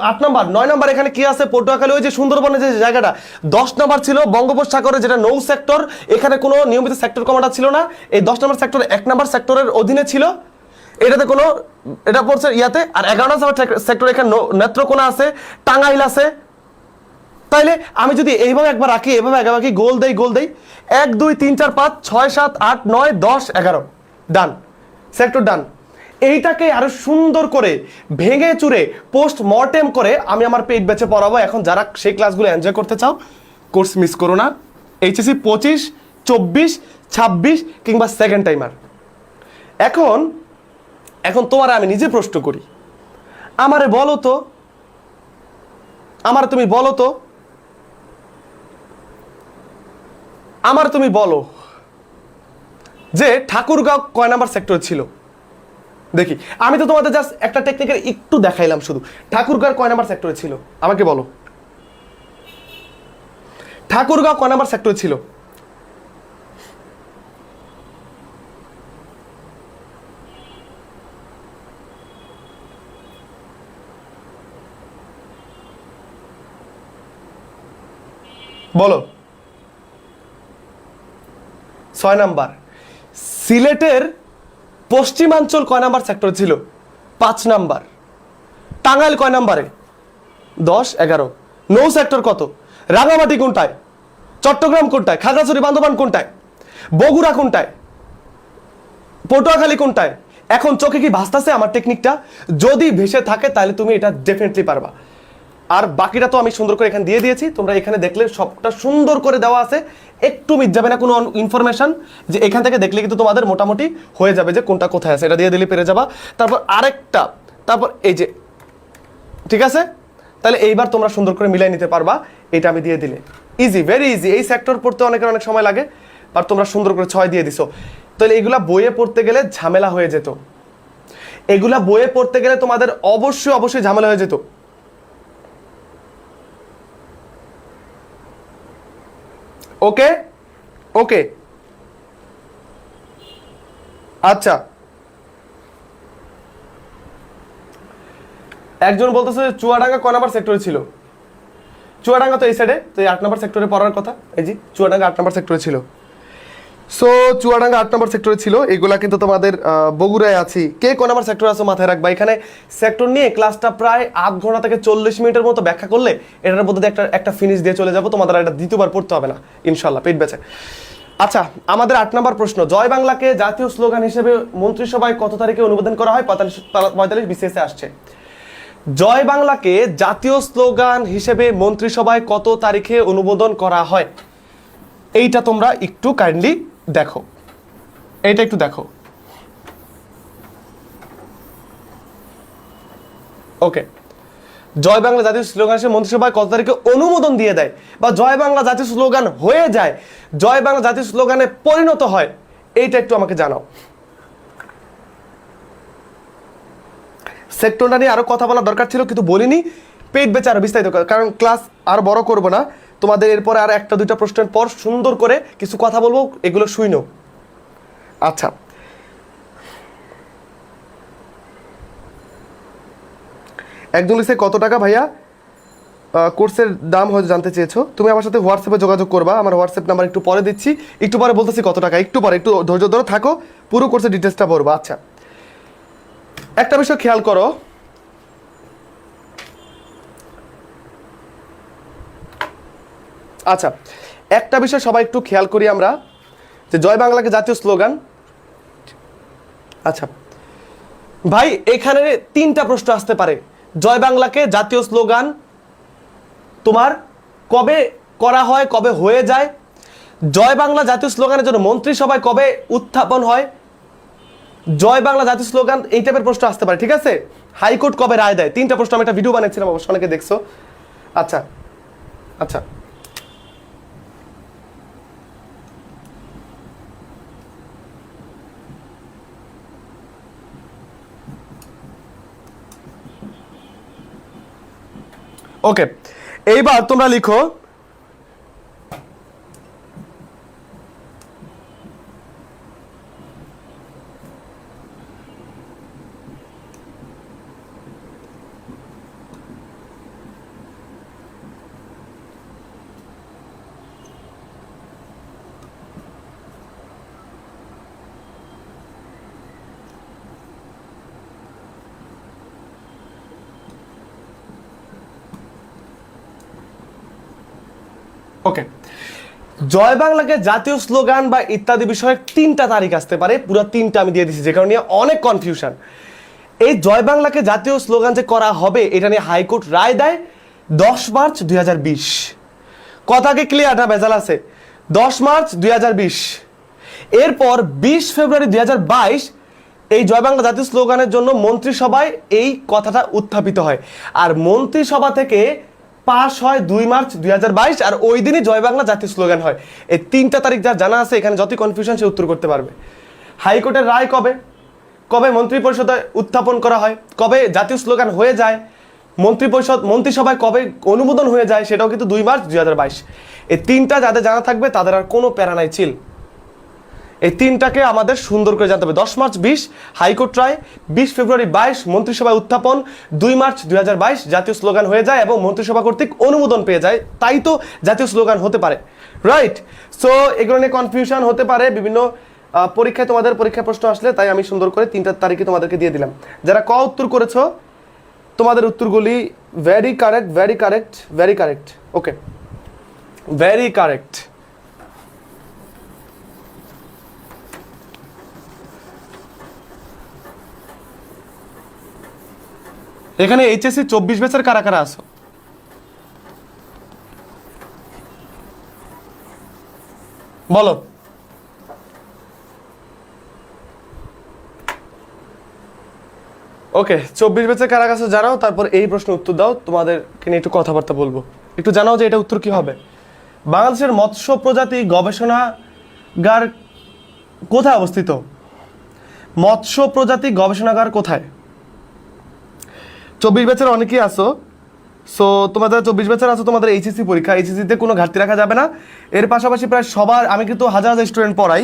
8 নম্বর 9 নম্বর এখানে কি আছে, পটুয়াখালী, ওই যে সুন্দরবনের যে জায়গাটা। 10 নম্বর ছিল বঙ্গোপসাগরে, যেটা নৌ সেক্টর, এখানে কোনো নিয়মিত সেক্টর কমান্ডার ছিল না। এই 10 নম্বর সেক্টর 1 নম্বর সেক্টরের অধীনে ছিল, এটাতে কোনো, এটা পড়ছে ইয়াতে। আর 11 নম্বর সেক্টর এখানে নেত্রকোনা আছে, টাঙ্গাইল আছে। তাইলে আমি যদি এইভাবে একবার রাখি, এভাবে একবার রাখি, গোল দেই 1 2 3 4 5 6 7 8 9 10 11, ডান, সেক্টর ডান। এইটাকে আরো সুন্দর করে ভেঙে চুরে পোস্ট মর্টেম করে আমি আমার পেইড ব্যাচে পড়াবো। এখন যারা সেই ক্লাসগুলো এনজয় করতে চাও, কোর্স মিস করো না। এইচএসসি 25, 24, 26 কিংবা সেকেন্ড টাইমার। এখন তোমার আমি নিজে প্রশ্ন করি, আমারে বলো তো, তুমি বলো যে ঠাকুরগাঁও কয় নাম্বার সেক্টর ছিল? দেখি, আমি তো তোমাদের জাস্ট একটা টেকনিকের একটু দেখাইলাম শুধু। ঠাকুরগাঁও কয় নাম্বার সেক্টরে ছিল আমাকে বলো, ঠাকুরগাঁও কয় নাম্বার সেক্টরে ছিল? বলো। 6 নাম্বার। সিলেটের পশ্চিমাঞ্চল কয় নাম্বার সেক্টর ছিল? 5 নাম্বার। টাঙ্গাইল কয় নাম্বারে? 10, 11। নৌ সেক্টর কত? রাঙামাটি কোনটায়? চট্টগ্রাম কোনটায়? খাগড়াছড়ি, বান্দরবান কোনটায়? বগুড়া কোনটায়? পটুয়াখালী কোনটায়? এখন চোখে কি ভাসতেছে আমার টেকনিকটা? যদি ভেসে থাকে তাহলে তুমি এটা ডেফিনেটলি পারবা। আর বাকিটা তো আমি সুন্দর করে এখানে দিয়ে দিয়েছি, তোমরা এখানে দেখলে সবটা সুন্দর করে দেওয়া আছে, একটু মিস যাবে না কোনো ইনফরমেশন, যে এখান থেকে দেখলে কিন্তু তোমাদের মোটামুটি হয়ে যাবে যে কোনটা কোথায় আছে, এটা দিয়ে দিলে পেরে যাবা। তারপর আরেকটা, তারপর এই যে, ঠিক আছে, তাহলে এইবার তোমরা সুন্দর করে মিলাই নিতে পারবা। এটা আমি দিয়ে দিলে ইজি, ভেরি ইজি। এই সেক্টর পড়তে অনেকের অনেক সময় লাগে, আর তোমরা সুন্দর করে 6 দিয়ে দিছো। তাহলে এগুলা বইয়ে পড়তে গেলে ঝামেলা হয়ে যেত, এগুলা বইয়ে পড়তে গেলে তোমাদের অবশ্যই ঝামেলা হয়ে যেত। ওকে ওকে, আচ্ছা। একজন বলতেছে চুয়াডাঙ্গা কয় নাম্বার সেক্টরে ছিল? চুয়াডাঙ্গা তো এই সাইডে, তো এই 8 নাম্বার সেক্টরে পড়ার কথা। এই যে চুয়াডাঙ্গা 8 নাম্বার সেক্টরে ছিল। সো চুয়াডাঙ্গা 8 নাম্বার সেক্টরে ছিল। এগুলা কিন্তু তোমাদের বগুড়ায় আছি। কে কোন নাম্বার সেক্টরে আছে মাথায় রাখবা। এখানে সেক্টর নিয়ে ক্লাসটা প্রায় আধ ঘন্টা থেকে 40 মিনিটের মতো ব্যাখ্যা করলে এটার মধ্যে একটা ফিনিশ দিয়ে চলে যাবো, তোমাদের এটা দ্বিতীয়বার পড়তে হবে না ইনশাল্লাহ পেট বেঁচে। আচ্ছা, আমাদের 8 নাম্বার প্রশ্ন, জয় বাংলাকে জাতীয় স্লোগান হিসেবে মন্ত্রিসভায় কত তারিখে অনুমোদন করা হয়? 45 বিসিএসে আসছে। জয় বাংলাকে জাতীয় স্লোগান হিসেবে মন্ত্রিসভায় কত তারিখে অনুমোদন করা হয়? এইটা তোমরা একটু কাইন্ডলি দেখো, এইটা একটু দেখো। ওকে, জয় বাংলা জাতীয় স্লোগান হিসেবে মন্ত্রিসভায় কত তারিখে অনুমোদন দিয়ে দেয়, বা জয় বাংলা জাতীয় স্লোগান হয়ে যায়, জয় বাংলা জাতীয় স্লোগানে পরিণত হয়, এইটা একটু আমাকে জানাও। সেক্টরটা নিয়ে আরো কথা বলা দরকার ছিল কিন্তু বলিনি, পেট বেঁচে আরো বিস্তারিত, কারণ ক্লাস আর বড় করবো না। তোমাদের এরপরে আর 1-2টা প্রশ্নের পর সুন্দর করে কিছু কথা বলবো, এগুলো শুইনো। আচ্ছা, একজন লিখছে কত টাকা ভাইয়া কোর্সের দাম হয়তো জানতে চেয়েছো। তুমি আমার সাথে হোয়াটসঅ্যাপে যোগাযোগ করবা, আমার হোয়াটসঅ্যাপ নাম্বার একটু পরে দিচ্ছি, একটু পরে বলতেছি কত টাকা, একটু পরে, একটু ধৈর্য ধরে থাকো, পুরো কোর্সের ডিটেলসটা পড়বা। আচ্ছা, একটা বিষয় খেয়াল করো, আচ্ছা একটা বিষয় সবাই একটু খেয়াল করি আমরা, যে জয় বাংলাকে জাতীয় স্লোগান। আচ্ছা ভাই, এখানে 3টা প্রশ্ন আসতে পারে। জয় বাংলাকে জাতীয় স্লোগান তোমার কবে করা হয়, কবে হয়ে যায়? জয় বাংলা জাতীয় স্লোগানের জন্য মন্ত্রিসভায় কবে উত্থাপন হয়? জয় বাংলা জাতীয় স্লোগান, এই টাইপের প্রশ্ন আসতে পারে, ঠিক আছে? হাইকোর্ট কবে রায় দেয়? 3টা প্রশ্ন, আমি একটা ভিডিও বানিয়েছিলাম, অবশ্য অনেকে দেখছো। আচ্ছা আচ্ছা, ওকে, এইবার তোমরা লিখো ওকে, জয় বাংলাকে জাতীয় স্লোগান বা ইত্যাদি বিষয়ে 3টা তারিখ আসতে পারে, পুরো 3টা আমি দিয়ে দিচ্ছি, যে কারণে অনেক কনফিউশন। এই জয় বাংলাকে জাতীয় স্লোগান যে করা হবে, এটা নিয়ে হাইকোর্ট রায় দেয় 10 মার্চ 2020। কথা কি ক্লিয়ার না ভেজাল আছে? 10 মার্চ 2020। এরপর 20 ফেব্রুয়ারি 2022 এই জয় বাংলা জাতীয় স্লোগানের জন্য মন্ত্রিসভায় এই কথাটা উত্থাপিত হয়, আর মন্ত্রিসভা থেকে পাস হয় 2 মার্চ 2022, আর ওই দিনই জয় বাংলা জাতীয় স্লোগান হয়। এই 3টা তারিখ যার জানা আছে, এখানে যতই কনফিউশন সে উত্তর করতে পারবে। হাইকোর্টের রায় কবে, কবে মন্ত্রিপরিষদে উত্থাপন করা হয়, কবে জাতীয় স্লোগান হয়ে যায়, মন্ত্রিসভায় কবে অনুমোদন হয়ে যায়, সেটাও কিন্তু 2 মার্চ 2022। এই 3টা যাদের জানা থাকবে তাদের আর কোনো প্যারা নাই, চিল। এই 3টাকে আমাদের সুন্দর করে জানতে হবে। 10 মার্চ 20 হাইকোর্ট রায়, 20 ফেব্রুয়ারি 22 মন্ত্রিসভায় উত্থাপন, 2 মার্চ 2022 জাতীয় স্লোগান হয়ে যায় এবং মন্ত্রিসভা কর্তৃক অনুমোদন পেয়ে যায়, তাই তো জাতীয় স্লোগান হতে পারে, রাইট? সো এগুলো নিয়ে কনফিউশন হতে পারে বিভিন্ন পরীক্ষায়, তোমাদের পরীক্ষা প্রশ্ন আসলে, তাই আমি সুন্দর করে 3টা তারিখে তোমাদেরকে দিয়ে দিলাম। যারা ক উত্তর করেছো, তোমাদের উত্তরগুলি very correct, very correct, very correct. Okay, very correct. এখানে এইচএসসি 24 ব্যাচের কারা কারা আছো? বলো। ওকে, 24 ব্যাচের কারা কাছে জানাও, তারপর এই প্রশ্নের উত্তর দাও। তোমাদেরকে নিয়ে একটু কথাবার্তা বলবো, একটু জানাও যে এটা উত্তর কি হবে। বাংলাদেশের মৎস্য প্রজাতি গবেষণাগার কোথায় অবস্থিত? মৎস্য প্রজাতি গবেষণাগার কোথায়? 24 ব্যাচের অনেকেই আসো, সো তোমাদের 24 ব্যাচের আছো, তোমাদের এইচএসসি পরীক্ষা, এইচএসসিতে কোনো ঘাটতি রাখা যাবে না। এর পাশাপাশি প্রায় সবার, আমি কিন্তু হাজার হাজার স্টুডেন্ট পড়াই,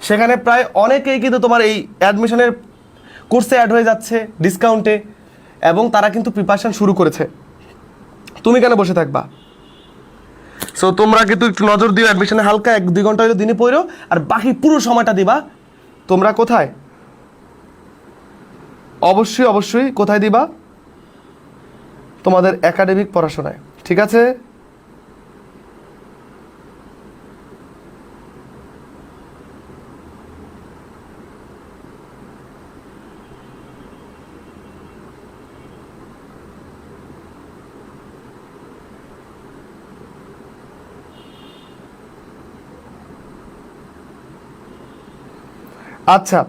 সেখানে প্রায় অনেকেই কিন্তু তোমার এই অ্যাডমিশনের কোর্সে অ্যাড হয়ে যাচ্ছে ডিসকাউন্টে, এবং তারা কিন্তু প্রিপারেশন শুরু করেছে। তুমি কেন বসে থাকবা? সো তোমরা কিন্তু একটু নজর দিও অ্যাডমিশনে, হালকা 1-2 ঘন্টা হয়তো দিনে পড়ো, আর বাকি পুরো সময়টা দিবা তোমরা কোথায়? অবশ্যই অবশ্যই কোথায় দিবা? তোমাদের একাডেমিক পড়াশোনায়, ঠিক আছে? আচ্ছা,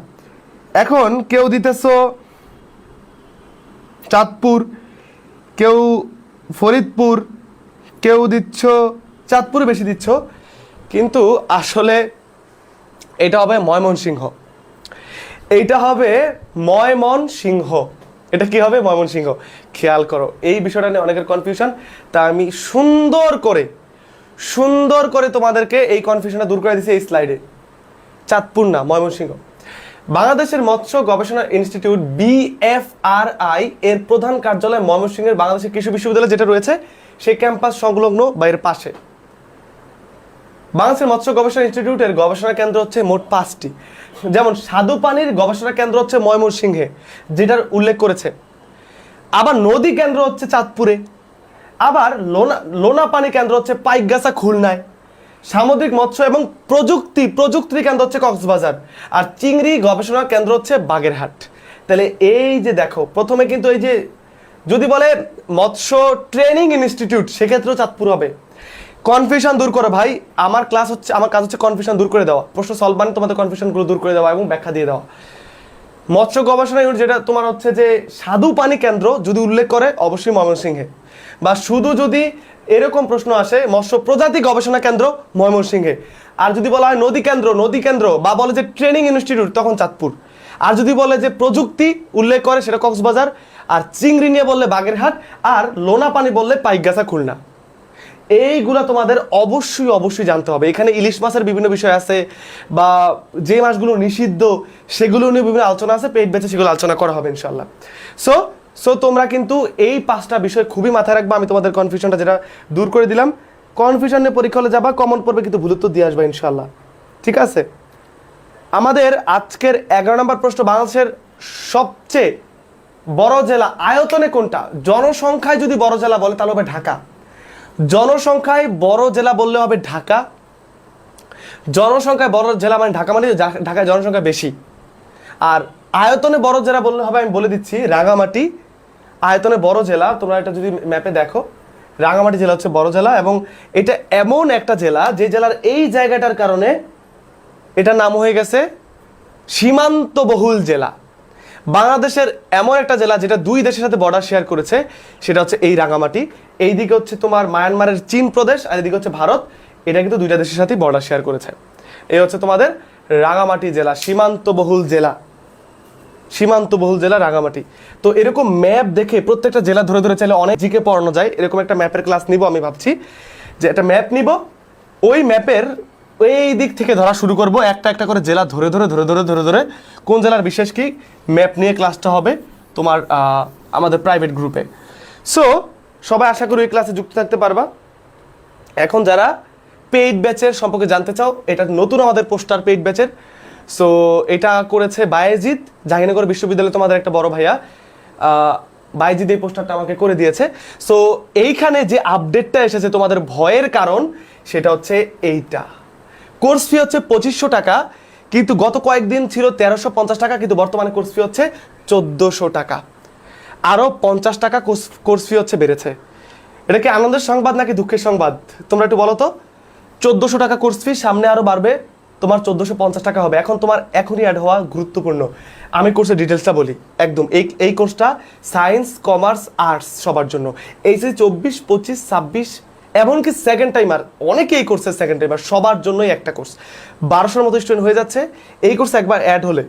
এখন কেউ দিতেছো চাঁদপুর, কেউ ফরিদপুর, কেউ দিচ্ছ চাঁদপুর, বেশি দিচ্ছ, কিন্তু আসলে এটা হবে ময়মনসিংহ। এইটা হবে ময়মনসিংহ। এটা কি হবে? ময়মনসিংহ। খেয়াল করো, এই বিষয়টা নিয়ে অনেকের কনফিউশন, তা আমি সুন্দর করে তোমাদেরকে এই কনফিউশনটা দূর করে দিচ্ছি এই স্লাইডে। চাঁদপুর না, ময়মনসিংহ। বাংলাদেশের মৎস্য গবেষণা ইনস্টিটিউট BFRI এর প্রধান কার্যালয় ময়মনসিংহের বাংলাদেশের কৃষি বিশ্ববিদ্যালয় যেটা রয়েছে সেই ক্যাম্পাস সংলগ্ন বা এর পাশে। বাংলাদেশের মৎস্য গবেষণা ইনস্টিটিউটের গবেষণা কেন্দ্র হচ্ছে মোট 5টি, যেমন স্বাদু পানির গবেষণা কেন্দ্র হচ্ছে ময়মনসিংহে, যেটার উল্লেখ করেছে। আবার নদী কেন্দ্র হচ্ছে চাঁদপুরে, আবার লোনা পানি কেন্দ্র হচ্ছে পাইকগাছা খুলনায়, সামুদ্রিক মৎস্য এবং প্রযুক্তি কেন্দ্র হচ্ছে কক্সবাজার, আর চিংড়ি গবেষণা কেন্দ্র হচ্ছে বাগেরহাট। তাহলে এই যে দেখো, প্রথমে কিন্তু এই যে যদি বলে মৎস্য ট্রেনিং ইনস্টিটিউট, সেক্ষেত্রেও চাঁদপুর হবে। কনফিউশন দূর করো ভাই, আমার কাজ হচ্ছে কনফিউশন দূর করে দেওয়া, প্রশ্ন সলভ মানে তোমাদের কনফিউশনগুলো দূর করে দেওয়া এবং ব্যাখ্যা দিয়ে দেওয়া। মৎস্য গবেষণা ইউনিট যেটা তোমার হচ্ছে যে স্বাদু পানি কেন্দ্র যদি উল্লেখ করে অবশ্যই ময়মনসিংহে, বা শুধু যদি এরকম প্রশ্ন আসে মৎস্য প্রজাতি গবেষণা কেন্দ্র ময়মনসিংহে। আর যদি বলা হয় নদী কেন্দ্র বা বলে যে ট্রেনিং ইনস্টিটিউট, তখন চাঁদপুর। আর যদি বলে যে প্রযুক্তি উল্লেখ করে, সেটা কক্সবাজার। আর চিংড়ি নিয়ে বললে বাগেরহাট, আর লোনা পানি বললে পাইকগাছা খুলনা। এইগুলা তোমাদের অবশ্যই জানতে হবে। এখানে ইলিশ মাছের বিভিন্ন বিষয় আছে, বা যে মাছগুলো নিষিদ্ধ সেগুলো নিয়ে বিভিন্ন আলোচনা আছে, পেট বেঁচে সেগুলো আলোচনা করা হবে ইনশাল্লাহ। সো তোমরা কিন্তু এই 5টা বিষয় খুবই মাথায় রাখবা। আমি তোমাদের কনফিউশনটা যেটা দূর করে দিলাম, কনফিউশন নিয়ে পরীক্ষা হলে যাবা, কমন পড়বে কিন্তু ভুল উত্তর দিয়ে আসবা ইনশাল্লাহ, ঠিক আছে? আমাদের আজকের 11 নম্বর প্রশ্ন, বাংলাদেশের সবচেয়ে বড় জেলা আয়তনে কোনটা? জনসংখ্যায় যদি বড় জেলা বলে তাহলে হবে ঢাকা। জনসংখ্যায় বড় জেলা বললে হবে ঢাকা। জনসংখ্যায় বড় জেলা মানে ঢাকা, মানে ঢাকায় জনসংখ্যা বেশি। আর আয়তনে বড় জেলা বললে হবে, আমি বলে দিচ্ছি, রাঙামাটি। আয়তনে বড় জেলা, তোমরা এটা যদি ম্যাপে দেখো, রাঙামাটি জেলা হচ্ছে বড় জেলা, এবং এটা এমন একটা জেলা যে জেলার এই জায়গাটার কারণে এটার নাম হয়ে গেছে সীমান্তবহুল জেলা। বাংলাদেশের এমন একটা জেলা যেটা 2 দেশের সাথে বর্ডার শেয়ার করেছে, সেটা হচ্ছে এই রাঙামাটি। এইদিকে হচ্ছে তোমার মায়ানমারের চীন প্রদেশ, আর এদিকে হচ্ছে ভারত। এটা কিন্তু 2টা দেশের সাথেই বর্ডার শেয়ার করেছে। এই হচ্ছে তোমাদের রাঙামাটি জেলা, সীমান্তবহুল জেলা রাঙামাটি। তো এরকম ম্যাপ দেখে প্রত্যেকটা জেলা ধরে ধরে চাইলে অনেক জিকে পড়ানো যায়। এরকম একটা ম্যাপের ক্লাস নিব, আমি ভাবছি যে একটা ম্যাপ নিব, ওই ম্যাপের এই দিক থেকে ধরা শুরু করব, একটা করে জেলা ধরে ধরে কোন জেলার বিশেষ কি ম্যাপ নিয়ে ক্লাসটা হবে তোমার আমাদের প্রাইভেট গ্রুপে। সো সবাই আশা করি এই ক্লাসে যুক্ত থাকতে পারবা। এখন যারা পেইড ব্যাচের সম্পর্কে জানতে চাও, এটা নতুন আমাদের পোস্টার পেইড ব্যাচের। সো এটা করেছে বায়েজিদ, জাহাঙ্গীরনগর বিশ্ববিদ্যালয়ে তোমাদের একটা বড় ভাইয়া বায়েজিদ এই পোস্টারটা আমাকে করে দিয়েছে। সো এইখানে যে আপডেটটা এসেছে তোমাদের ভয়ের কারণ, সেটা হচ্ছে এইটা। কোর্স ফি হচ্ছে 2500 টাকা, কিন্তু গত কয়েকদিন ছিল 1350 টাকা, কিন্তু বর্তমানে কোর্স ফি হচ্ছে 1400 টাকা। আরও 50 টাকা কোর্স ফি হচ্ছে বেড়েছে। এটা কি আনন্দের সংবাদ নাকি দুঃখের সংবাদ? তোমরা একটু বলো তো। 1400 টাকা কোর্স ফি, সামনে আরও বাড়বে, তোমার 1450 টাকা হবে। এখন তোমার এখনই অ্যাড হওয়া গুরুত্বপূর্ণ। আমি কোর্সের ডিটেলসটা বলি একদম। এই কোর্সটা সায়েন্স, কমার্স, আর্টস সবার জন্য। এইচএসসি 24, 25, 26, এমনকি সেকেন্ড টাইমার, অনেকে এই কোর্সের সেকেন্ড টাইমার, সবার জন্যই একটা কোর্স। 1200-র মতো স্টুডেন্ট হয়ে যাচ্ছে। এই কোর্স একবার অ্যাড হলে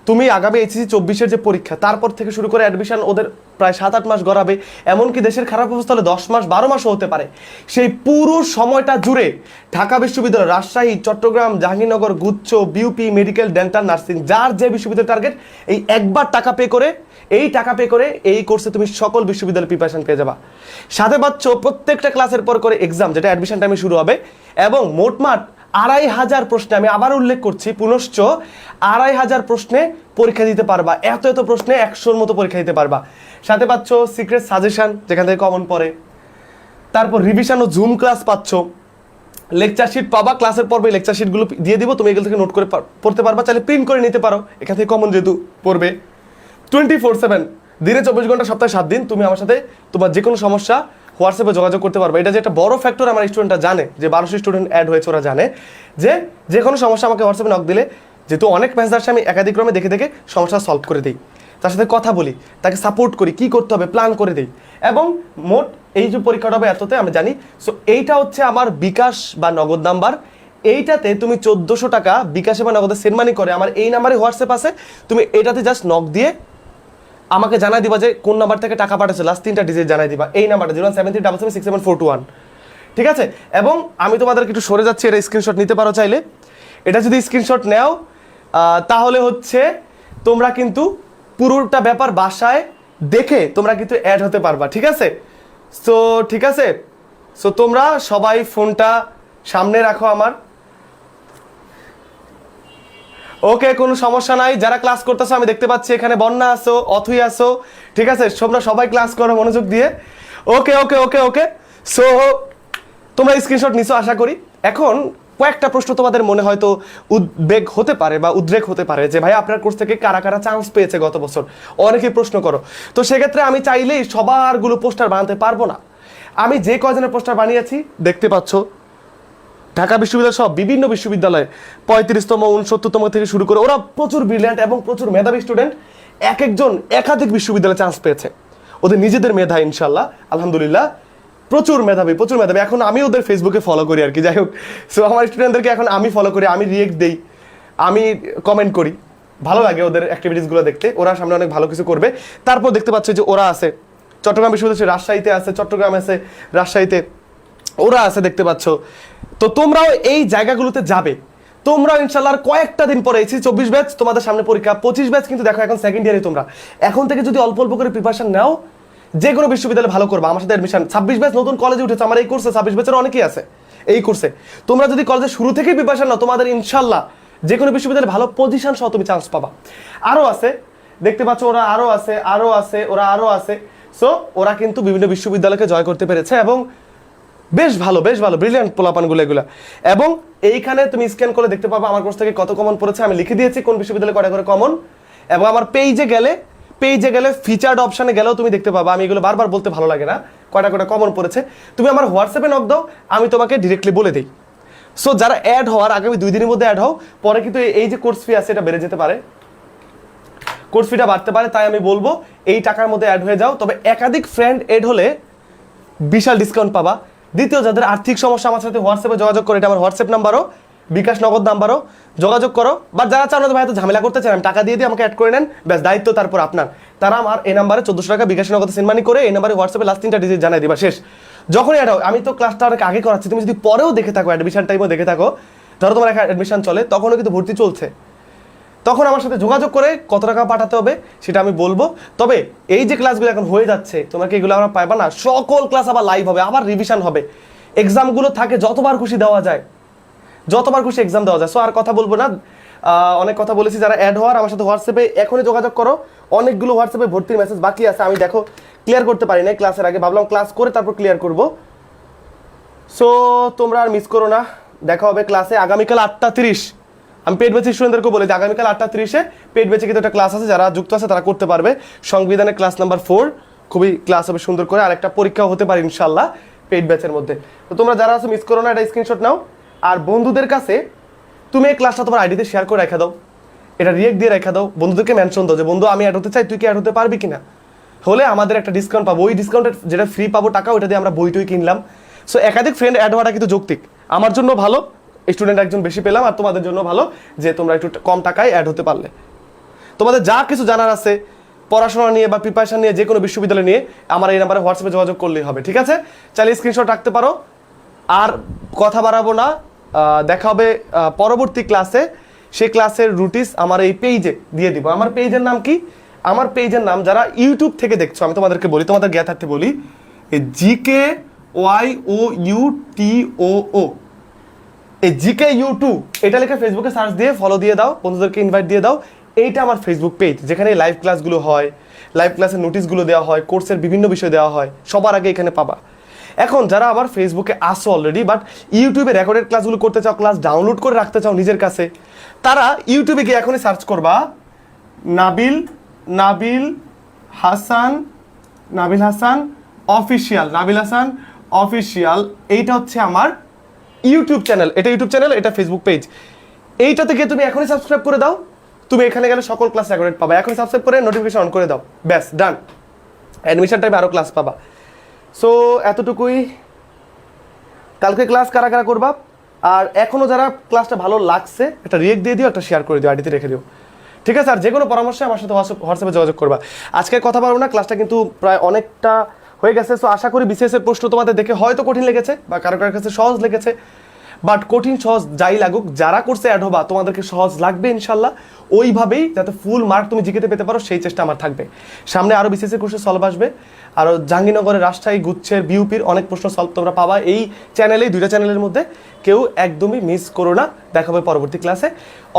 তুমি আগামী এইচএসসি 24-এর যে পরীক্ষা, তারপর থেকে শুরু করে অ্যাডমিশন ওদের প্রায় 7-8 মাস গড়াবে। এমনকি দেশের খারাপ অবস্থা হলে 10 মাস, 12 মাসও হতে পারে। সেই পুরো সময়টা জুড়ে ঢাকা বিশ্ববিদ্যালয়, রাজশাহী, চট্টগ্রাম, জাহাঙ্গীরনগর, গুচ্ছ, বিউপি, মেডিকেল, ডেন্টাল, নার্সিং, যার যে বিশ্ববিদ্যালয় টার্গেট, এই একবার টাকা পে করে এই কোর্সে তুমি সকল বিশ্ববিদ্যালয় প্রিপারেশন পেয়ে যাবা। সাথে পাচ্ছ প্রত্যেকটা ক্লাসের পর করে এক্সাম, যেটা অ্যাডমিশন টাইমে শুরু হবে, এবং মোটমাট 2500 প্রশ্নে, আমি আবার উল্লেখ করছি পুনশ্চ, 2500 প্রশ্নে পরীক্ষা দিতে পারবা। এত প্রশ্নে 100-র মতো পরীক্ষা দিতে পারবা। সাথে পাচ্ছ সিক্রেট সাজেশন, যেখান থেকে কমন পড়ে। তারপর রিভিশন ও জুম ক্লাস পাচ্ছ। লেকচার শিট পাবা, ক্লাসের পর্বে লেকচার শিটগুলো দিয়ে দিব, তুমি এগুলো থেকে নোট করে পড়তে পারবা, চাইলে প্রিন্ট করে নিতে পারো, এখান থেকে কমন যেহেতু পড়বে। 24/7, দিনে 24 ঘন্টা, সপ্তাহে 7 দিন তুমি আমার সাথে তোমার যে কোনো সমস্যা হোয়াটসঅ্যাপে যোগাযোগ করতে পারবে। এটা যে একটা বড় ফ্যাক্টর, আমার স্টুডেন্টরা জানে যে 1200 স্টুডেন্ট অ্যাড হয়েছে, ওরা জানে যে কোনো সমস্যা আমাকে হোয়াটসঅ্যাপে নক দিলে, যেহেতু অনেক মেসেজ আসে, আমি একাধিক্রমে দেখে সমস্যা সলভ করে দিই, তার সাথে কথা বলি, তাকে সাপোর্ট করি, কি করতে হবে প্ল্যান করে দিই। এবং মোট এই যে পরীক্ষাটা হবে এততে আমি জানি। সো এইটা হচ্ছে আমার বিকাশ বা নগদ নাম্বার। এইটাতে তুমি 1400 টাকা বিকাশে বা নগদে সেন্ড মানি করে আমার এই নাম্বারে হোয়াটসঅ্যাপ আছে, তুমি এটাতে জাস্ট নক দিয়ে আমাকে জানাই দিবা যে কোন নাম্বার থেকে টাকা পাঠাচ্ছে, লাস্ট 3টা ডিজিট জানাই দিবা, এই নাম্বারটা 01737767421, ঠিক আছে? এবং আমি তোমাদেরকে একটু সরে যাচ্ছি, এটা স্ক্রিনশট নিতে পারো চাইলে। এটা যদি স্ক্রিনশট নেও তাহলে হচ্ছে তোমরা কিন্তু পুরোটা ব্যাপার বাসায় দেখে তোমরা কিন্তু অ্যাড হতে পারবা, ঠিক আছে? ঠিক আছে, সো তোমরা সবাই ফোনটা সামনে রাখো আমার। ওকে, কোনো সমস্যা নাই। যারা ক্লাস করতেছো আমি দেখতে পাচ্ছি এখানে বন্যা আসো, অথই আসো, ঠিক আছে? তোমরা সবাই ক্লাস করো মনোযোগ দিয়ে। ওকে ওকে ওকে ওকে সো তোমরা স্ক্রিনশট নিছো আশা করি। এখন কয়েকটা প্রশ্ন তোমাদের মনে হয়তো উদ্বেগ হতে পারে বা উদ্রেক হতে পারে যে ভাই আপনার কোর্স থেকে কারা কারা চান্স পেয়েছে গত বছর, অনেকেই প্রশ্ন করো। তো সেক্ষেত্রে আমি চাইলেই সবারগুলো পোস্টার বানাতে পারবো না। আমি যে কয়জনের পোস্টার বানিয়েছি দেখতে পাচ্ছ, ঢাকা বিশ্ববিদ্যালয় সব বিভিন্ন বিশ্ববিদ্যালয়ে 35তম 69তম থেকে শুরু করে ওরা প্রচুর ব্রিলিয়ান্ট এবং প্রচুর মেধাবী স্টুডেন্ট, এক একজন একাধিক বিশ্ববিদ্যালয়ে চান্স পেয়েছে ওদের নিজেদের মেধা, ইনশাল্লাহ আলহামদুলিল্লাহ প্রচুর মেধাবী প্রচুর মেধাবী। এখন আমি ওদের ফেসবুকে ফলো করি আর কি, যাই হোক। সো আমার স্টুডেন্টদেরকে এখন আমি ফলো করি, আমি রিয়েক্ট দেই, আমি কমেন্ট করি, ভালো লাগে ওদের অ্যাক্টিভিটিসগুলো দেখতে। ওরা সামনে অনেক ভালো কিছু করবে। তারপর দেখতে পাচ্ছ যে ওরা আছে চট্টগ্রাম বিশ্ববিদ্যালয়, রাজশাহীতে আছে, চট্টগ্রাম আছে, রাজশাহীতে ওরা আছে দেখতে পাচ্ছ। তো তোমরাও এই জায়গাগুলোতে যাবে, তোমরাও ইনশাল্লাহ কয়েকটা দিন পরে এসি 24 ব্যাচ তোমাদের সামনে পরীক্ষা, 25 ব্যাচ কিন্তু দেখো এখন সেকেন্ড ইয়ারে। তোমরা এখন থেকে যদি অল্প অল্প করে প্রিপারেশন নাও, যে কোনো বিশ্ববিদ্যালয়ে ভালো করবা। আমার সাথে অ্যাডমিশন 26 ব্যাচ নতুন কলেজে উঠেছে, আমার এই কোর্সে 26 ব্যাচের অনেকেই আছে এই কোর্সে। তোমরা যদি কলেজে শুরু থেকেই প্রিপারেশন নাও, তোমাদের ইনশাল্লাহ যে কোনো বিশ্ববিদ্যালয়ে ভালো পজিশন সহ তুমি চান্স পাবা। আরও আছে দেখতে পাচ্ছ, ওরা আরও আছে, আরও আছে, ওরা আরও আছে। সো ওরা কিন্তু বিভিন্ন বিশ্ববিদ্যালয়কে জয় করতে পেরেছে এবং বেশ ভালো ব্রিলিয়ান্ট পোলাপানগুলো এগুলো। এবং এইখানে তুমি স্ক্যান করে দেখতে পাবা আমার কোর্স থেকে কত কমন পড়েছে, আমি লিখে দিয়েছি কোন বিশ্ববিদ্যালয়ে কটা করে কমন। এবং আমার পেজে গেলে ফিচার্ড অপশানে গেলেও তুমি দেখতে পাবা, আমি এগুলো বারবার বলতে ভালো লাগে না, কটা কমন পড়েছে। তুমি আমার হোয়াটসঅ্যাপে নক দাও, আমি তোমাকে ডিরেক্টলি বলে দিই। সো যারা অ্যাড হওয়ার আগামী 2 দিনের মধ্যে অ্যাড হও, পরে কিন্তু এই যে কোর্স ফি আছে এটা বেড়ে যেতে পারে, কোর্স ফিটা বাড়তে পারে, তাই আমি বলবো এই টাকার মধ্যে অ্যাড হয়ে যাও। তবে একাধিক ফ্রেন্ড অ্যাড হলে বিশাল ডিসকাউন্ট পাবা। দ্বিতীয়, যাদের আর্থিক সমস্যা আমার সাথে হোয়াটসঅ্যাপে যোগাযোগ করে, এটা আমার হোয়াটসঅ্যাপ নাম্বারও, বিকাশ নগদ নাম্বারও, যোগাযোগ করো। বা যারা চান না ভাই তো ঝামেলা করতে চান, আমি টাকা দিয়ে আমাকে অ্যাড করে নেন, ব্যাস দায়িত্ব তারপর আপনার। তারা আমার এই নাম্বারে 1400 টাকা বিকাশ নগদ সেন্ড মানি করে এই নাম্বারে হোয়াটসঅ্যাপে লাস্ট 3টা ডিজিট জানাই দিবা, শেষ। যখনই অ্যাড হোক, আমি তো ক্লাসটা অনেক আগে করাচ্ছি, তুমি যদি পরেও দেখে থাকো, অ্যাডমিশন টাইমও দেখে থাকো, ধরো তোমার একটা অ্যাডমিশন চলে, তখনও কিন্তু ভর্তি চলছে, তখন আমার সাথে যোগাযোগ করে কত টাকা পাঠাতে হবে সেটা আমি বলবো। তবে এই যে ক্লাসগুলো এখন হয়ে যাচ্ছে, তোমাকে এগুলো আমরা পাইবা না, সকল ক্লাস আবার লাইভ হবে, আবার রিভিশন হবে, এক্সামগুলো থাকে যতবার খুশি দেওয়া যায়, যতবার খুশি এক্সাম দেওয়া যায়। সো আর কথা বলবো না, অনেক কথা বলেছি। যারা অ্যাড হওয়ার আমার সাথে হোয়াটসঅ্যাপে এখনই যোগাযোগ করো। অনেকগুলো হোয়াটসঅ্যাপে ভর্তির মেসেজ বাকি আছে, আমি দেখো ক্লিয়ার করতে পারি না ক্লাসের আগে, ভাবলাম ক্লাস করে তারপর ক্লিয়ার করব। সো তোমরা আর মিস করো না, দেখা হবে ক্লাসে আগামীকাল 8:30। আমি পেড ব্যাচের স্টুডেন্টদেরকে বলি যে আগামীকাল 8:30-এ পেড ব্যাচে কিন্তু একটা ক্লাস আছে, যারা যুক্ত আছে তারা করতে পারবে। সংবিধানের ক্লাস নাম্বার 4 খুবই ক্লাস হবে সুন্দর করে, আর একটা পরীক্ষাও হতে পারে ইনশাল্লাহ পেড ব্যাচের মধ্যে। তো তোমরা যারা আছো মিস করো না, এটা স্ক্রিনশট নাও। আর বন্ধুদের কাছে তুমি এই ক্লাসটা তোমার আইডিতে শেয়ার করে রেখে দাও, এটা রিয়েক্ট দিয়ে রেখে দাও, বন্ধুদেরকে মেনশন দাও যে বন্ধু আমি অ্যাড হতে চাই, তুই কি অ্যাড হতে পারবি কিনা, হলে আমাদের একটা ডিসকাউন্ট পাবো, ওই ডিসকাউন্টের যেটা ফ্রি পাবো টাকা, ওইটা দিয়ে আমরা বই টই কিনলাম। সো একাধিক ফ্রেন্ড অ্যাড হওয়াটা কিন্তু যৌক্তিক, আমার জন্য ভালো, স্টুডেন্ট একজন বেশি পেলাম, আর তোমাদের জন্য ভালো যে তোমরা একটু কম টাকায় অ্যাড হতে পারলে। তোমাদের যা কিছু জানার আছে পড়াশোনা নিয়ে বা প্রিপারেশন নিয়ে, যে কোনো বিশ্ববিদ্যালয় নিয়ে, আমার এই নাম্বারে হোয়াটসঅ্যাপে যোগাযোগ করলেই হবে, ঠিক আছে? চাইলে স্ক্রিনশট রাখতে পারো। আর কথা বাড়াবো না, দেখা হবে পরবর্তী ক্লাসে। সেই ক্লাসের রুটিস আমার এই পেজে দিয়ে দিব। আমার পেজের নাম কি? আমার পেজের নাম, যারা ইউটিউব থেকে দেখছো, আমি তোমাদেরকে বলি, তোমাদের জ্ঞাতার্থে বলি, GKYOUTOO, এই GKU2 এটা লিখে ফেসবুকে সার্চ দিয়ে ফলো দিয়ে দাও, বন্ধুদেরকে ইনভাইট দিয়ে দাও। এইটা আমার ফেসবুক পেজ, যেখানে লাইভ ক্লাসগুলো হয়, লাইভ ক্লাসের নোটিশগুলো দেওয়া হয়, কোর্সের বিভিন্ন বিষয় দেওয়া হয়, সবার আগে এখানে পাবা। এখন যারা আমার ফেসবুকে আসো অলরেডি, বাট ইউটিউবে রেকর্ডেড ক্লাসগুলো করতে চাও, ক্লাস ডাউনলোড করে রাখতে চাও নিজের কাছে, তারা ইউটিউবে গিয়ে এখনই সার্চ করবা নাবিল হাসান অফিসিয়াল। এইটা হচ্ছে আমার ইউটিউব চ্যানেল, এটা ইউটিউব চ্যানেল, এটা ফেসবুক পেজ। এইটা থেকে তুমি এখনই সাবস্ক্রাইব করে দাও, তুমি এখানে গেলে সকল ক্লাস রেকর্ডেড পাবা। এখনই সাবস্ক্রাইব করে নোটিফিকেশন অন করে দাও, ব্যাস ডান, অ্যাডমিশন টাইমে আরও ক্লাস পাবা। সো এতটুকুই। কালকে ক্লাস কারা কারা করবা, আর এখনও যারা ক্লাসটা ভালো লাগছে একটা রিয়েক্ট দিয়ে দিও, একটা শেয়ার করে দিও, আইডিতে রেখে দিও, ঠিক আছে? আর যে কোনো পরামর্শে আমার সাথে হোয়াটসঅ্যাপে যোগাযোগ করবা। আজকে কথা বলবো না, ক্লাসটা কিন্তু প্রায় অনেকটা হয়ে গেছে। সো আশা করি বিসিএসের প্রশ্ন তোমাদের দেখে হয়তো কঠিন লেগেছে বা কারো কারোর কাছে সহজ লেগেছে, বাট কঠিন সহজ যাই লাগুক, যারা কোর্সে অ্যাড হবা তোমাদেরকে সহজ লাগবে ইনশাল্লাহ। ওইভাবেই যাতে ফুল মার্ক তুমি জিকেতে পেতে পারো, সেই চেষ্টা আমার থাকবে। সামনে আরও বিসিএসের কোর্সে সলভ আসবে, আরও জাহাঙ্গীরনগরের, রাজশাহী, গুচ্ছের, বিউপির অনেক প্রশ্ন সলভ তোমরা পাবা এই চ্যানেলেই, 2টা চ্যানেলের মধ্যে। কেউ একদমই মিস করো না, দেখা হবে পরবর্তী ক্লাসে।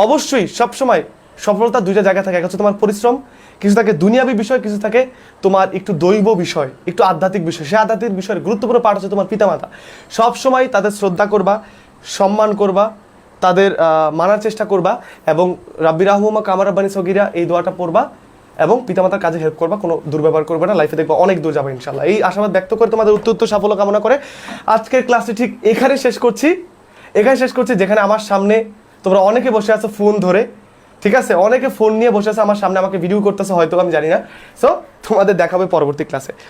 অবশ্যই সবসময় সফলতা 2টা জায়গা থাকে, এক হচ্ছে তোমার পরিশ্রম, কিছু থাকে দুনিয়াবী বিষয়, কিছু থাকে তোমার একটু দৈব বিষয়, একটু আধ্যাত্মিক বিষয়। সেই আধ্যাত্মিক বিষয়ের গুরুত্বপূর্ণ পার্ট হচ্ছে তোমার পিতামাতা। সবসময় তাদের শ্রদ্ধা করবা, সম্মান করবা, তাদের মানার চেষ্টা করবা, এবং রাব্বি রাহমুমা কামা রাব্বানি সগীরা এই দোয়াটা পড়বা, এবং পিতামাতার কাজে হেল্প করবা, কোনো দুর্ব্যবহার করবে না, লাইফে দেখবা অনেক দূর যাবে ইনশাল্লাহ। এই আশাবাদ ব্যক্ত করে তোমাদের উত্তর সাফল্য কামনা করে আজকের ক্লাসটি ঠিক এখানে শেষ করছি, যেখানে আমার সামনে তোমরা অনেকে বসে আছো ফোন ধরে, ঠিক আছে, অনেকে ফোন নিয়ে বসে আছে আমার সামনে, আমাকে ভিডিও করতেছে হয়তো, আমি জানি না। সো তোমাদের দেখাবে পরবর্তী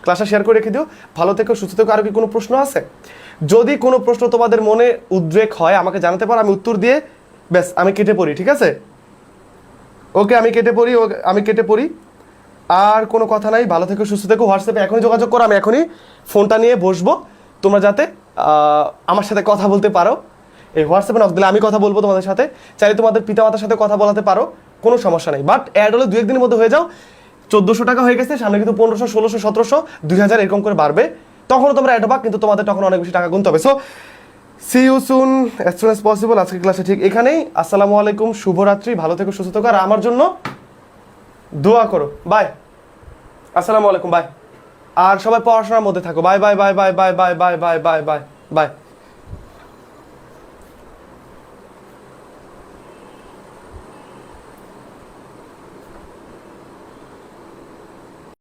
ক্লাসটা শেয়ার করে রেখে দিও। ভালো থেকো, সুস্থ থেকো। আর কি কোনো প্রশ্ন আছে? যদি কোনো প্রশ্ন তোমাদের মনে উদ্রেক হয় আমাকে জানাতে পারো, আমি উত্তর দিয়ে ব্যাস আমি কেটে পড়ি, ঠিক আছে? ওকে, আমি কেটে পড়ি। আর কোনো কথা নাই, ভালো থেকো, সুস্থ থেকো। হোয়াটসঅ্যাপে এখনই যোগাযোগ করো, আমি এখনই ফোনটা নিয়ে বসবো, তোমরা যাতে আমার সাথে কথা বলতে পারো। এই হোয়াটসঅ্যাপে নক দিলে আমি কথা বলবো তোমাদের সাথে, চাইলে তোমাদের পিতামাতার সাথে কথা বলাতে পারো, কোনো সমস্যা নেই। বাট অ্যাড হলে 2-1 দিনের মধ্যে হয়ে যাও। 1400 টাকা হয়ে গেছে, সামনে কিন্তু 1500, 1600, 1700, 2000 এরকম করে বাড়বে, তখনও তোমরা অ্যাড হবা, কিন্তু তোমাদের তখন অনেক বেশি টাকা গুনতে হবে। So see you soon, as soon as possible. আজকের ক্লাসে ঠিক এখানেই। আসসালামু আলাইকুম, শুভরাত্রি, ভালো থেকো, সুস্থ থেকো, আর আমার জন্য দোয়া করো। বাই, আসসালামু আলাইকুম, বাই। আর সবাই পড়াশোনার মধ্যে থাকো। Bye bye bye bye bye bye bye bye bye bye bye.